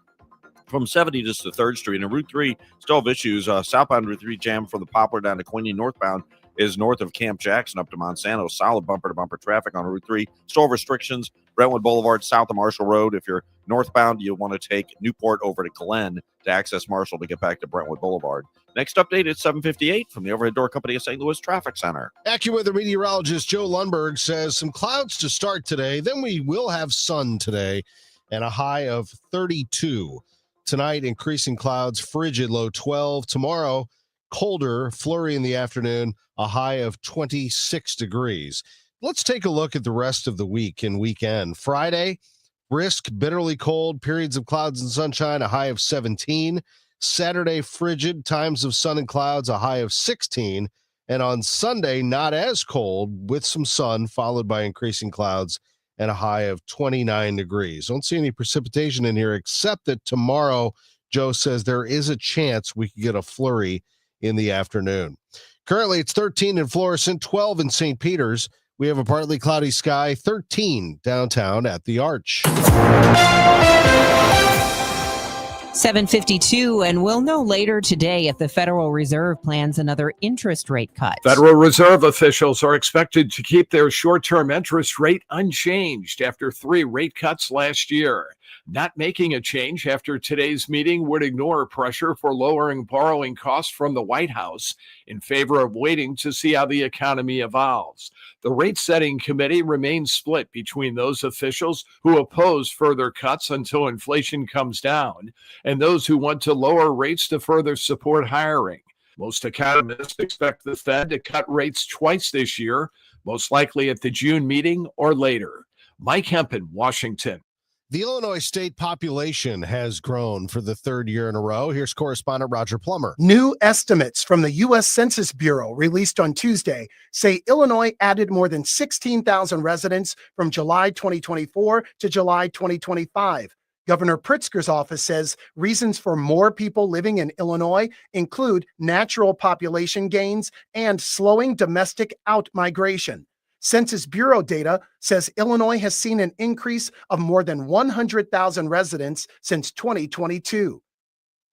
S15: from 70 just to 3rd Street. And Route 3 still have issues. Southbound Route 3 jam from the Poplar down to Quincy. Northbound is north of Camp Jackson up to Monsanto. Solid bumper-to-bumper traffic on Route 3. Still restrictions. Brentwood Boulevard south of Marshall Road. If you're northbound, you want to take Newport over to Glen to access Marshall to get back to Brentwood Boulevard. Next update at 7:58 from the Overhead Door Company of St. Louis Traffic Center.
S12: AccuWeather meteorologist Joe Lundberg says some clouds to start today. Then we will have sun today and a high of 32. Tonight, increasing clouds, frigid, low 12. Tomorrow, colder, flurry in the afternoon, a high of 26 degrees. Let's take a look at the rest of the week and weekend. Friday, brisk, bitterly cold, periods of clouds and sunshine, a high of 17. Saturday, frigid, times of sun and clouds, a high of 16. And on Sunday, not as cold, with some sun, followed by increasing clouds and a high of 29 degrees. Don't see any precipitation in here, except that tomorrow, Joe says there is a chance we could get a flurry in the afternoon. Currently, it's 13 in Florissant, 12 in St. Peter's. We have a partly cloudy sky, 13 downtown at the Arch.
S7: 7:52, and we'll know later today if the Federal Reserve plans another interest rate cut.
S20: Federal Reserve officials are expected to keep their short-term interest rate unchanged after 3 rate cuts last year. Not making a change after today's meeting would ignore pressure for lowering borrowing costs from the White House in favor of waiting to see how the economy evolves. The rate-setting committee remains split between those officials who oppose further cuts until inflation comes down and those who want to lower rates to further support hiring. Most economists expect the Fed to cut rates twice this year, most likely at the June meeting or later. Mike Hempen, Washington.
S12: The Illinois state population has grown for the 3rd year in a row. Here's correspondent Roger Plummer.
S21: New estimates from the U.S. Census Bureau released on Tuesday say Illinois added more than 16,000 residents from July 2024 to July 2025. Governor Pritzker's office says reasons for more people living in Illinois include natural population gains and slowing domestic outmigration. Census Bureau data says Illinois has seen an increase of more than 100,000 residents since 2022.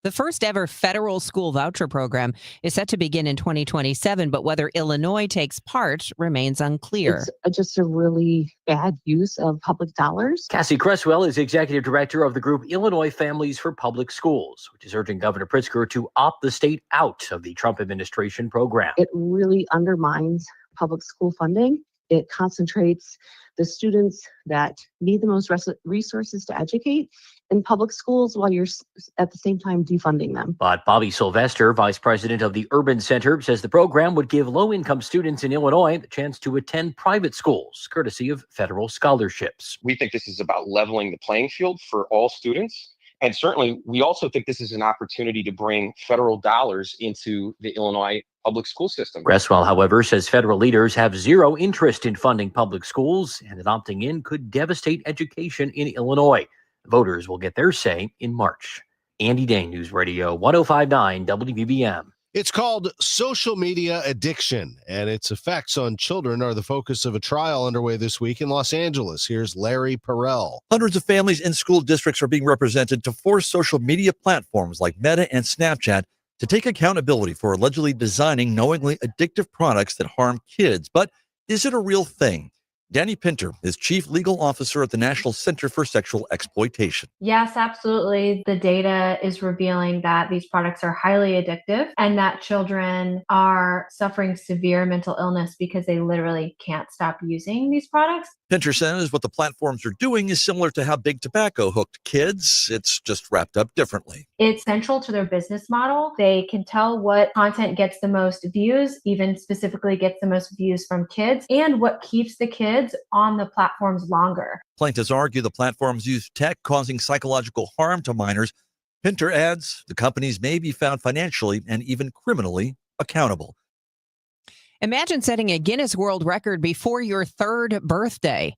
S7: The first ever federal school voucher program is set to begin in 2027, but whether Illinois takes part remains unclear.
S5: It's just a really bad use of public dollars.
S14: Cassie Cresswell is executive director of the group Illinois Families for Public Schools, which is urging Governor Pritzker to opt the state out of the Trump administration program.
S5: It really undermines public school funding. It concentrates the students that need the most resources to educate in public schools while you're at the same time defunding them.
S14: But Bobby Sylvester, vice president of the Urban Center, says the program would give low-income students in Illinois the chance to attend private schools, courtesy of federal scholarships.
S22: We think this is about leveling the playing field for all students. And certainly, we also think this is an opportunity to bring federal dollars into the Illinois public school system.
S14: Cresswell, however, says federal leaders have zero interest in funding public schools and that opting in could devastate education in Illinois. Voters will get their say in March. Andy Dane, News Radio 105.9 WBBM.
S12: It's called social media addiction, and its effects on children are the focus of a trial underway this week in Los Angeles. Here's Larry Perrell.
S23: Hundreds of families in school districts are being represented to force social media platforms like Meta and Snapchat to take accountability for allegedly designing knowingly addictive products that harm kids. But is it a real thing? Danny Pinter is Chief Legal Officer at the National Center for Sexual Exploitation.
S25: Yes, absolutely. The data is revealing that these products are highly addictive and that children are suffering severe mental illness because they literally can't stop using these products.
S23: Pinter says what the platforms are doing is similar to how big tobacco hooked kids. It's just wrapped up differently.
S25: It's central to their business model. They can tell what content gets the most views, even specifically gets the most views from kids, and what keeps the kids on the platforms longer.
S23: Plaintiffs argue the platforms use tech causing psychological harm to minors. Pinter adds the companies may be found financially and even criminally accountable.
S7: Imagine setting a Guinness World Record before your third birthday.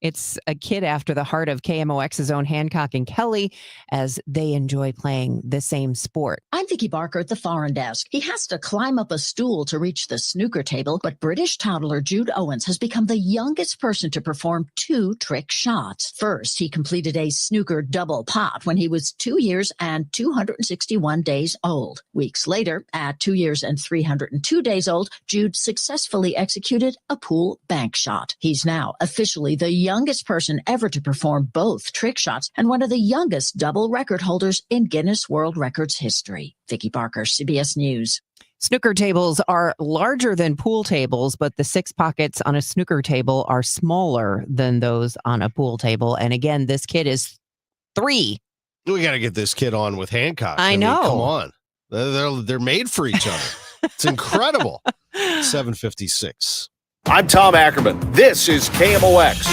S7: It's a kid after the heart of KMOX's own Hancock and Kelly as they enjoy playing the same sport.
S26: I'm Vicki Barker at the Foreign Desk. He has to climb up a stool to reach the snooker table, but British toddler Jude Owens has become the youngest person to perform 2 trick shots. First, he completed a snooker double pot when he was 2 years and 261 days old. Weeks later, at 2 years and 302 days old, Jude successfully executed a pool bank shot. He's now officially the youngest person ever to perform both trick shots and one of the youngest double record holders in Guinness World Records history. Vicki Barker, CBS News.
S7: Snooker tables are larger than pool tables, but the 6 pockets on a snooker table are smaller than those on a pool table. And again, this kid is 3.
S12: We got to get this kid on with Hancock.
S7: I know.
S12: Come on. They're made for each other. It's incredible. 7:56.
S27: I'm Tom Ackerman. This is KMOX,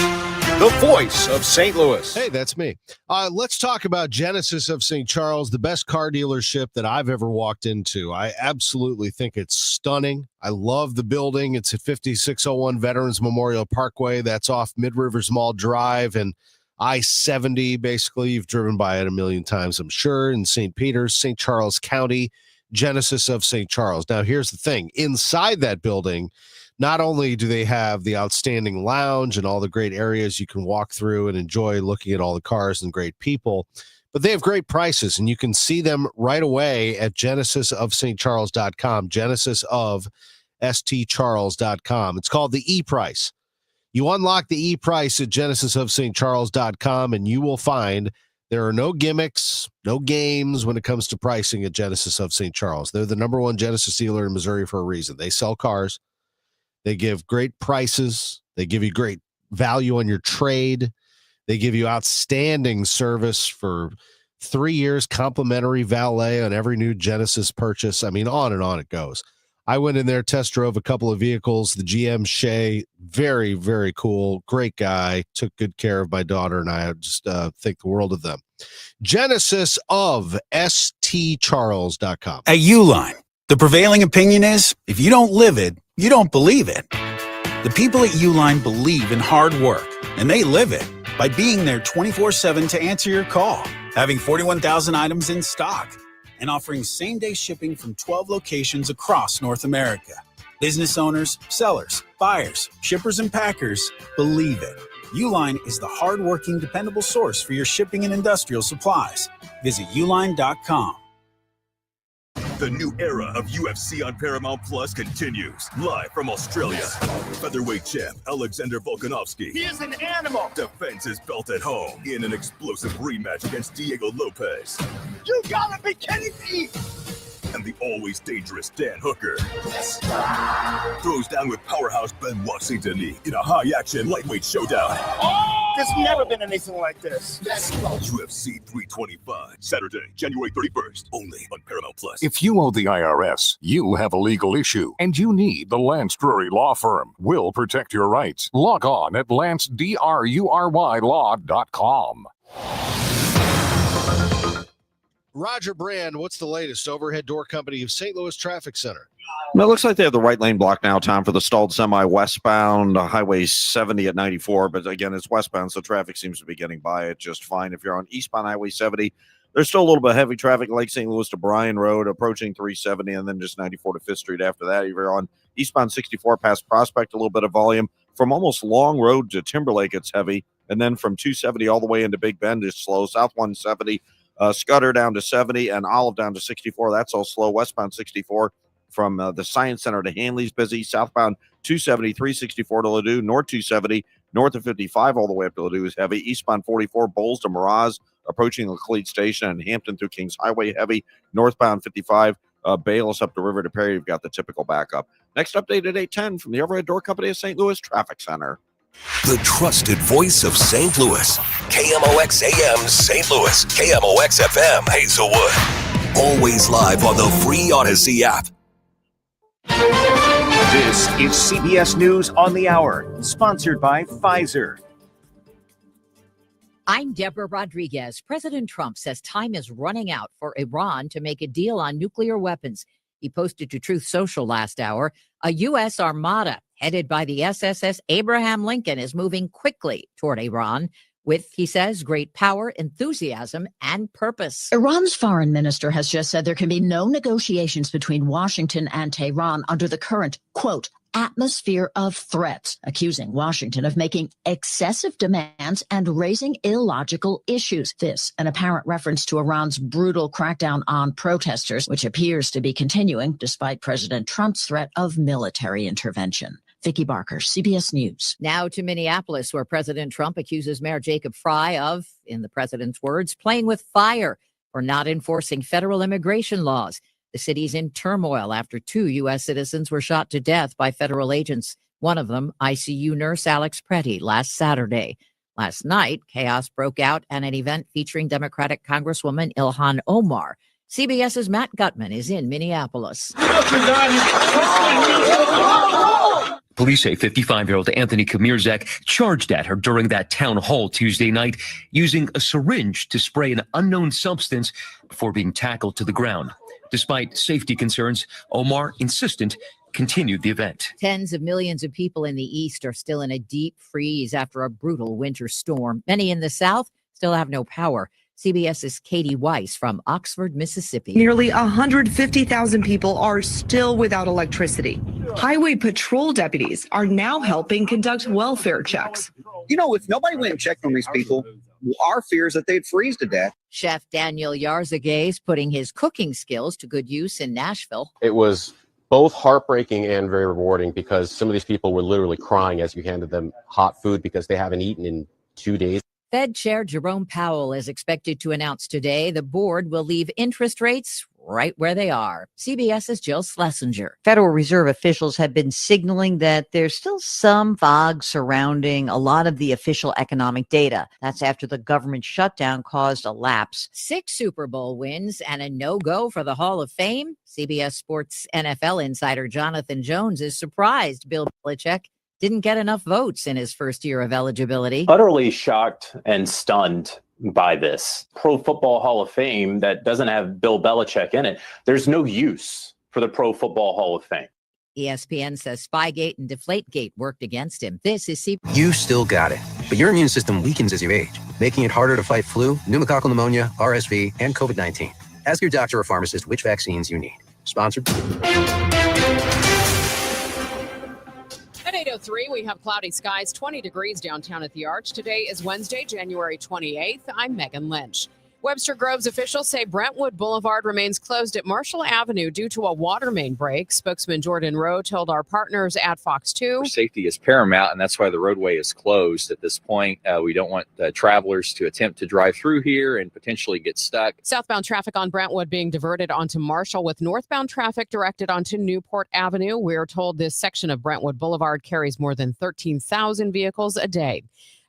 S27: the voice of St. Louis.
S12: Hey, that's me. Let's talk about Genesis of St. Charles, the best car dealership that I've ever walked into. I absolutely think it's stunning. I love the building. It's at 5601 Veterans Memorial Parkway. That's off Mid-Rivers Mall Drive and I-70. Basically, you've driven by it a million times, I'm sure, in St. Peters, St. Charles County, Genesis of St. Charles. Now, here's the thing. Inside that building, not only do they have the outstanding lounge and all the great areas you can walk through and enjoy looking at all the cars and great people, but they have great prices, and you can see them right away at genesisofstcharles.com, genesisofstcharles.com. It's called the E-Price. You unlock the E-Price at genesisofstcharles.com, and you will find there are no gimmicks, no games when it comes to pricing at Genesis of St. Charles. They're the number 1 Genesis dealer in Missouri for a reason. They sell cars. They give great prices. They give you great value on your trade. They give you outstanding service for 3 years, complimentary valet on every new Genesis purchase. I mean, on and on it goes. I went in there, test drove a couple of vehicles. The GM Shay, very, very cool, great guy, took good care of my daughter, and I just think the world of them. Genesis of stcharles.com.
S28: At Uline, the prevailing opinion is if you don't live it, you don't believe it. The people at Uline believe in hard work, and they live it by being there 24/7 to answer your call, having 41,000 items in stock, and offering same-day shipping from 12 locations across North America. Business owners, sellers, Buyers, shippers, and packers believe it. Uline is the hardworking, dependable source for your shipping and industrial supplies. Visit uline.com.
S1: The new era of UFC on Paramount Plus continues. Live from Australia, featherweight champ Alexander Volkanovski.
S18: He is an animal.
S1: Defends his belt at home in an explosive rematch against Diego Lopez.
S18: You gotta be kidding me.
S1: And the always dangerous Dan Hooker throws down with powerhouse Benoit Saint-Denis in a high-action lightweight showdown.
S18: There's never been anything like this.
S1: UFC 325, Saturday, January 31st, only on Paramount Plus.
S11: If you owe the IRS, you have a legal issue, and you need the Lance Drury Law Firm. We'll protect your rights. Log on at lancedrurylaw.com.
S12: Roger Brand, what's the latest? Overhead Door Company of St. Louis Traffic Center.
S15: Well, it looks like they have the right lane blocked now, Tom, for the stalled semi westbound Highway 70 at 94. But again, it's westbound, so traffic seems to be getting by it just fine. If you're on eastbound Highway 70, there's still a little bit of heavy traffic, Lake St. Louis to Bryan Road, approaching 370, and then just 94 to 5th Street after that. If you're on eastbound 64 past Prospect, a little bit of volume. From almost Long Road to Timberlake, it's heavy. And then from 270 all the way into Big Bend is slow. South 170. Scudder down to 70 and Olive down to 64. That's all slow. Westbound 64 from the Science Center to Hanley's busy. Southbound 270, 364 to Ladue. North 270, north of 55 all the way up to Ladue is heavy. Eastbound 44, Bowles to Miraz, approaching Laclede Station and Hampton through Kings Highway heavy. Northbound 55, Bayless up the river to Perry. You've got the typical backup. Next update at 8:10 from the Overhead Door Company of St. Louis Traffic Center.
S13: The trusted voice of St. Louis. KMOX AM St. Louis. KMOX FM Hazelwood. Always live on the free Odyssey app.
S3: This is CBS News on the Hour, sponsored by Pfizer.
S6: I'm Deborah Rodriguez. President Trump says time is running out for Iran to make a deal on nuclear weapons. He posted to Truth Social last hour. A U.S. armada headed by the SSS Abraham Lincoln is moving quickly toward Iran with, he says, great power, enthusiasm, and purpose.
S26: Iran's foreign minister has just said there can be no negotiations between Washington and Tehran under the current, quote, atmosphere of threats, accusing Washington of making excessive demands and raising illogical issues. This, an apparent reference to Iran's brutal crackdown on protesters, which appears to be continuing despite President Trump's threat of military intervention. Vicki Barker, CBS News.
S6: Now to Minneapolis, where President Trump accuses Mayor Jacob Fry of, in the president's words, playing with fire for not enforcing federal immigration laws. The city's in turmoil after 2 U.S. citizens were shot to death by federal agents. One of them, ICU nurse Alex Pretty, last Saturday. Last night, chaos broke out at an event featuring Democratic Congresswoman Ilhan Omar. CBS's Matt Gutman is in Minneapolis.
S8: Police say 55-year-old Anthony Kamirzak charged at her during that town hall Tuesday night using a syringe to spray an unknown substance before being tackled to the ground. Despite safety concerns, Omar, insistent, continued the event.
S6: Tens of millions of people in the East are still in a deep freeze after a brutal winter storm. Many in the South still have no power. CBS's Katie Weiss from Oxford, Mississippi.
S9: Nearly 150,000 people are still without electricity. Highway patrol deputies are now helping conduct welfare checks.
S10: You know, if nobody went and checked on these people, our fear is that they'd freeze to death.
S6: Chef Daniel Yarzagay putting his cooking skills to good use in Nashville.
S16: It was both heartbreaking and very rewarding because some of these people were literally crying as you handed them hot food because they haven't eaten in 2 days.
S6: Fed Chair Jerome Powell is expected to announce today the board will leave interest rates right where they are. CBS's Jill Schlesinger.
S17: Federal Reserve officials have been signaling that there's still some fog surrounding a lot of the official economic data. That's after the government shutdown caused a lapse.
S6: 6 Super Bowl wins and a no-go for the Hall of Fame. CBS Sports NFL insider Jonathan Jones is surprised Bill Belichick didn't get enough votes in his first year of eligibility.
S29: Utterly shocked and stunned by this. Pro Football Hall of Fame that doesn't have Bill Belichick in it, there's no use for the Pro Football Hall of Fame.
S6: ESPN says Spygate and Deflategate worked against him. This is
S30: You still got it, but your immune system weakens as you age, making it harder to fight flu, pneumococcal pneumonia, RSV, and COVID-19. Ask your doctor or pharmacist which vaccines you need. Sponsored.
S31: An
S2: 8:03, we have cloudy skies, 20 degrees downtown at the Arch. Today is Wednesday, January 28th. I'm Megan Lynch. Webster Grove's officials say Brentwood Boulevard remains closed at Marshall Avenue due to a water main break. Spokesman Jordan Rowe told our partners at Fox 2.
S4: Safety is paramount, and that's why the roadway is closed at this point. We don't want travelers to attempt to drive through here and potentially get stuck.
S2: Southbound traffic on Brentwood being diverted onto Marshall, with northbound traffic directed onto Newport Avenue. We're told this section of Brentwood Boulevard carries more than 13,000 vehicles a day.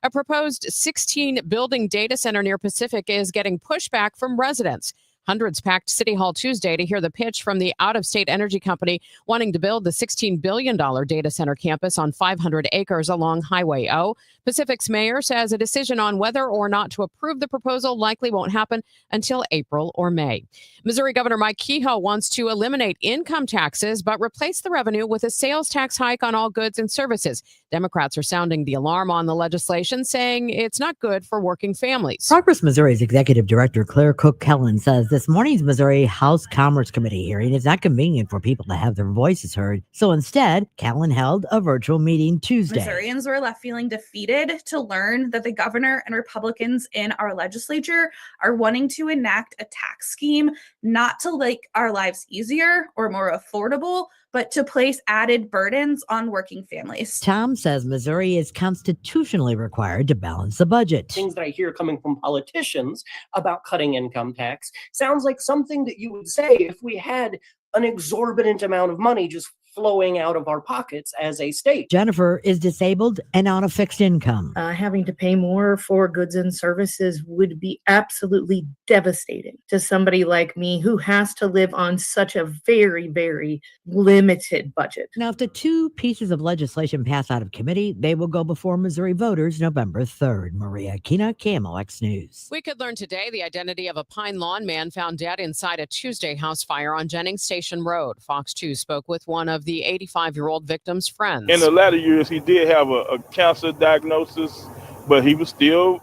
S2: A proposed 16-building data center near Pacific is getting pushback from residents. Hundreds packed City Hall Tuesday to hear the pitch from the out-of-state energy company wanting to build the $16 billion data center campus on 500 acres along Highway O. Pacific's mayor says a decision on whether or not to approve the proposal likely won't happen until April or May. Missouri Governor Mike Kehoe wants to eliminate income taxes but replace the revenue with a sales tax hike on all goods and services. Democrats are sounding the alarm on the legislation, saying it's not good for working families.
S5: Progress Missouri's Executive Director Claire Cook-Kellen says this morning's Missouri House Commerce Committee hearing is not convenient for people to have their voices heard. So instead, Kellen held a virtual meeting Tuesday.
S14: Missourians were left feeling defeated to learn that the governor and Republicans in our legislature are wanting to enact a tax scheme not to make our lives easier or more affordable, but to place added burdens on working families.
S5: Tom says Missouri is constitutionally required to balance the budget.
S19: Things that I hear coming from politicians about cutting income tax sounds like something that you would say if we had an exorbitant amount of money just flowing out of our pockets as a state.
S5: Jennifer is disabled and on a fixed income.
S20: Having to pay more for goods and services would be absolutely devastating to somebody like me who has to live on such a very, very limited budget.
S5: Now, if the two pieces of legislation pass out of committee, they will go before Missouri voters November 3rd. Maria Kina, KMOX News.
S2: We could learn today the identity of a Pine Lawn man found dead inside a Tuesday house fire on Jennings Station Road. Fox 2 spoke with one of the 85-year-old victim's friends.
S21: In the latter years, he did have a cancer diagnosis, but he was still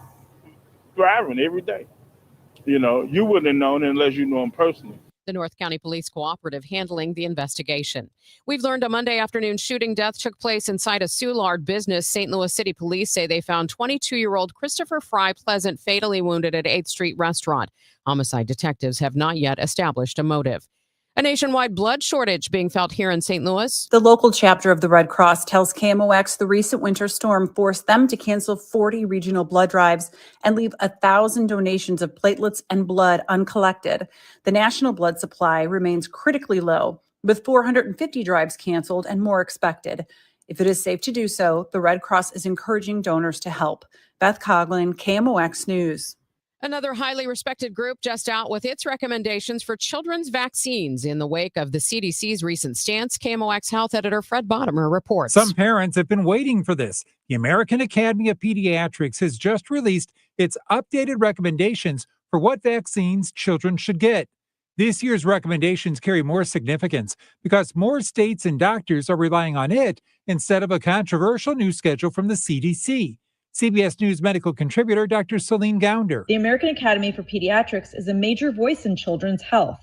S21: thriving every day. You know, you wouldn't have known unless you knew him personally.
S2: The North County Police Cooperative handling the investigation. We've learned a Monday afternoon shooting death took place inside a Soulard business. St. Louis City Police say they found 22-year-old Christopher Fry Pleasant fatally wounded at 8th Street restaurant. Homicide detectives have not yet established a motive. A nationwide blood shortage being felt here in St. Louis.
S22: The local chapter of the Red Cross tells KMOX the recent winter storm forced them to cancel 40 regional blood drives and leave 1,000 donations of platelets and blood uncollected. The national blood supply remains critically low, with 450 drives canceled and more expected. If it is safe to do so, the Red Cross is encouraging donors to help. Beth Coughlin, KMOX News.
S2: Another highly respected group just out with its recommendations for children's vaccines in the wake of the CDC's recent stance. KMOX Health editor Fred Bottomer reports.
S24: Some parents have been waiting for this. The American Academy of Pediatrics has just released its updated recommendations for what vaccines children should get. This year's recommendations carry more significance because more states and doctors are relying on it instead of a controversial new schedule from the CDC. CBS News medical contributor Dr. Celine Gounder.
S25: The American Academy for Pediatrics is a major voice in children's health.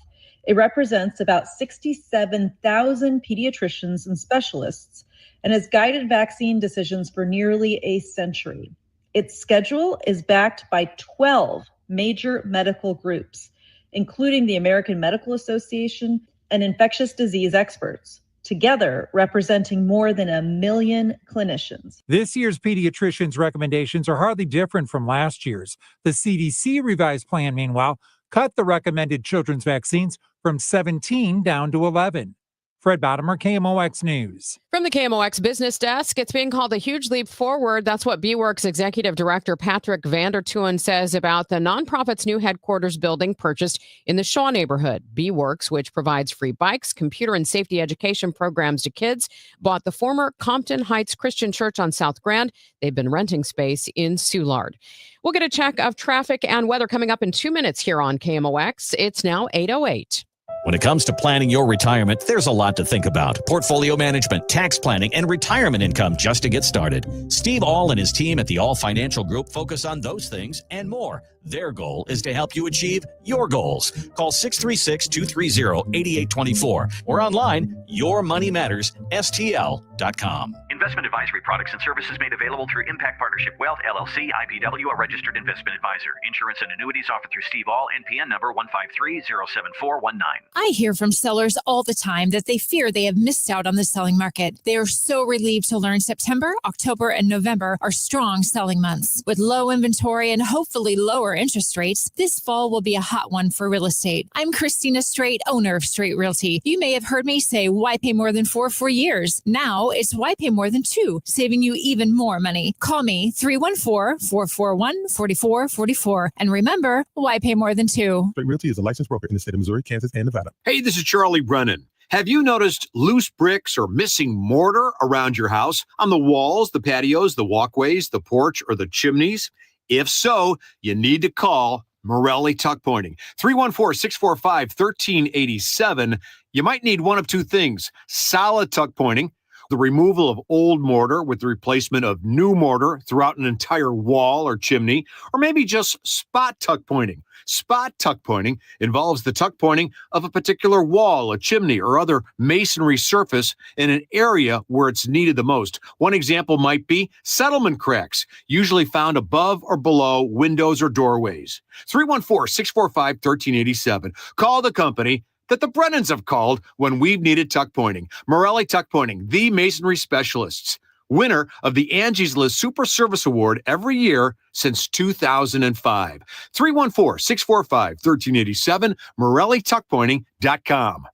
S25: It represents about 67,000 pediatricians and specialists and has guided vaccine decisions for nearly a century. Its schedule is backed by 12 major medical groups, including the American Medical Association and infectious disease experts, together representing more than 1 million clinicians.
S24: This year's pediatricians' recommendations are hardly different from last year's. The CDC revised plan, meanwhile, cut the recommended children's vaccines from 17 down to 11. Fred Bottomer, KMOX News.
S2: From the KMOX business desk, it's being called a huge leap forward. That's what B-Works Executive Director Patrick Vandertooen says about the nonprofit's new headquarters building purchased in the Shaw neighborhood. B-Works, which provides free bikes, computer and safety education programs to kids, bought the former Compton Heights Christian Church on South Grand. They've been renting space in Soulard. We'll get a check of traffic and weather coming up in 2 minutes here on KMOX. It's now 8:08.
S31: When it comes to planning your retirement, there's a lot to think about. Portfolio management, tax planning, and retirement income just to get started. Steve All and his team at the All Financial Group focus on those things and more. Their goal is to help you achieve your goals. Call 636-230-8824 or online, yourmoneymattersstl.com.
S1: Investment advisory products and services made available through Impact Partnership Wealth, LLC, IPW, a registered investment advisor. Insurance and annuities offered through Steve All, NPN number 153-07419.
S3: I hear from sellers all the time that they fear they have missed out on the selling market. They are so relieved to learn September, October, and November are strong selling months. With low inventory and hopefully lower interest rates, this fall will be a hot one for real estate. I'm Christina Straight, owner of Straight Realty. You may have heard me say, why pay more than 4 for years? Now it's why pay more than 2, saving you even more money. Call me 314-441-4444. And remember, why pay more than 2?
S7: Straight Realty is a licensed broker in the state of Missouri, Kansas, and Nevada.
S11: Hey, this is Charlie Brennan. Have you noticed loose bricks or missing mortar around your house, on the walls, the patios, the walkways, the porch, or the chimneys? If so, you need to call Morelli Tuck Pointing. 314-645-1387. You might need one of two things: solid tuck pointing, the removal of old mortar with the replacement of new mortar throughout an entire wall or chimney, or maybe just spot tuck pointing. Spot tuck pointing involves the tuck pointing of a particular wall, a chimney, or other masonry surface in an area where it's needed the most. One example might be settlement cracks, usually found above or below windows or doorways. 314-645-1387. Call the company that the Brennans have called when we've needed tuck pointing. Morelli Tuck Pointing, the masonry specialists. Winner of the Angie's List Super Service Award every year since 2005. 314-645-1387, MorelliTuckPointing.com.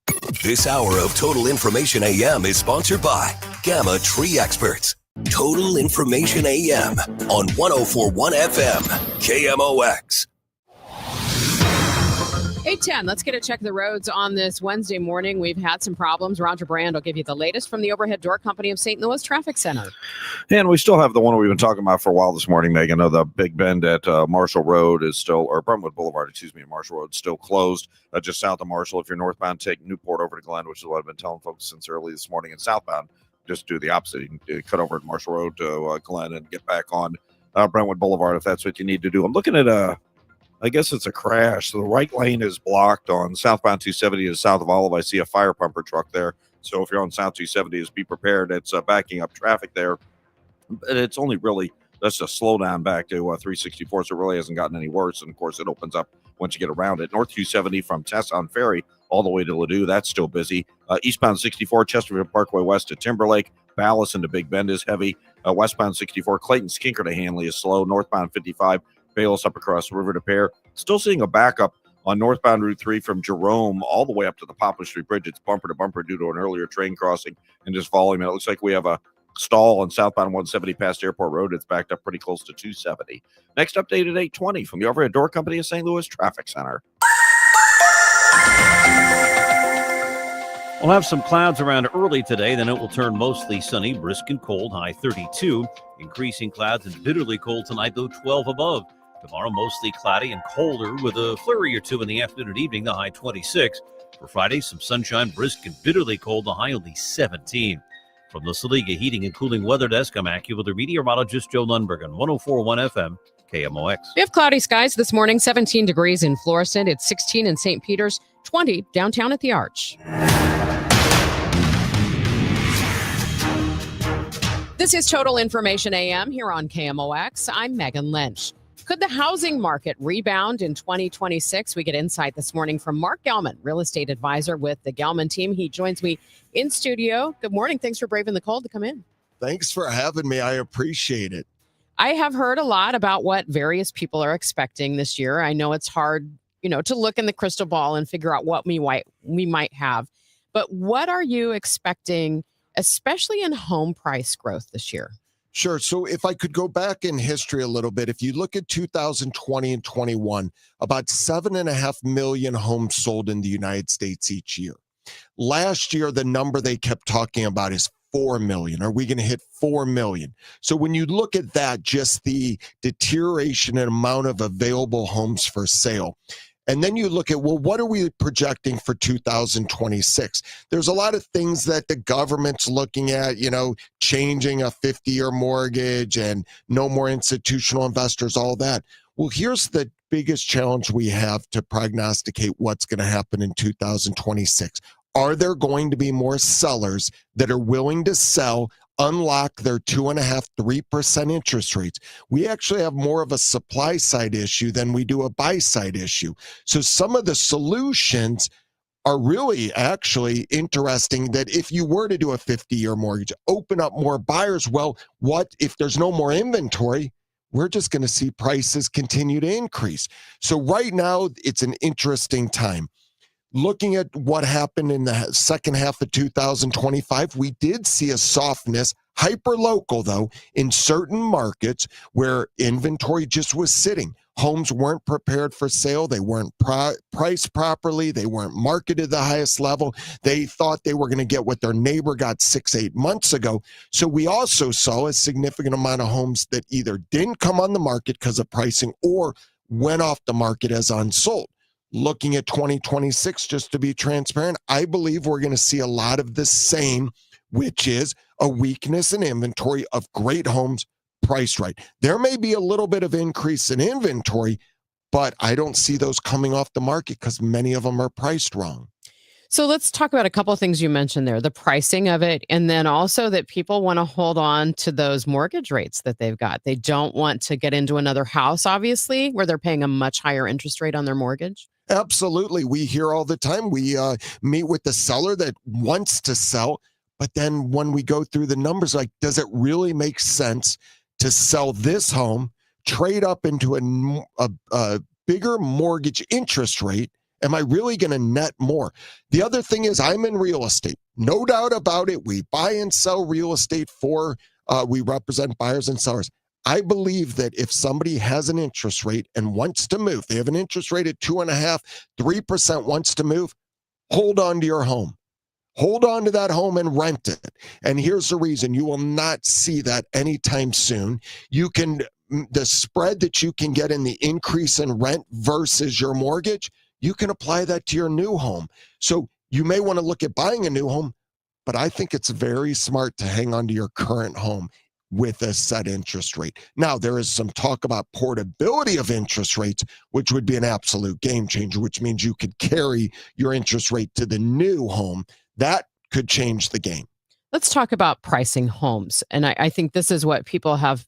S12: This hour of Total Information AM is sponsored by Gamma Tree Experts. Total Information AM on 104.1 FM, KMOX.
S2: 8:10. Let's get a check of the roads on this Wednesday morning. We've had some problems. Roger Brand will give you the latest from the Overhead Door Company of St. Louis Traffic Center.
S13: And we still have the one we've been talking about for a while this morning, Megan. The Big Bend at Marshall Road is still, or Brentwood Boulevard, Marshall Road is still closed. Just south of Marshall, if you're northbound, take Newport over to Glen, which is what I've been telling folks since early this morning. And southbound, just do the opposite. You can cut over at Marshall Road to Glen and get back on Brentwood Boulevard if that's what you need to do. I'm looking at I guess it's a crash. So the right lane is blocked on southbound 270 to south of Olive. I see a fire pumper truck there. So if you're on South 270, just be prepared. It's backing up traffic there. But it's only really, that's a slowdown back to 364. So it really hasn't gotten any worse. And of course, it opens up once you get around it. North 270 from Tesson Ferry all the way to Ladue. That's still busy. Eastbound 64, Chesterfield Parkway west to Timberlake. Ballas into Big Bend is heavy. Westbound 64, Clayton Skinker to Hanley is slow. Northbound 55. Bayless up across the river to Pear. Still seeing a backup on northbound Route 3 from Jerome all the way up to the Poplar Street Bridge. It's bumper to bumper due to an earlier train crossing and just volume. And it looks like we have a stall on southbound 170 past Airport Road. It's backed up pretty close to 270. Next update at 8:20 from the Overhead Door Company of St. Louis Traffic Center.
S31: We'll have some clouds around early today, then it will turn mostly sunny, brisk and cold, high 32. Increasing clouds and bitterly cold tonight, though 12 above. Tomorrow, mostly cloudy and colder with a flurry or two in the afternoon and evening, the high 26. For Friday, some sunshine, brisk and bitterly cold, the high only 17. From the Saliga Heating and Cooling Weather Desk, I'm AccuWeather meteorologist Joe Lundberg on 104.1 FM, KMOX.
S2: We have cloudy skies this morning, 17 degrees in Florissant. It's 16 in St. Peters, 20 downtown at the Arch. This is Total Information AM here on KMOX. I'm Megan Lynch. Could the housing market rebound in 2026? We get insight this morning from Mark Gelman, real estate advisor with the Gelman team. He joins me in studio. Good morning. Thanks for braving the cold to come in.
S15: Thanks for having me. I appreciate it.
S2: I have heard a lot about what various people are expecting this year. I know it's hard, to look in the crystal ball and figure out what we might have. But what are you expecting, especially in home price growth this year?
S15: Sure. So if I could go back in history a little bit, if you look at 2020 and 21, about 7.5 million homes sold in the United States each year. Last year, the number they kept talking about is 4 million. Are we going to hit 4 million? So when you look at that, just the deterioration in amount of available homes for sale, and then you look at, well, what are we projecting for 2026? There's a lot of things that the government's looking at, changing a 50-year mortgage and no more institutional investors, all that. Well, here's the biggest challenge we have to prognosticate what's going to happen in 2026. Are there going to be more sellers that are willing to sell, unlock their 2.5%, 3% interest rates? We actually have more of a supply side issue than we do a buy side issue. So some of the solutions are really actually interesting, that if you were to do a 50-year mortgage, open up more buyers. Well, what if there's no more inventory? We're just going to see prices continue to increase. So right now, it's an interesting time. Looking at what happened in the second half of 2025, we did see a softness, hyper local though, in certain markets where inventory just was sitting. Homes weren't prepared for sale. They weren't priced properly. They weren't marketed the highest level. They thought they were going to get what their neighbor got 6-8 months ago. So we also saw a significant amount of homes that either didn't come on the market because of pricing or went off the market as unsold. Looking at 2026, just to be transparent, I believe we're going to see a lot of the same, which is a weakness in inventory of great homes priced right. There may be a little bit of increase in inventory, but I don't see those coming off the market because many of them are priced wrong.
S2: So let's talk about a couple of things you mentioned there, the pricing of it, and then also that people want to hold on to those mortgage rates that they've got. They don't want to get into another house, obviously, where they're paying a much higher interest rate on their mortgage.
S15: Absolutely. We hear all the time. We meet with the seller that wants to sell, but then when we go through the numbers, like, does it really make sense to sell this home, trade up into a bigger mortgage interest rate? Am I really going to net more? The other thing is, I'm in real estate. No doubt about it. We buy and sell real estate we represent buyers and sellers. I believe that if somebody has an interest rate and wants to move, they have an interest rate at 2.5%, 3% wants to move, hold on to your home. Hold on to that home and rent it. And here's the reason: you will not see that anytime soon. The spread that you can get in the increase in rent versus your mortgage, you can apply that to your new home. So you may want to look at buying a new home, but I think it's very smart to hang on to your current home with a set interest rate. Now, there is some talk about portability of interest rates, which would be an absolute game changer, which means you could carry your interest rate to the new home. That could change the game.
S2: Let's talk about pricing homes. And I think this is what people have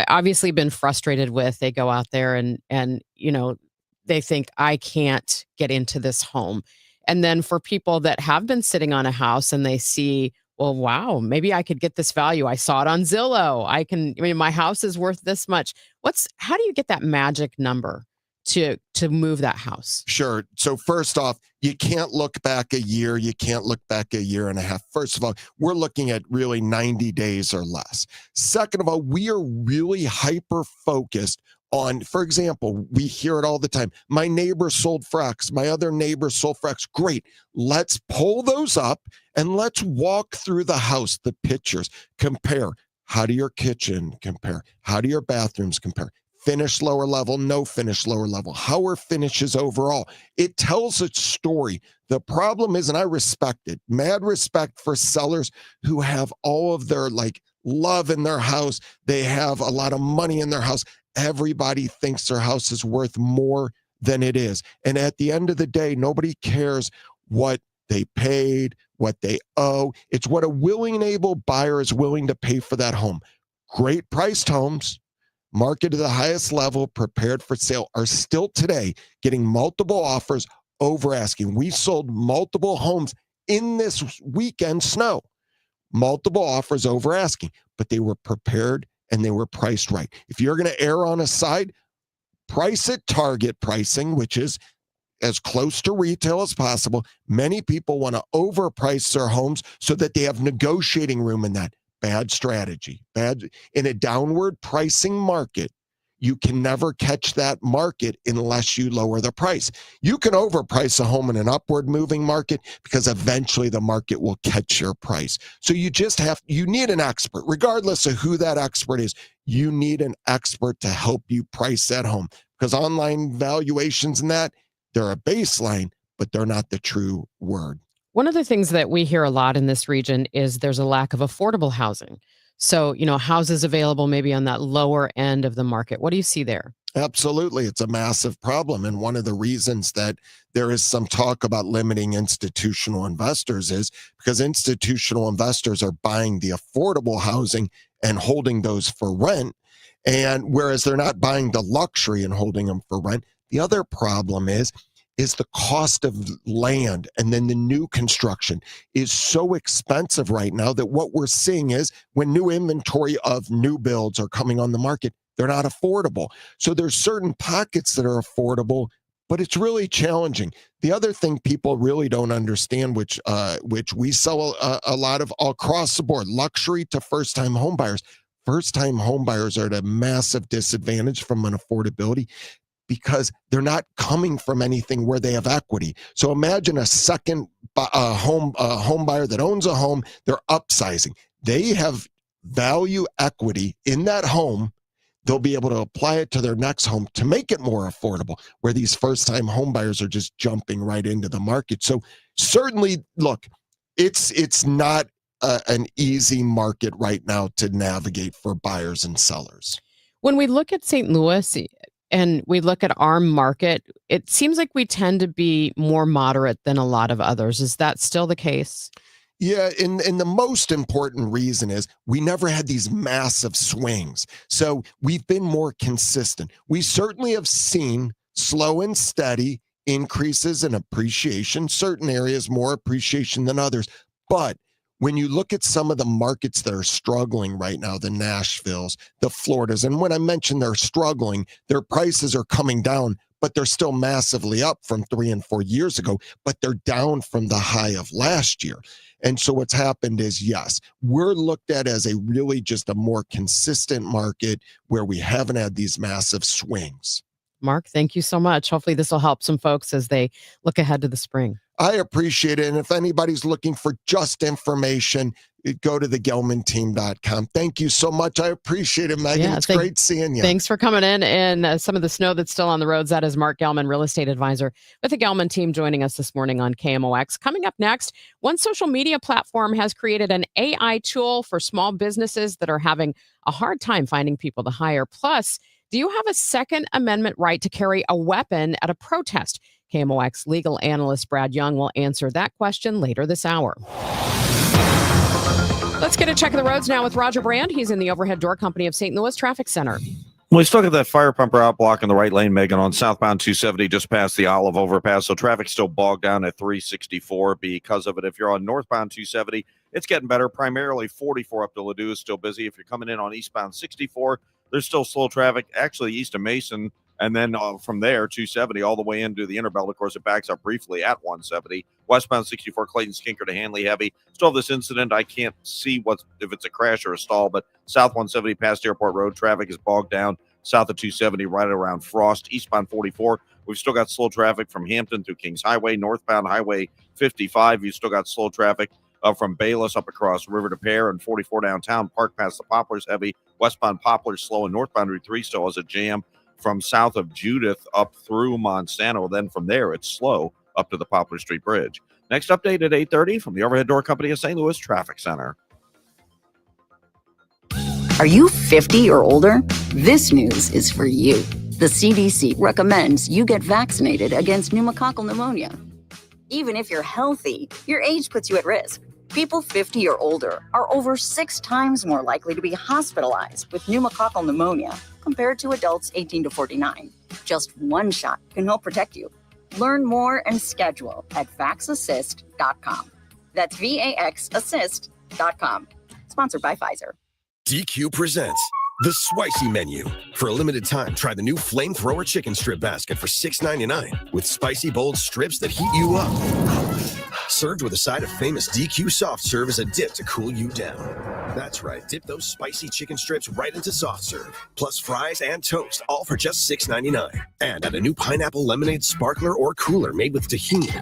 S2: obviously been frustrated with. They go out there and they think, I can't get into this home. And then for people that have been sitting on a house and they see, well, wow, maybe I could get this value. I saw it on Zillow. My house is worth this much. How do you get that magic number to move that house?
S15: Sure. So first off, you can't look back a year. You can't look back a year and a half. First of all, we're looking at really 90 days or less. Second of all, we are really hyper focused on, for example, we hear it all the time. My neighbor sold for X. My other neighbor sold for X. Great. Let's pull those up and let's walk through the house, the pictures, compare. How do your kitchen compare? How do your bathrooms compare? Finish lower level, no finish lower level. How are finishes overall? It tells its story. The problem is, and I respect it, mad respect for sellers who have all of their love in their house. They have a lot of money in their house. Everybody thinks their house is worth more than it is. And at the end of the day, nobody cares what they paid, what they owe. It's what a willing and able buyer is willing to pay for that home. Great priced homes, marketed to the highest level, prepared for sale, are still today getting multiple offers over asking. We sold multiple homes in this weekend snow, multiple offers over asking, but they were prepared and they were priced right. If you're going to err on a side, price at target pricing, which is as close to retail as possible. Many people want to overprice their homes so that they have negotiating room in that. Bad strategy. In a downward pricing market, you can never catch that market unless you lower the price. You can overprice a home in an upward moving market because eventually the market will catch your price. So you need an expert, regardless of who that expert is. You need an expert to help you price that home, because online valuations and that, they're a baseline, but they're not the true word.
S2: One of the things that we hear a lot in this region is there's a lack of affordable housing. So, houses available maybe on that lower end of the market. What do you see there?
S15: Absolutely. It's a massive problem. And one of the reasons that there is some talk about limiting institutional investors is because institutional investors are buying the affordable housing and holding those for rent. And whereas they're not buying the luxury and holding them for rent, the other problem is the cost of land, and then the new construction is so expensive right now that what we're seeing is when new inventory of new builds are coming on the market, they're not affordable. So there's certain pockets that are affordable, but it's really challenging. The other thing people really don't understand, which we sell a lot of across the board, luxury to first-time homebuyers. First-time homebuyers are at a massive disadvantage from an affordability because they're not coming from anything where they have equity. So imagine a second home buyer that owns a home, they're upsizing. They have value equity in that home. They'll be able to apply it to their next home to make it more affordable, where these first-time home buyers are just jumping right into the market. So certainly, look, it's not an easy market right now to navigate for buyers and sellers.
S2: When we look at St. Louis and we look at our market, it seems like we tend to be more moderate than a lot of others. Is that still the case?
S15: Yeah, and the most important reason is we never had these massive swings. So we've been more consistent. We certainly have seen slow and steady increases in appreciation, certain areas more appreciation than others. But when you look at some of the markets that are struggling right now, the Nashvilles, the Floridas, and when I mention they're struggling, their prices are coming down, but they're still massively up from 3 and 4 years ago, but they're down from the high of last year. And so what's happened is, yes, we're looked at as a really just a more consistent market where we haven't had these massive swings.
S2: Mark, thank you so much. Hopefully this will help some folks as they look ahead to the spring.
S15: I appreciate it. And if anybody's looking for just information, go to thegelmanteam.com. Thank you so much. I appreciate it, Megan. It's great seeing you.
S2: Thanks for coming in. And some of the snow that's still on the roads, that is Mark Gelman, real estate advisor with the Gelman team, joining us this morning on KMOX. Coming up next, one social media platform has created an AI tool for small businesses that are having a hard time finding people to hire. Plus, do you have a Second Amendment right to carry a weapon at a protest? KMOX legal analyst Brad Young will answer that question later this hour. Let's get a check of the roads now with Roger Brand. He's in the Overhead Door Company of St. Louis Traffic Center.
S13: We still got that fire pumper out blocking the right lane, Megan, on southbound 270 just past the Olive overpass. So traffic's still bogged down at 364 because of it. If you're on northbound 270, it's getting better. Primarily 44 up to Ladue is still busy. If you're coming in on eastbound 64, there's still slow traffic, actually east of Mason. And then from there, 270 all the way into the Interbelt. Of course, it backs up briefly at 170. Westbound 64, Clayton Skinker to Hanley heavy. Still have this incident. I can't see if it's a crash or a stall, but south 170 past Airport Road, traffic is bogged down. South of 270, right around Frost. Eastbound 44, we've still got slow traffic from Hampton through Kings Highway. Northbound Highway 55, you've still got slow traffic from Bayless up across River to Pear, and 44 downtown. Park past the Poplars heavy. Westbound Poplars slow, and northbound Route 3 still has a jam from south of Judith up through Monsanto. Then from there, it's slow up to the Poplar Street Bridge. Next update at 8:30 from the Overhead Door Company of St. Louis Traffic Center.
S8: Are you 50 or older? This news is for you. The CDC recommends you get vaccinated against pneumococcal pneumonia. Even if you're healthy, your age puts you at risk. People 50 or older are over 6 times more likely to be hospitalized with pneumococcal pneumonia compared to adults 18 to 49. Just one shot can help protect you. Learn more and schedule at vaxassist.com. That's VAXassist.com. Sponsored by Pfizer.
S12: DQ presents The Spicy Menu. For a limited time, try the new Flamethrower Chicken Strip Basket for $6.99 with spicy, bold strips that heat you up. Served with a side of famous DQ soft serve as a dip to cool you down. That's right, dip those spicy chicken strips right into soft serve, plus fries and toast, all for just $6.99. And add a new pineapple lemonade sparkler or cooler made with tahini.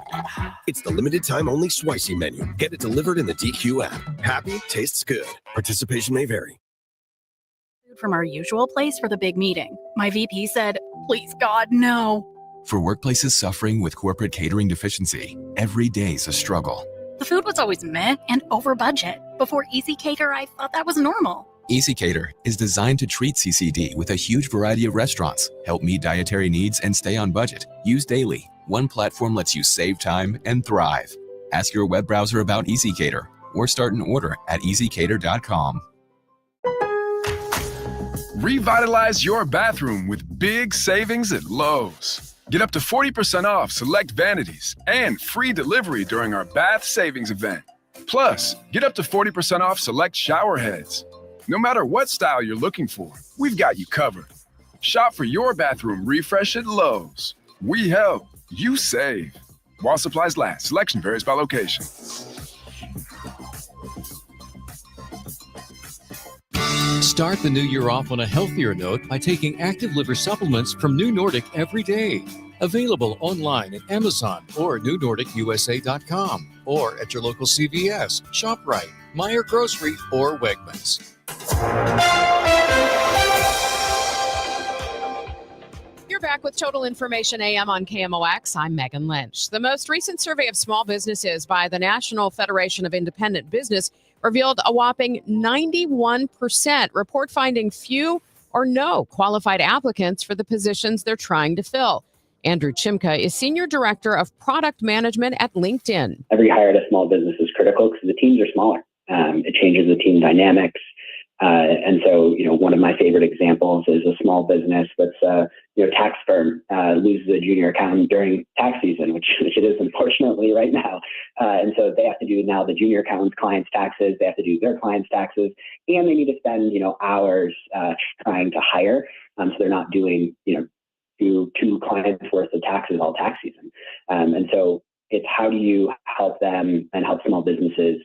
S12: It's the limited time only Spicy Menu. Get it delivered in the DQ app. Happy, tastes good. Participation may vary.
S9: From our usual place for the big meeting. My VP said, please God, no.
S10: For workplaces suffering with corporate catering deficiency, every day's a struggle.
S9: The food was always meh and over budget. Before Easy Cater, I thought that was normal.
S6: Easy Cater is designed to treat CCD with a huge variety of restaurants, help meet dietary needs, and stay on budget. Use daily. One platform lets you save time and thrive. Ask your web browser about Easy Cater or start an order at easycater.com.
S10: Revitalize your bathroom with big savings at Lowe's. Get up to 40% off select vanities and free delivery during our bath savings event. Plus, get up to 40% off select shower heads. No matter what style you're looking for, we've got you covered. Shop for your bathroom refresh at Lowe's. We help, you save. While supplies last, selection varies by location.
S16: Start the new year off on a healthier note by taking active liver supplements from New Nordic every day. Available online at Amazon or newnordicusa.com or at your local CVS, ShopRite, Meijer Grocery, or Wegmans.
S2: You're back with Total Information AM on KMOX. I'm Megan Lynch. The most recent survey of small businesses by the National Federation of Independent Business revealed a whopping 91% report finding few or no qualified applicants for the positions they're trying to fill. Andrew Chimka is Senior Director of Product Management at LinkedIn.
S17: Every hire at a small business is critical because the teams are smaller. It changes the team dynamics. And so, one of my favorite examples is a small business that's, tax firm loses a junior accountant during tax season, which it is unfortunately right now. And so they have to do now the junior accountant's clients' taxes. They have to do their clients' taxes, and they need to spend, hours trying to hire. So they're not doing, two clients worth of taxes all tax season. And so it's how do you help them and help small businesses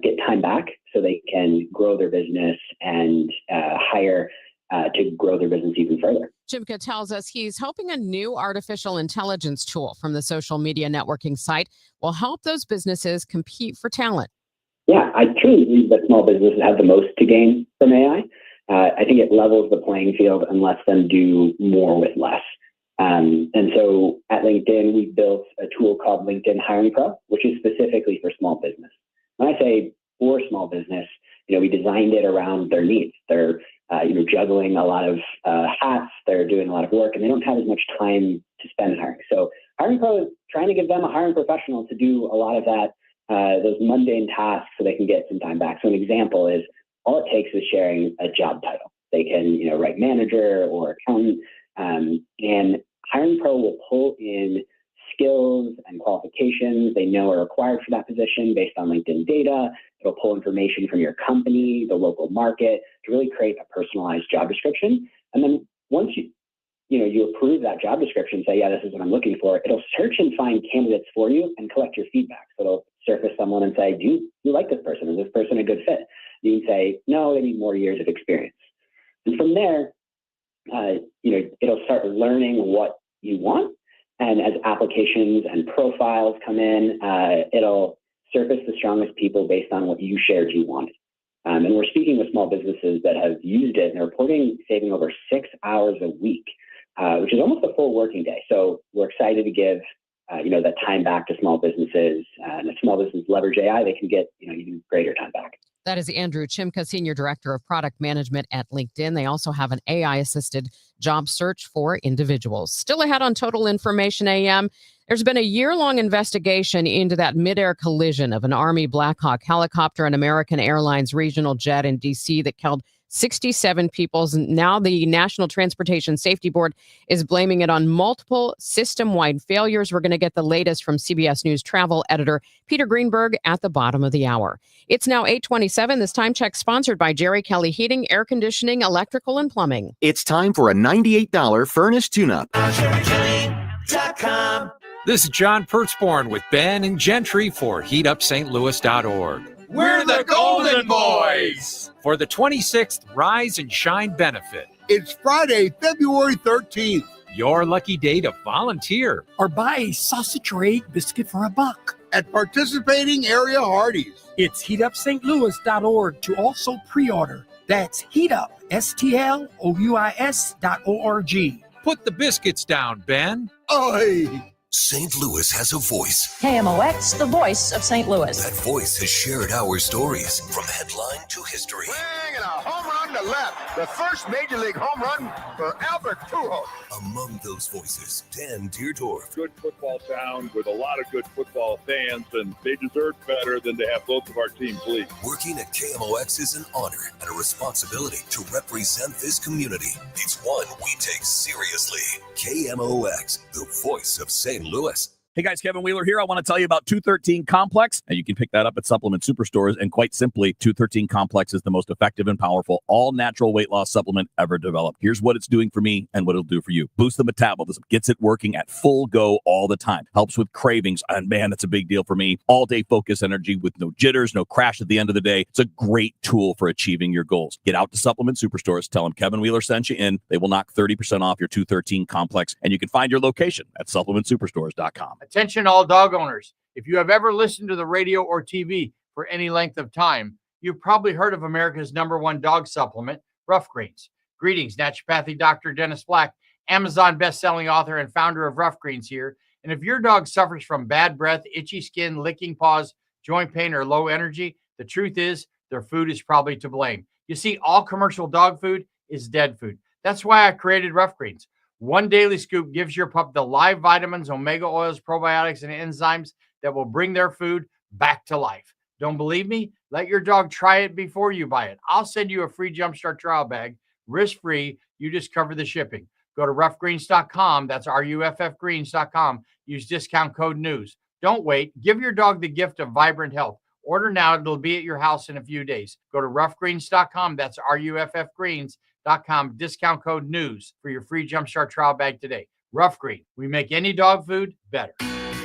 S17: get time back so they can grow their business and hire to grow their business even further.
S2: Chimka tells us he's hoping a new artificial intelligence tool from the social media networking site will help those businesses compete for talent.
S17: Yeah, I truly believe that small businesses have the most to gain from AI. I think it levels the playing field and lets them do more with less. And so at LinkedIn, we built a tool called LinkedIn Hiring Pro, which is specifically for small business. When I say for small business, we designed it around their needs. They're, juggling a lot of hats. They're doing a lot of work, and they don't have as much time to spend hiring. So Hiring Pro is trying to give them a hiring professional to do a lot of that, those mundane tasks so they can get some time back. So an example is all it takes is sharing a job title. They can, write manager or accountant, and Hiring Pro will pull in skills and qualifications they know are required for that position based on LinkedIn data. It'll pull information from your company, the local market, to really create a personalized job description. And then once you approve that job description, say, yeah, this is what I'm looking for, it'll search and find candidates for you and collect your feedback. So it'll surface someone and say, do you like this person? Is this person a good fit? You can say, no, they need more years of experience. And from there, it'll start learning what you want. And as applications and profiles come in, it'll surface the strongest people based on what you shared you wanted. And we're speaking with small businesses that have used it and they're reporting saving over 6 hours a week, which is almost a full working day. So we're excited to give, that time back to small businesses. And if small businesses leverage AI, they can get, even greater time back.
S2: That is Andrew Chimka, Senior Director of Product Management at LinkedIn. They also have an AI-assisted job search for individuals. Still ahead on Total Information AM, there's been a year-long investigation into that midair collision of an Army Black Hawk helicopter and American Airlines regional jet in D.C. that killed 67 people. Now the National Transportation Safety Board is blaming it on multiple system-wide failures. We're going to get the latest from CBS News travel editor Peter Greenberg at the bottom of the hour. It's now 8:27. This time check sponsored by Jerry Kelly Heating, Air Conditioning, Electrical, and Plumbing.
S18: It's time for a $98 furnace tune-up.
S24: This is John Pertzborn with Ben and Gentry for HeatUpSt.Louis.org.
S31: We're the Golden Boys!
S24: For the 26th Rise and Shine benefit.
S31: It's Friday, February 13th.
S24: Your lucky day to volunteer.
S31: Or buy a sausage or egg biscuit for $1 at participating area Hardee's. It's HeatUpSt.Louis.org to also pre-order. That's HeatUp, STLOUIS.org.
S24: Put the biscuits down, Ben.
S31: Oi!
S4: St. Louis has a voice.
S5: KMOX, the voice of St. Louis.
S4: That voice has shared our stories from headline to history.
S14: And a home run to left. The first major league home run for Albert Pujols.
S4: Among those voices, Dan Deerdorf.
S19: Good football town with a lot of good football fans, and they deserve better than to have both of our teams lead.
S4: Working at KMOX is an honor and a responsibility to represent this community. It's one we take seriously. KMOX, the voice of St. Louis.
S20: Hey guys, Kevin Wheeler here. I want to tell you about 213 Complex, and you can pick that up at supplement superstores. And quite simply, 213 Complex is the most effective and powerful all-natural weight loss supplement ever developed. Here's what it's doing for me and what it'll do for you. Boost the metabolism, gets it working at full go all the time. Helps with cravings, and man, that's a big deal for me. All-day focus energy with no jitters, no crash at the end of the day. It's a great tool for achieving your goals. Get out to supplement superstores. Tell them Kevin Wheeler sent you in. They will knock 30% off your 213 Complex, and you can find your location at supplementsuperstores.com.
S31: Attention all dog owners. If you have ever listened to the radio or TV for any length of time, you've probably heard of America's #1 dog supplement, Rough Greens. Greetings, naturopathic Dr. Dennis Black, Amazon best-selling author and founder of Rough Greens here. And if your dog suffers from bad breath, itchy skin, licking paws, joint pain, or low energy, the truth is their food is probably to blame. You see, all commercial dog food is dead food. That's why I created Rough Greens. One daily scoop gives your pup the live vitamins, omega oils, probiotics, and enzymes that will bring their food back to life. Don't believe me? Let your dog try it before you buy it. I'll send you a free Jumpstart trial bag, risk-free. You just cover the shipping. Go to roughgreens.com. That's RUFFgreens.com. Use discount code NEWS. Don't wait. Give your dog the gift of vibrant health. Order now. It'll be at your house in a few days. Go to roughgreens.com. That's RUFFgreens.com. Discount code NEWS for your free Jumpstart trial bag today. Rough Green. We make any dog food better.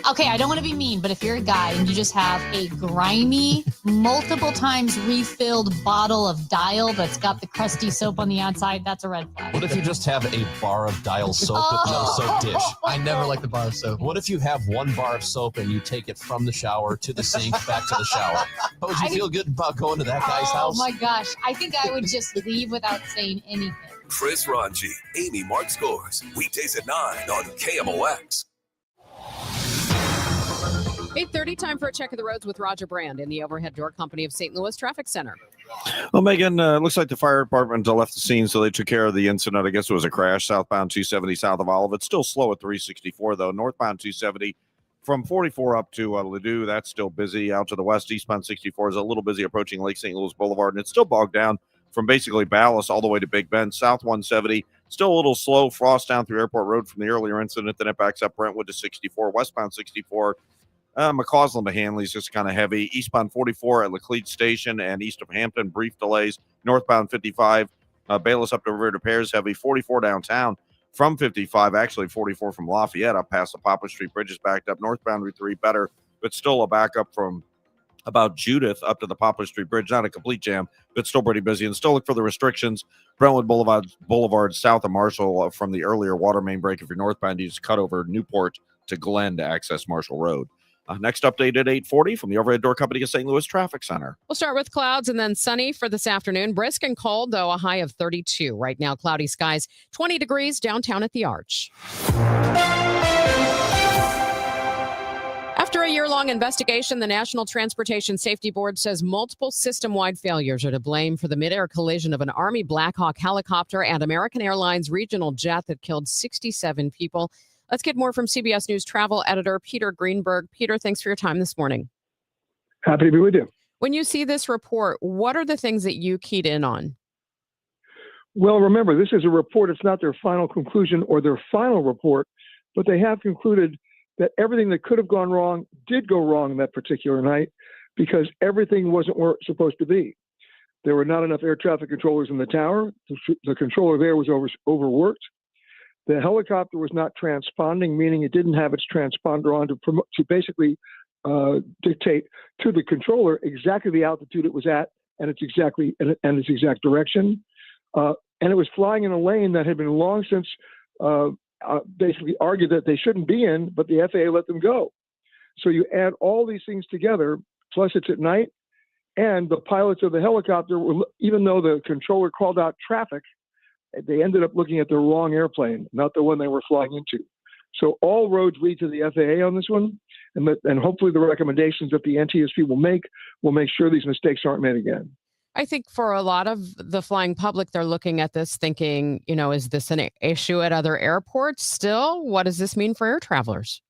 S23: Okay, I don't want to be mean, but if you're a guy and you just have a grimy, multiple times refilled bottle of Dial that's got the crusty soap on the outside, that's a red flag.
S26: What if you just have a bar of Dial soap with no soap dish?
S27: I never like the bar of soap.
S26: What if you have one bar of soap and you take it from the shower to the sink, back to the shower? How would you feel good about going to that guy's house?
S23: Oh my gosh, I think I would just leave without saying anything.
S4: Chris Ranji, Amy Mark Scores. Weekdays at 9 on KMOX.
S2: 8:30, time for a check of the roads with Roger Brand in the Overhead Door Company of St. Louis Traffic Center.
S13: Well, Megan, looks like the fire department left the scene, so they took care of the incident. I guess it was a crash southbound 270 south of Olive. It's still slow at 364, though. Northbound 270 from 44 up to Ladue, that's still busy. Out to the west, eastbound 64 is a little busy approaching Lake St. Louis Boulevard, and it's still bogged down from basically Ballas all the way to Big Bend. South 170, still a little slow. Frost down through Airport Road from the earlier incident. Then it backs up Brentwood to 64. Westbound 64, McCausland to Hanley is just kind of heavy. Eastbound 44 at Laclede Station and east of Hampton, brief delays. Northbound 55, Bayless up to River de Pears, heavy. 44 downtown from 55, actually 44 from Lafayette up past the Poplar Street Bridge is backed up. Northbound Route 3 better, but still a backup from about Judith up to the Poplar Street Bridge. Not a complete jam, but still pretty busy. And still look for the restrictions. Brentwood Boulevard south of Marshall from the earlier water main break. If you're northbound, you just cut over Newport to Glen to access Marshall Road. Next update at 8:40 from the Overhead Door Company of St. Louis Traffic Center.
S2: We'll start with clouds and then sunny for this afternoon. Brisk and cold, though, a high of 32. Right now, cloudy skies, 20 degrees downtown at the Arch. After a year-long investigation, the National Transportation Safety Board says multiple system-wide failures are to blame for the mid-air collision of an Army Black Hawk helicopter and American Airlines regional jet that killed 67 people. Let's get more from CBS News travel editor Peter Greenberg. Peter, thanks for your time this morning.
S28: Happy to be with you.
S2: When you see this report, what are the things that you keyed in on?
S28: Well, remember, this is a report. It's not their final conclusion or their final report, but they have concluded that everything that could have gone wrong did go wrong that particular night because everything wasn't where it's supposed to be. There were not enough air traffic controllers in the tower. The controller there was overworked. The helicopter was not transponding, meaning it didn't have its transponder on to basically dictate to the controller exactly the altitude it was at and its exact direction. And it was flying in a lane that had been long since basically argued that they shouldn't be in, but the FAA let them go. So you add all these things together, plus it's at night, and the pilots of the helicopter, even though the controller called out traffic, they ended up looking at the wrong airplane, not the one they were flying into. So all roads lead to the FAA on this one, and hopefully the recommendations that the NTSB will make sure these mistakes aren't made again.
S2: I think for a lot of the flying public, they're looking at this thinking, is this an issue at other airports still? What does this mean for air travelers?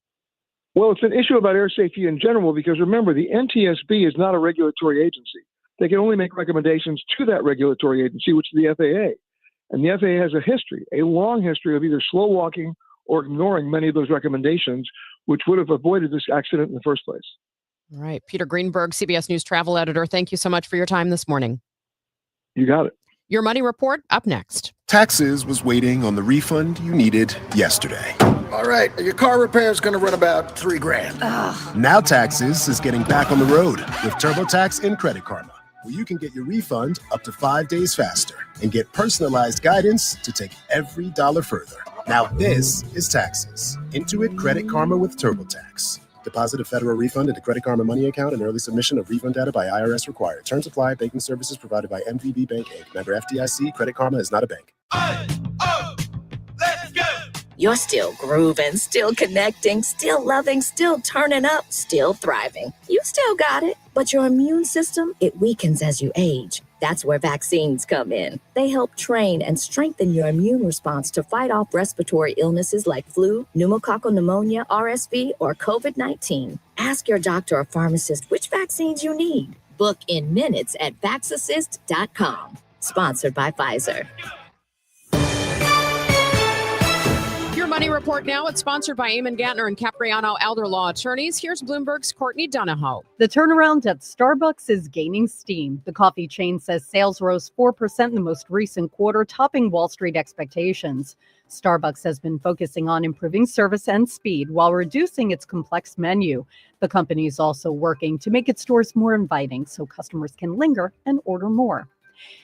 S28: Well, it's an issue about air safety in general, because remember, the NTSB is not a regulatory agency. They can only make recommendations to that regulatory agency, which is the FAA. And the FAA has a long history of either slow walking or ignoring many of those recommendations, which would have avoided this accident in the first place.
S2: All right. Peter Greenberg, CBS News travel editor. Thank you so much for your time this morning.
S28: You got it.
S2: Your money report up next.
S1: Taxes was waiting on the refund you needed yesterday.
S14: All right, your car repair is going to run about $3,000.
S1: Now Taxes is getting back on the road with TurboTax and Credit Karma, where you can get your refund up to 5 days faster and get personalized guidance to take every dollar further. Now this is Taxes. Intuit Credit Karma with TurboTax. Deposit a federal refund into Credit Karma Money account and early submission of refund data by IRS required. Terms apply. Banking services provided by MVB Bank Inc. Member FDIC. Credit Karma is not a bank.
S3: Let's go! You're still grooving, still connecting, still loving, still turning up, still thriving. You still got it, but your immune system, it weakens as you age. That's where vaccines come in. They help train and strengthen your immune response to fight off respiratory illnesses like flu, pneumococcal pneumonia, RSV, or COVID-19. Ask your doctor or pharmacist which vaccines you need. Book in minutes at vaxassist.com. Sponsored by Pfizer.
S2: Your money report now. It's sponsored by Eamon Gantner and Capriano Elder Law Attorneys. Here's Bloomberg's Courtney Donahoe.
S31: The turnaround at Starbucks is gaining steam. The coffee chain says sales rose 4% in the most recent quarter, topping Wall Street expectations. Starbucks has been focusing on improving service and speed while reducing its complex menu. The company is also working to make its stores more inviting so customers can linger and order more.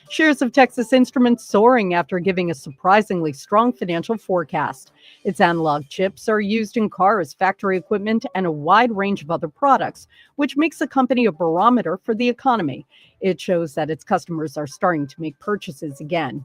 S31: Shares of Texas Instruments soaring after giving a surprisingly strong financial forecast. Its analog chips are used in cars, factory equipment, and a wide range of other products, which makes the company a barometer for the economy. It shows that its customers are starting to make purchases again.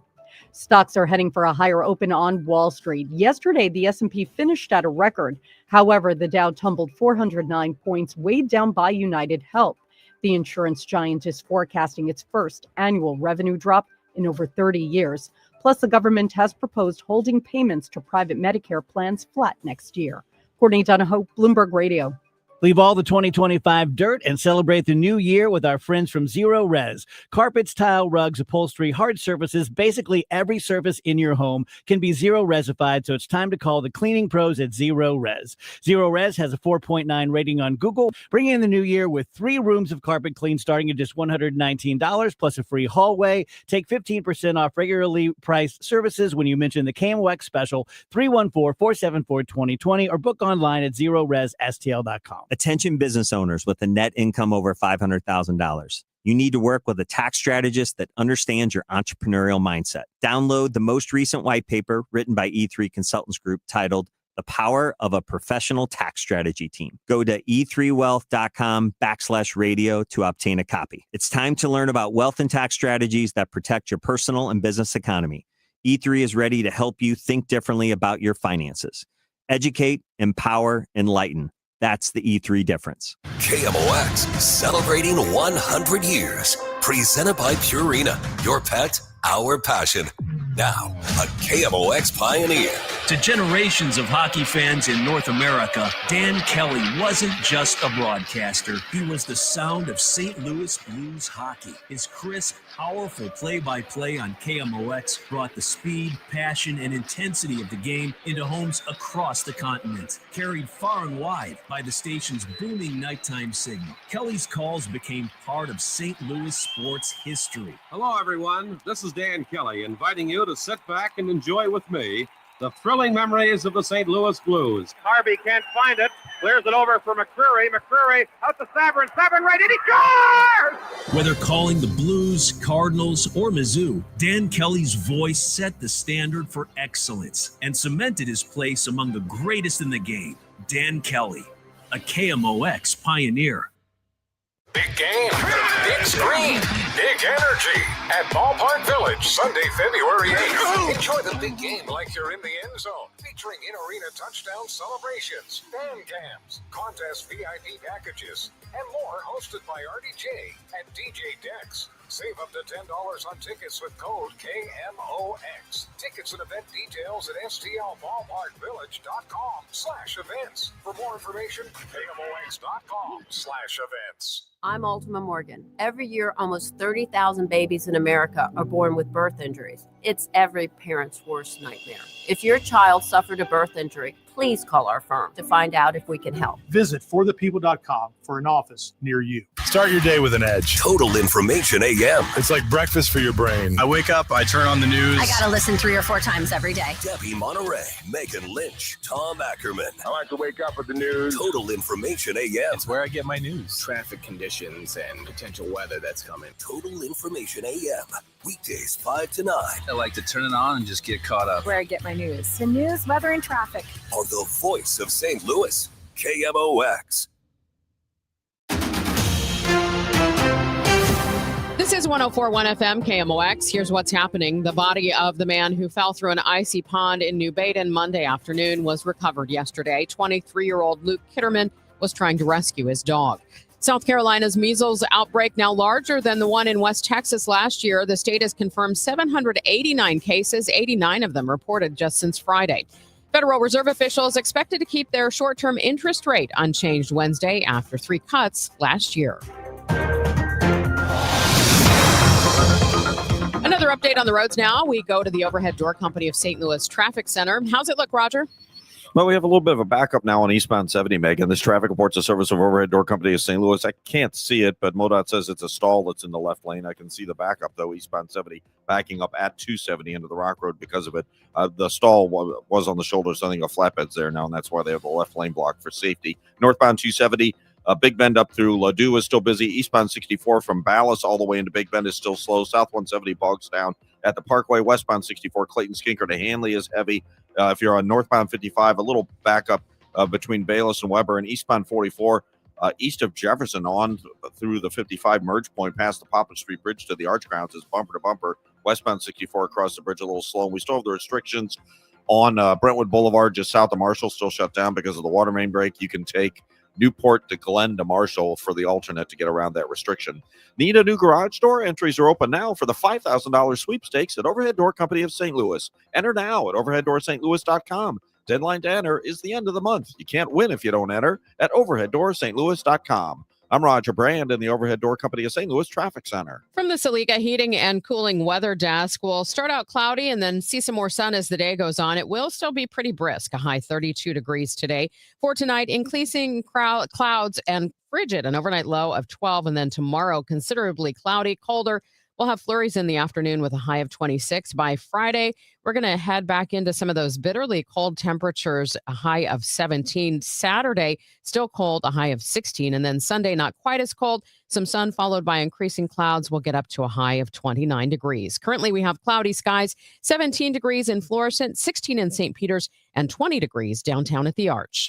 S31: Stocks are heading for a higher open on Wall Street. Yesterday, the S&P finished at a record. However, the Dow tumbled 409 points, weighed down by United Health. The insurance giant is forecasting its first annual revenue drop in over 30 years. Plus, the government has proposed holding payments to private Medicare plans flat next year. Courtney Donahoe, Bloomberg Radio.
S7: Leave all the 2025 dirt and celebrate the new year with our friends from Zero Res. Carpets, tile, rugs, upholstery, hard surfaces, basically every surface in your home can be Zero Resified, so it's time to call the cleaning pros at Zero Res. Zero Res has a 4.9 rating on Google, bringing in the new year with 3 rooms of carpet clean starting at just $119 plus a free hallway. Take 15% off regularly priced services when you mention the KMOX special 314-474-2020 or book online at ZeroResSTL.com.
S8: Attention business owners with a net income over $500,000. You need to work with a tax strategist that understands your entrepreneurial mindset. Download the most recent white paper written by E3 Consultants Group titled The Power of a Professional Tax Strategy Team. Go to e3wealth.com/radio to obtain a copy. It's time to learn about wealth and tax strategies that protect your personal and business economy. E3 is ready to help you think differently about your finances. Educate, empower, enlighten. That's the E3 difference.
S4: KMOX, celebrating 100 years. Presented by Purina. Your pet, our passion. Now, a KMOX pioneer.
S11: To generations of hockey fans in North America, Dan Kelly wasn't just a broadcaster. He was the sound of St. Louis Blues hockey. His crisp, powerful play-by-play on KMOX brought the speed, passion, and intensity of the game into homes across the continent, carried far and wide by the station's booming nighttime signal. Kelly's calls became part of St. Louis sports history.
S15: Hello, everyone. This is Dan Kelly, inviting you to sit back and enjoy with me the thrilling memories of the St. Louis Blues.
S14: Harvey can't find it. Clears it over for McCreary. McCreary out to Sabrin. Sabrin right in. He scores!
S11: Whether calling the Blues, Cardinals, or Mizzou, Dan Kelly's voice set the standard for excellence and cemented his place among the greatest in the game. Dan Kelly, a KMOX pioneer.
S21: Big game, big screen, big energy at Ballpark Village, Sunday, February 8th. Enjoy the big game like you're in the end zone. featuring in-arena touchdown celebrations, fan cams, contest VIP packages, and more, hosted by RDJ and DJ Dex. Save up to $10 on tickets with code KMOX. Tickets and event details at stlballparkvillage.com/events. For more information, KMOX.com/events.
S6: I'm Ultima Morgan. Every year, almost 30,000 babies in America are born with birth injuries. It's every parent's worst nightmare. If your child suffered a birth injury, please call our firm to find out if we can help.
S9: Visit forthepeople.com for an office near you.
S21: Start your day with an edge. Total Information AM. It's like breakfast for your brain.
S10: I wake up, I turn on the news.
S12: I gotta listen 3 or 4 times every day.
S4: Debbie Monterrey, Megan Lynch, Tom Ackerman.
S16: I like to wake up with the news.
S4: Total Information AM.
S10: It's where I get my news. Traffic conditions and potential weather that's coming.
S4: Total Information AM. Weekdays 5 to 9.
S10: I like to turn it on and just get caught up.
S12: Where I get my news. The news, weather, and traffic.
S4: On the voice of St. Louis, KMOX.
S2: This is 104.1 FM KMOX. Here's what's happening. The body of the man who fell through an icy pond in New Baden Monday afternoon was recovered yesterday. 23-year-old Luke Kitterman was trying to rescue his dog. South Carolina's measles outbreak now larger than the one in West Texas last year. The state has confirmed 789 cases, 89 of them reported just since Friday. Federal Reserve officials expected to keep their short-term interest rate unchanged Wednesday after 3 cuts last year. Another update on the roads now. We go to the Overhead Door Company of St. Louis Traffic Center. How's it look, Roger?
S13: Well, we have a little bit of a backup now on eastbound 70, Megan. This traffic reports a service of Overhead Door Company of St. Louis. I can't see it, but MoDOT says it's a stall that's in the left lane. I can see the backup, though, eastbound 70, backing up at 270 into the Rock Road because of it. The stall was on the shoulders, so I think a flatbed's there now, and that's why they have the left lane blocked for safety. Northbound 270, Big Bend up through Ladue is still busy. Eastbound 64 from Ballas all the way into Big Bend is still slow. South 170 bogs down at the Parkway. Westbound 64, Clayton Skinker to Hanley is heavy. If you're on northbound 55, a little backup between Bayless and Weber, and eastbound 44, east of Jefferson on through the 55 merge point past the Poplar Street Bridge to the Arch Grounds is bumper to bumper. Westbound 64 across the bridge a little slow. And we still have the restrictions on Brentwood Boulevard just south of Marshall, still shut down because of the water main break. You can take Newport to Glen to Marshall for the alternate to get around that restriction. Need a new garage door? Entries are open now for the $5,000 sweepstakes at Overhead Door Company of St. Louis. Enter now at overheaddoorstlouis.com. Deadline to enter is the end of the month. You can't win if you don't enter at overheaddoorslouis.com. I'm Roger Brand in the Overhead Door Company of St. Louis Traffic Center.
S2: From the Saliga Heating and Cooling Weather Desk, we'll start out cloudy and then see some more sun as the day goes on. It will still be pretty brisk, a high 32 degrees today. For tonight, increasing clouds and frigid, an overnight low of 12. And then tomorrow, considerably cloudy, colder. We'll have flurries in the afternoon with a high of 26. By Friday, we're going to head back into some of those bitterly cold temperatures, a high of 17. Saturday, still cold, a high of 16. And then Sunday, not quite as cold. Some sun followed by increasing clouds. We'll get up to a high of 29 degrees. Currently, we have cloudy skies, 17 degrees in Florissant, 16 in St. Peters, and 20 degrees downtown at the Arch.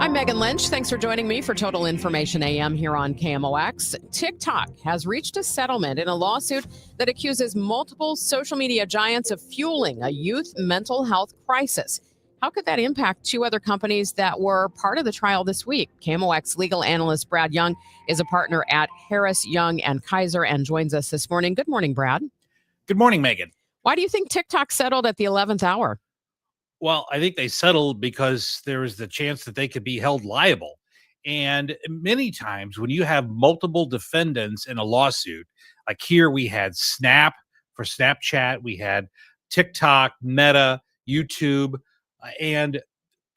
S2: I'm Megan Lynch. Thanks for joining me for Total Information AM here on KMOX. TikTok has reached a settlement in a lawsuit that accuses multiple social media giants of fueling a youth mental health crisis. How could that impact 2 other companies that were part of the trial this week? KMOX legal analyst Brad Young is a partner at Harris, Young & Kaiser and joins us this morning. Good morning, Brad.
S17: Good morning, Megan.
S2: Why do you think TikTok settled at the 11th hour?
S17: Well, I think they settled because there was the chance that they could be held liable. And many times when you have multiple defendants in a lawsuit, like here we had Snap for Snapchat, we had TikTok, Meta, YouTube, and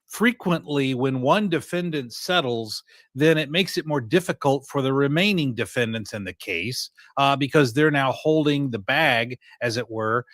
S17: frequently when one defendant settles, then it makes it more difficult for the remaining defendants in the case because they're now holding the bag, as it were,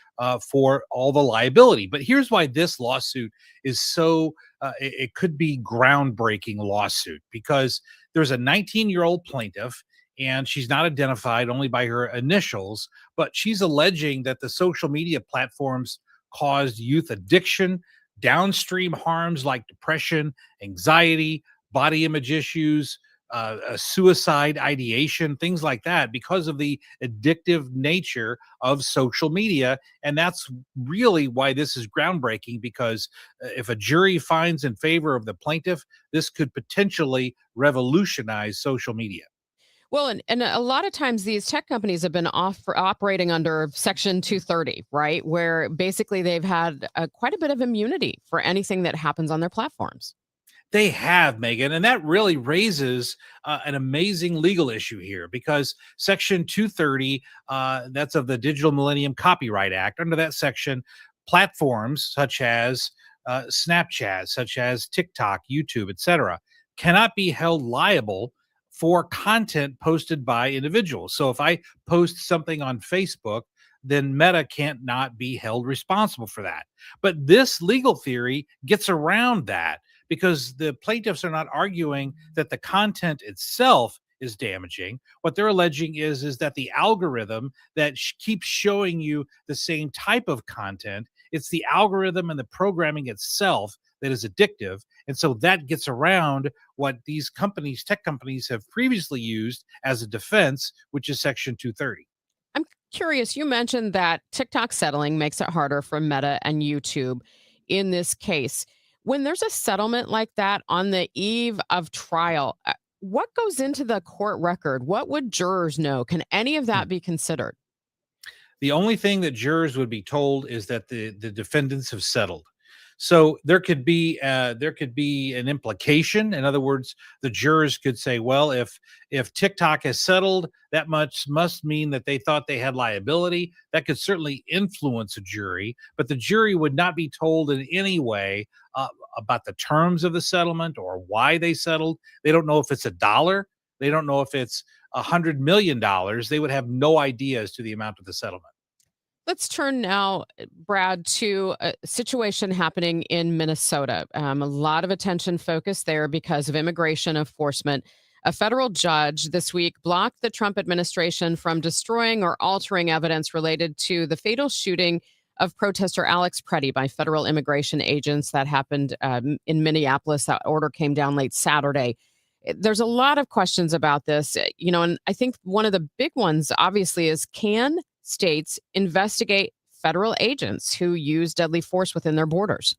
S17: for all the liability. But here's why this lawsuit is so, it could be groundbreaking lawsuit, because there's a 19-year-old plaintiff, and she's not identified, only by her initials, but she's alleging that the social media platforms caused youth addiction, downstream harms like depression, anxiety, body image issues, a suicide ideation, things like that, because of the addictive nature of social media. And that's really why this is groundbreaking, because if a jury finds in favor of the plaintiff, this could potentially revolutionize social media.
S2: Well, and a lot of times these tech companies have been operating under Section 230, right? Where basically they've had quite a bit of immunity for anything that happens on their platforms.
S17: They have, Megan, and that really raises an amazing legal issue here, because Section 230, that's of the Digital Millennium Copyright Act. Under that section, platforms such as Snapchat, such as TikTok, YouTube, etc., cannot be held liable for content posted by individuals. So if I post something on Facebook, then Meta can't not be held responsible for that. But this legal theory gets around that, because the plaintiffs are not arguing that the content itself is damaging. What they're alleging is that the algorithm that keeps showing you the same type of content, it's the algorithm and the programming itself that is addictive. And so that gets around what these companies, tech companies, have previously used as a defense, which is Section 230.
S2: I'm curious, you mentioned that TikTok settling makes it harder for Meta and YouTube in this case. When there's a settlement like that on the eve of trial, what goes into the court record? What would jurors know? Can any of that be considered?
S17: The only thing that jurors would be told is that the defendants have settled. So there could be an implication. In other words, the jurors could say, well, if TikTok has settled, that much must mean that they thought they had liability. That could certainly influence a jury, but the jury would not be told in any way about the terms of the settlement or why they settled. They don't know if it's $1. They don't know if it's $100 million. They would have no idea as to the amount of the settlement.
S2: Let's turn now, Brad, to a situation happening in Minnesota. A lot of attention focused there because of immigration enforcement. A federal judge this week blocked the Trump administration from destroying or altering evidence related to the fatal shooting of protester Alex Preddy by federal immigration agents that happened in Minneapolis. That order came down late Saturday. There's a lot of questions about this, and I think one of the big ones, obviously, is can states investigate federal agents who use deadly force within their borders?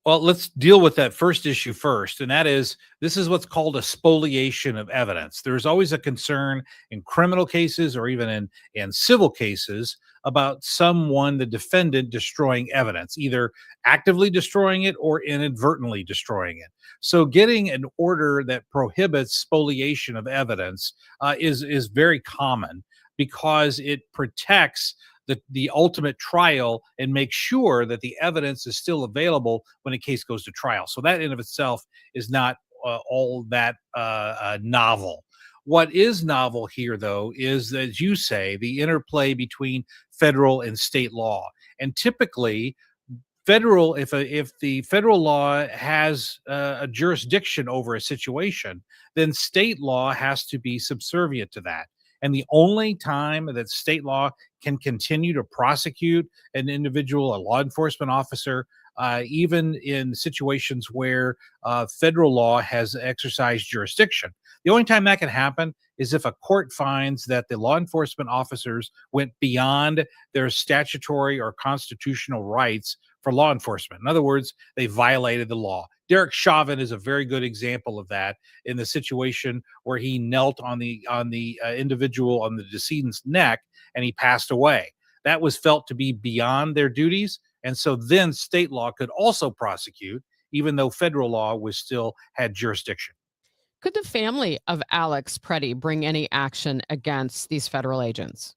S17: Well, let's deal with that first issue first, and that is, this is what's called a spoliation of evidence. There's always a concern in criminal cases or even in civil cases about someone, the defendant, destroying evidence, either actively destroying it or inadvertently destroying it. So getting an order that prohibits spoliation of evidence is very common, because it protects the ultimate trial and makes sure that the evidence is still available when a case goes to trial. So that in of itself is not all that novel. What is novel here, though, is, as you say, the interplay between federal and state law. And typically, if the federal law has a jurisdiction over a situation, then state law has to be subservient to that. And the only time that state law can continue to prosecute an individual, a law enforcement officer, even in situations where federal law has exercised jurisdiction. The only time that can happen is if a court finds that the law enforcement officers went beyond their statutory or constitutional rights for law enforcement. In other words, they violated the law. Derek Chauvin is a very good example of that, in the situation where he knelt on the individual, on the decedent's neck, and he passed away. That was felt to be beyond their duties, and so then state law could also prosecute, even though federal law still had jurisdiction.
S2: Could the family of Alex Preddy bring any action against these federal agents?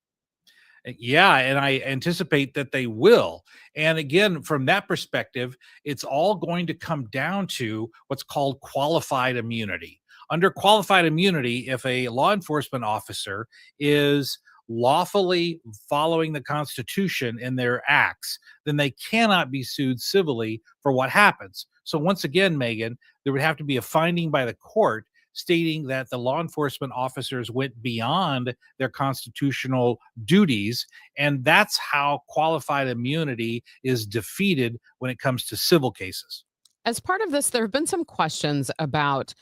S17: Yeah, and I anticipate that they will. And again, from that perspective, it's all going to come down to what's called qualified immunity. Under qualified immunity, if a law enforcement officer is lawfully following the Constitution in their acts, then they cannot be sued civilly for what happens. So once again, Megan, there would have to be a finding by the court stating that the law enforcement officers went beyond their constitutional duties. And that's how qualified immunity is defeated when it comes to civil cases.
S2: As part of this, there have been some questions about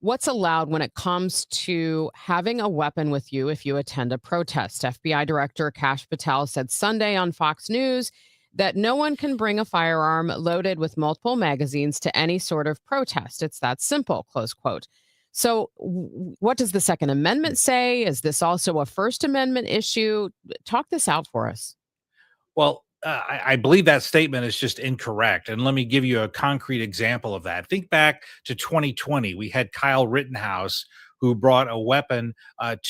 S2: What's allowed when it comes to having a weapon with you if you attend a protest? FBI Director Kash Patel said Sunday on Fox News that no one can bring a firearm loaded with multiple magazines to any sort of protest. It's that simple, close quote. So, what does the Second Amendment say? Is this also a First Amendment issue? Talk this out for us.
S17: Well, I believe that statement is just incorrect. And let me give you a concrete example of that. Think back to 2020. We had Kyle Rittenhouse who brought a weapon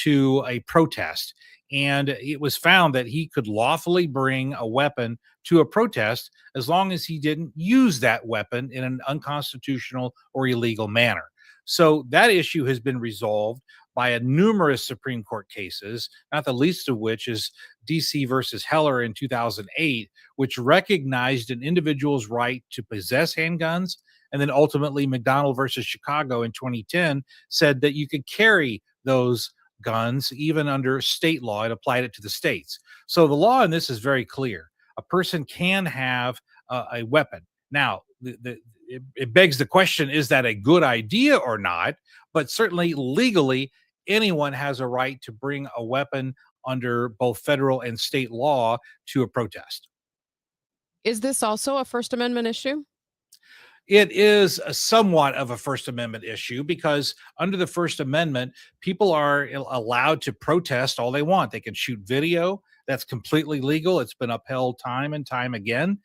S17: to a protest. And it was found that he could lawfully bring a weapon to a protest as long as he didn't use that weapon in an unconstitutional or illegal manner. So that issue has been resolved by a numerous Supreme Court cases, not the least of which is DC versus Heller in 2008, which recognized an individual's right to possess handguns. And then ultimately McDonald versus Chicago in 2010 said that you could carry those guns even under state law. It applied it to the states. So the law in this is very clear. A person can have a weapon. Now, it begs the question, is that a good idea or not? But certainly legally, anyone has a right to bring a weapon under both federal and state law to a protest.
S2: Is this also a First Amendment issue?
S17: It is somewhat of a First Amendment issue because under the First Amendment, people are allowed to protest all they want. They can shoot video. That's completely legal. It's been upheld time and time again.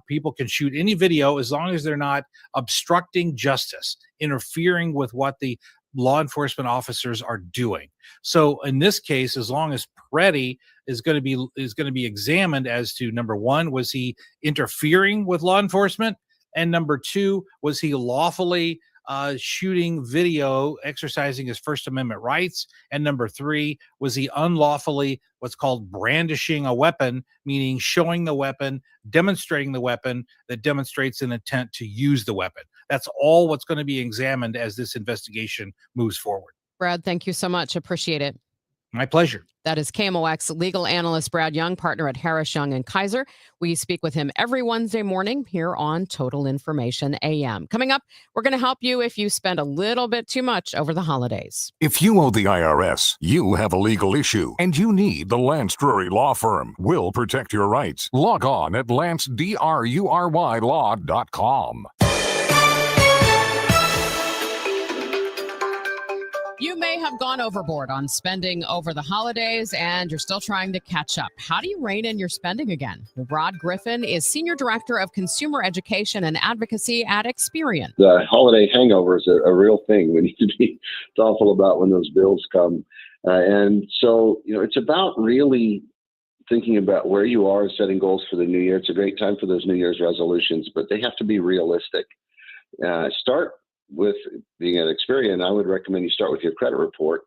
S17: People can shoot any video as long as they're not obstructing justice, interfering with what the law enforcement officers are doing. So in this case, as long as Preddy is going to be examined as to, number one, was he interfering with law enforcement? And number two, was he lawfully shooting video, exercising his First Amendment rights? And number three, was he unlawfully what's called brandishing a weapon, meaning showing the weapon, demonstrating the weapon that demonstrates an intent to use the weapon? That's all what's going to be examined as this investigation moves forward.
S2: Brad, thank you so much. Appreciate it.
S17: My pleasure.
S2: That is KMOX legal analyst Brad Young, partner at Harris, Young & Kaiser. We speak with him every Wednesday morning here on Total Information AM. Coming up, we're going to help you if you spend a little bit too much over the holidays.
S5: If you owe the IRS, you have a legal issue, and you need the Lance Drury Law Firm. We'll protect your rights. Log on at lancedrurylaw.com.
S2: You may have gone overboard on spending over the holidays and you're still trying to catch up. How do you rein in your spending again? Rod Griffin is Senior Director of Consumer Education and Advocacy at Experian.
S18: The holiday hangover is a real thing. We need to be thoughtful about when those bills come. And so, it's about really thinking about where you are and setting goals for the new year. It's a great time for those New Year's resolutions, but they have to be realistic. Start with being at Experian. I would recommend you start with your credit report.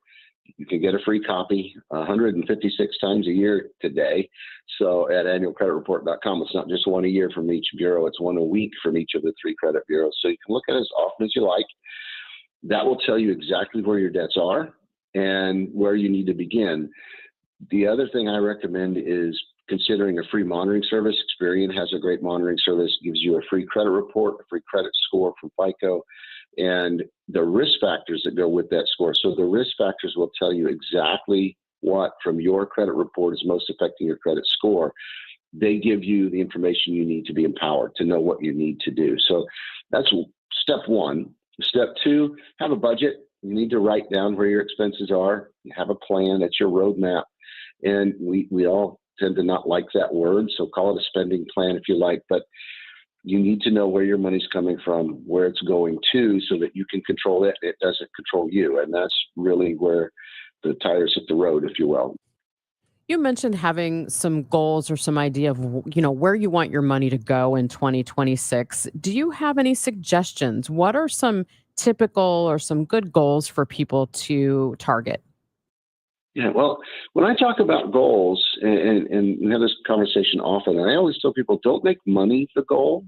S18: You can get a free copy 156 times a year today. So at annualcreditreport.com, it's not just one a year from each bureau, it's one a week from each of the three credit bureaus. So you can look at it as often as you like. That will tell you exactly where your debts are and where you need to begin. The other thing I recommend is considering a free monitoring service. Experian has a great monitoring service, gives you a free credit report, a free credit score from FICO, and the risk factors that go with that score. So the risk factors will tell you exactly what from your credit report is most affecting your credit score. They give you the information you need to be empowered to know what you need to do. So that's step one. Step two, have a budget. You need to write down where your expenses are. You have a plan. That's your roadmap. And we all tend to not like that word, so call it a spending plan if you like. But you need to know where your money's coming from, where it's going to, so that you can control it. It doesn't control you. And that's really where the tires hit the road, if you will.
S2: You mentioned having some goals or some idea of, where you want your money to go in 2026. Do you have any suggestions? What are some typical or some good goals for people to target?
S18: Yeah, well, when I talk about goals and we have this conversation often, I always tell people, don't make money the goal.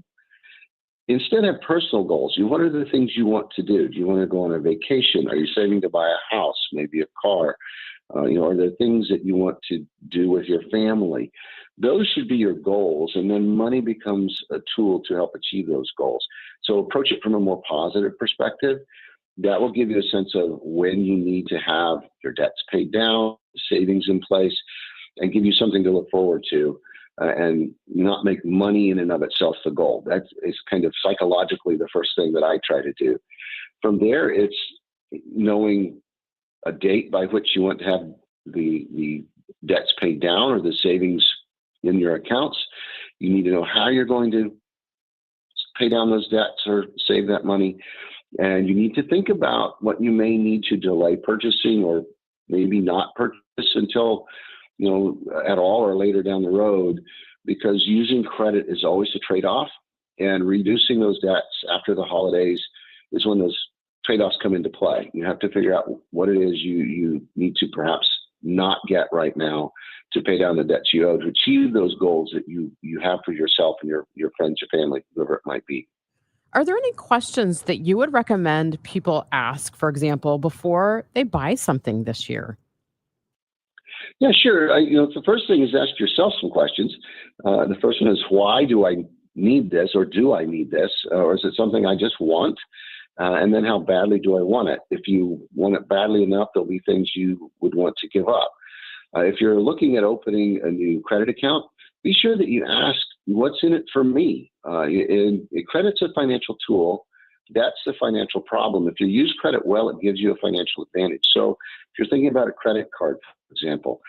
S18: Instead, have personal goals. What are the things you want to do? Do you want to go on a vacation? Are you saving to buy a house, maybe a car? Are there things that you want to do with your family? Those should be your goals, and then money becomes a tool to help achieve those goals. So approach it from a more positive perspective. that will give you a sense of when you need to have your debts paid down, savings in place, and give you something to look forward to, and not make money in and of itself the goal. That is kind of psychologically the first thing that I try to do. From there, it's knowing a date by which you want to have the debts paid down or the savings in your accounts. You need to know how you're going to pay down those debts or save that money. And you need to think about what you may need to delay purchasing or maybe not purchase until, at all or later down the road, because using credit is always a trade-off, and reducing those debts after the holidays is when those trade-offs come into play. You have to figure out what it is you need to perhaps not get right now to pay down the debts you owe to achieve those goals that you have for yourself and your friends, your family, whoever it might be.
S2: Are there any questions that you would recommend people ask, for example, before they buy something this year?
S18: Yeah, sure. The first thing is ask yourself some questions. The first one is, why do I need this, or do I need this, or is it something I just want? And then, how badly do I want it? If you want it badly enough, there'll be things you would want to give up. If you're looking at opening a new credit account, be sure that you ask, what's in it for me? Credit's a financial tool. That's the financial problem. If you use credit well, it gives you a financial advantage. So if you're thinking about a credit card, for example,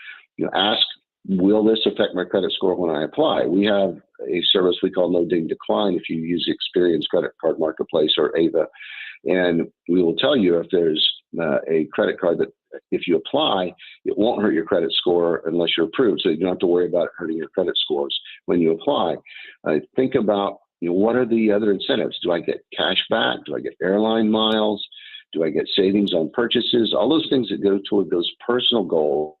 S18: ask, will this affect my credit score when I apply? We have a service we call No Ding Decline if you use Experience Credit Card Marketplace or AVA. And we will tell you if there's a credit card that if you apply, it won't hurt your credit score unless you're approved. So you don't have to worry about it hurting your credit scores when you apply. Think about, what are the other incentives? Do I get cash back? Do I get airline miles? Do I get savings on purchases? All those things that go toward those personal goals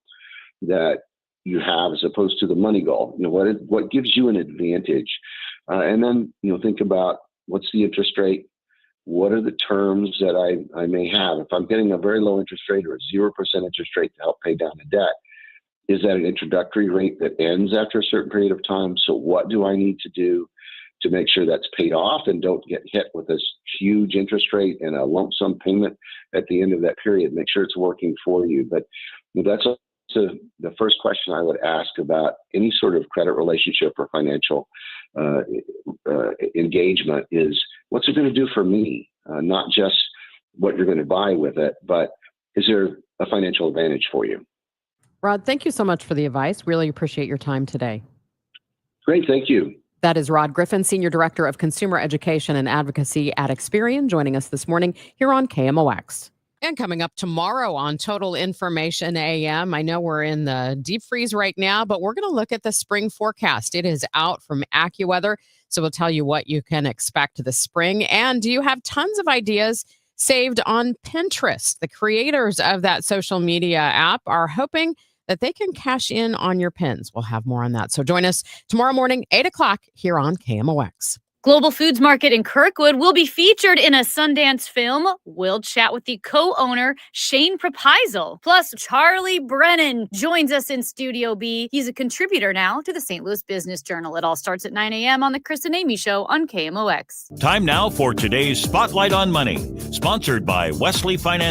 S18: that you have as opposed to the money goal. What gives you an advantage? And then, think about, what's the interest rate? What are the terms that I may have? If I'm getting a very low interest rate or a 0% interest rate to help pay down the debt, is that an introductory rate that ends after a certain period of time? So what do I need to do to make sure that's paid off and don't get hit with this huge interest rate and a lump sum payment at the end of that period? Make sure it's working for you. But that's the first question I would ask about any sort of credit relationship or financial engagement is, what's it going to do for me? Not just what you're going to buy with it, but is there a financial advantage for you?
S2: Rod, thank you so much for the advice. Really appreciate your time today.
S18: Great. Thank you.
S2: That is Rod Griffin, Senior Director of Consumer Education and Advocacy at Experian, joining us this morning here on KMOX. And coming up tomorrow on Total Information AM, I know we're in the deep freeze right now, but we're going to look at the spring forecast. It is out from AccuWeather, so we'll tell you what you can expect this spring. And do you have tons of ideas saved on Pinterest? The creators of that social media app are hoping that they can cash in on your pins. We'll have more on that. So join us tomorrow morning, 8 o'clock here on KMOX.
S19: Global Foods Market in Kirkwood will be featured in a Sundance film. We'll chat with the co-owner, Shane Propisal. Plus, Charlie Brennan joins us in Studio B. He's a contributor now to the St. Louis Business Journal. It all starts at 9 a.m. on the Chris and Amy Show on KMOX.
S31: Time now for today's Spotlight on Money, sponsored by Wesley Finance.